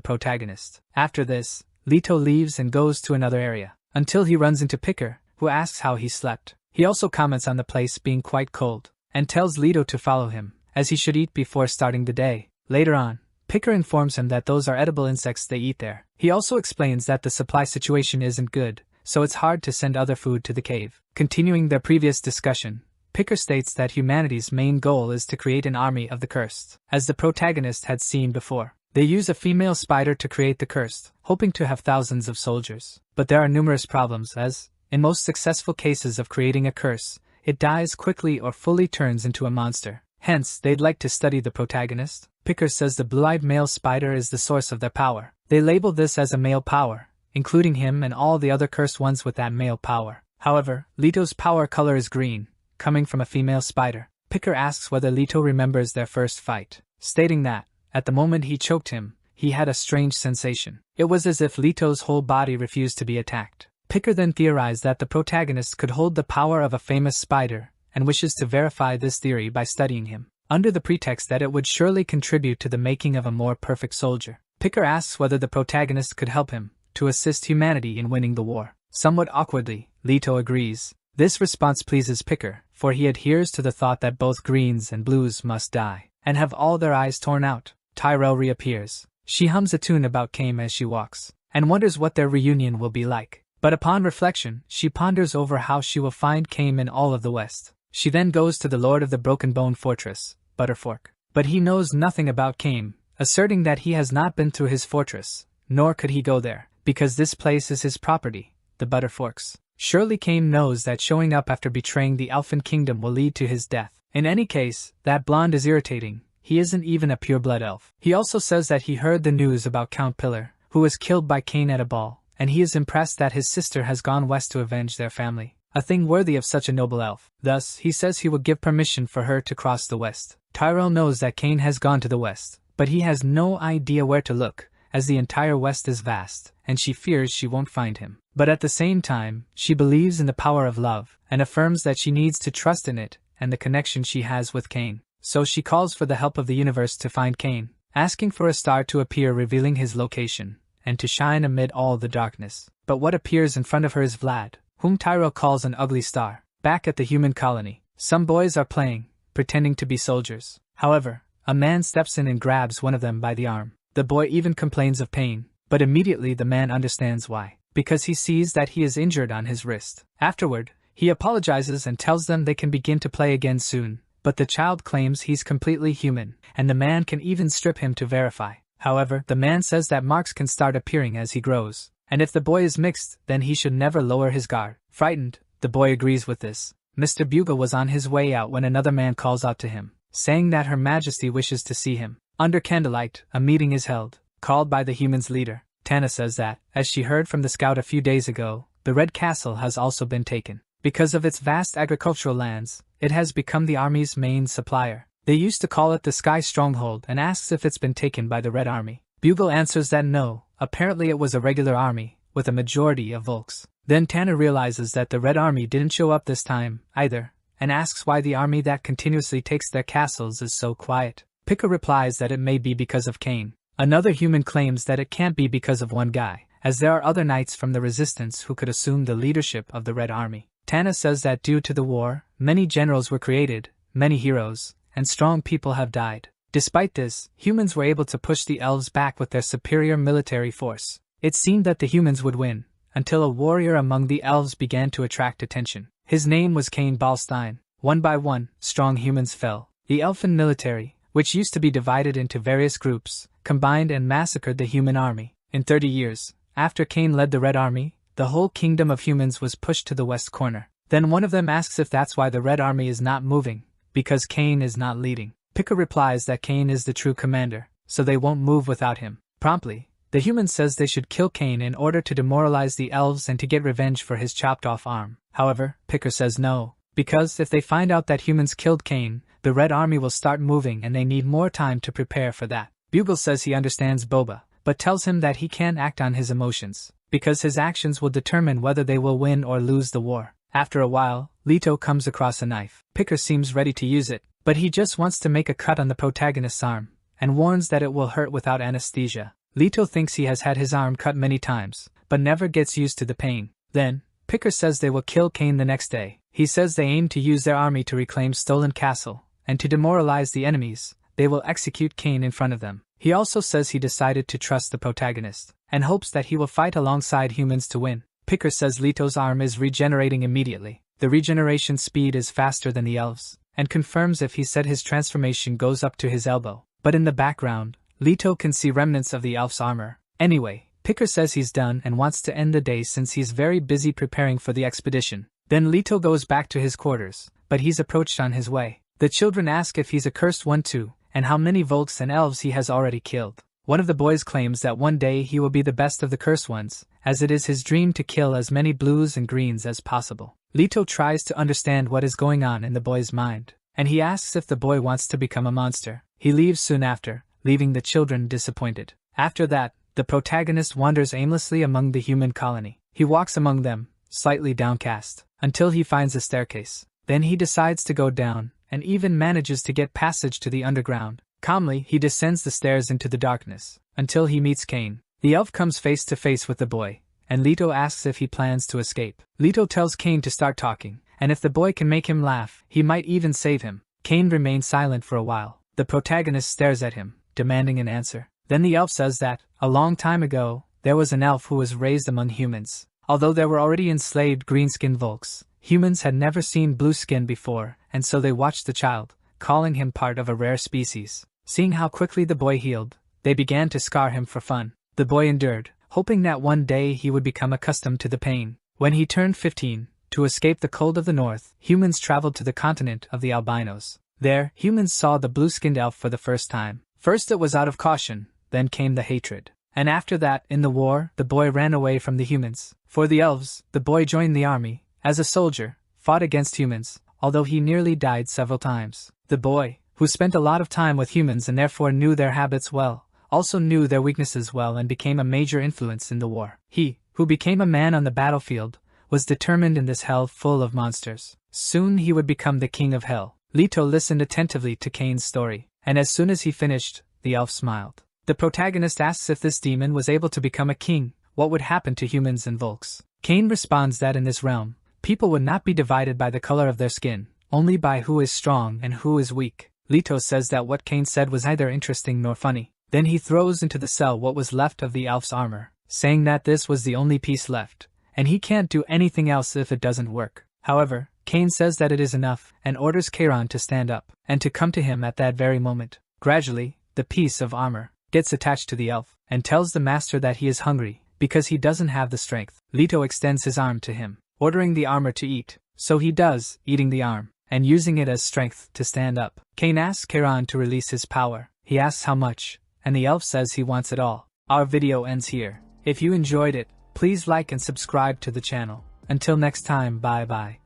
protagonist. After this, Leto leaves and goes to another area, until he runs into Picker, who asks how he slept. He also comments on the place being quite cold, and tells Leto to follow him, as he should eat before starting the day. Later on, Picker informs him that those are edible insects they eat there. He also explains that the supply situation isn't good, so it's hard to send other food to the cave. Continuing their previous discussion, Picker states that humanity's main goal is to create an army of the cursed, as the protagonist had seen before. They use a female spider to create the cursed, hoping to have thousands of soldiers. But there are numerous problems as, in most successful cases of creating a curse, it dies quickly or fully turns into a monster. Hence, they'd like to study the protagonist. Picker says the blue-eyed male spider is the source of their power. They label this as a male power, including him and all the other cursed ones with that male power. However, Leto's power color is green, coming from a female spider. Picker asks whether Leto remembers their first fight, stating that, at the moment he choked him, he had a strange sensation. It was as if Leto's whole body refused to be attacked. Picker then theorized that the protagonist could hold the power of a famous spider, and wishes to verify this theory by studying him, under the pretext that it would surely contribute to the making of a more perfect soldier. Picker asks whether the protagonist could help him, to assist humanity in winning the war. Somewhat awkwardly, Leto agrees. This response pleases Picker, for he adheres to the thought that both greens and blues must die, and have all their eyes torn out. Tyrell reappears. She hums a tune about Kame as she walks, and wonders what their reunion will be like. But upon reflection, she ponders over how she will find Kame in all of the West. She then goes to the Lord of the Broken Bone Fortress, Butterfork. But he knows nothing about Kame, asserting that he has not been through his fortress, nor could he go there, because this place is his property, the Butterforks. Surely Kame knows that showing up after betraying the Elfin Kingdom will lead to his death. In any case, that blonde is irritating. He isn't even a pure-blood elf. He also says that he heard the news about Count Pillar, who was killed by Cain at a ball, and he is impressed that his sister has gone west to avenge their family, a thing worthy of such a noble elf. Thus, he says he will give permission for her to cross the west. Tyrell knows that Cain has gone to the west, but he has no idea where to look, as the entire west is vast, and she fears she won't find him. But at the same time, she believes in the power of love, and affirms that she needs to trust in it, and the connection she has with Cain. So she calls for the help of the universe to find Cain, asking for a star to appear revealing his location, and to shine amid all the darkness. But what appears in front of her is Vlad, whom Tyrell calls an ugly star. Back at the human colony, some boys are playing, pretending to be soldiers. However, a man steps in and grabs one of them by the arm. The boy even complains of pain, but immediately the man understands why, because he sees that he is injured on his wrist. Afterward, he apologizes and tells them they can begin to play again soon. But the child claims he's completely human, and the man can even strip him to verify. However, the man says that marks can start appearing as he grows, and if the boy is mixed, then he should never lower his guard. Frightened, the boy agrees with this. Mr. Bugle was on his way out when another man calls out to him, saying that Her Majesty wishes to see him. Under candlelight, a meeting is held, called by the humans' leader. Tana says that, as she heard from the scout a few days ago, the Red Castle has also been taken. Because of its vast agricultural lands, it has become the army's main supplier. They used to call it the Sky Stronghold and asks if it's been taken by the Red Army. Bugle answers that no, apparently it was a regular army, with a majority of Volks. Then Tana realizes that the Red Army didn't show up this time, either, and asks why the army that continuously takes their castles is so quiet. Picker replies that it may be because of Cain. Another human claims that it can't be because of one guy, as there are other knights from the Resistance who could assume the leadership of the Red Army. Tana says that due to the war, many generals were created, many heroes, and strong people have died. Despite this, humans were able to push the elves back with their superior military force. It seemed that the humans would win, until a warrior among the elves began to attract attention. His name was Cain Balstein. One by one, strong humans fell. The elfin military, which used to be divided into various groups, combined and massacred the human army. In 30 years, after Cain led the Red Army, the whole kingdom of humans was pushed to the west corner. Then one of them asks if that's why the Red Army is not moving, because Cain is not leading. Picker replies that Cain is the true commander, so they won't move without him. Promptly, the human says they should kill Cain in order to demoralize the elves and to get revenge for his chopped-off arm. However, Picker says no, because if they find out that humans killed Cain, the Red Army will start moving and they need more time to prepare for that. Bugle says he understands Boba, but tells him that he can't act on his emotions, because his actions will determine whether they will win or lose the war. After a while, Leto comes across a knife. Picker seems ready to use it, but he just wants to make a cut on the protagonist's arm, and warns that it will hurt without anesthesia. Leto thinks he has had his arm cut many times, but never gets used to the pain. Then, Picker says they will kill Cain the next day. He says they aim to use their army to reclaim Stolen Castle, and to demoralize the enemies, they will execute Cain in front of them. He also says he decided to trust the protagonist, and hopes that he will fight alongside humans to win. Picker says Leto's arm is regenerating immediately. The regeneration speed is faster than the elves, and confirms if he said his transformation goes up to his elbow. But in the background, Leto can see remnants of the elf's armor. Anyway, Picker says he's done and wants to end the day since he's very busy preparing for the expedition. Then Leto goes back to his quarters, but he's approached on his way. The children ask if he's a cursed one too, and how many Volks and elves he has already killed. One of the boys claims that one day he will be the best of the cursed ones, as it is his dream to kill as many blues and greens as possible. Leto tries to understand what is going on in the boy's mind, and he asks if the boy wants to become a monster. He leaves soon after, leaving the children disappointed. After that, the protagonist wanders aimlessly among the human colony. He walks among them, slightly downcast, until he finds a staircase. Then he decides to go down, and even manages to get passage to the underground. Calmly, he descends the stairs into the darkness, until he meets Cain. The elf comes face to face with the boy, and Leto asks if he plans to escape. Leto tells Cain to start talking, and if the boy can make him laugh, he might even save him. Cain remains silent for a while. The protagonist stares at him, demanding an answer. Then the elf says that, a long time ago, there was an elf who was raised among humans. Although there were already enslaved green-skinned Volks, humans had never seen blue skin before, and so they watched the child, calling him part of a rare species. Seeing how quickly the boy healed, they began to scar him for fun. The boy endured, hoping that one day he would become accustomed to the pain. When he turned 15, to escape the cold of the north, humans traveled to the continent of the albinos. There, humans saw the blue-skinned elf for the first time. First it was out of caution, then came the hatred. And after that, in the war, the boy ran away from the humans. For the elves, the boy joined the army, as a soldier, fought against humans, although he nearly died several times. The boy, who spent a lot of time with humans and therefore knew their habits well, also knew their weaknesses well and became a major influence in the war. He, who became a man on the battlefield, was determined in this hell full of monsters. Soon he would become the king of hell. Leto listened attentively to Cain's story, and as soon as he finished, the elf smiled. The protagonist asks if this demon was able to become a king, what would happen to humans and Volks. Cain responds that in this realm, people would not be divided by the color of their skin, only by who is strong and who is weak. Leto says that what Cain said was neither interesting nor funny. Then he throws into the cell what was left of the elf's armor, saying that this was the only piece left, and he can't do anything else if it doesn't work. However, Cain says that it is enough, and orders Charon to stand up, and to come to him at that very moment. Gradually, the piece of armor gets attached to the elf, and tells the master that he is hungry, because he doesn't have the strength. Leto extends his arm to him, ordering the armor to eat, so he does, eating the arm, and using it as strength to stand up. Cain asks Charon to release his power. He asks how much, and the elf says he wants it all. Our video ends here. If you enjoyed it, please like and subscribe to the channel. Until next time, bye bye.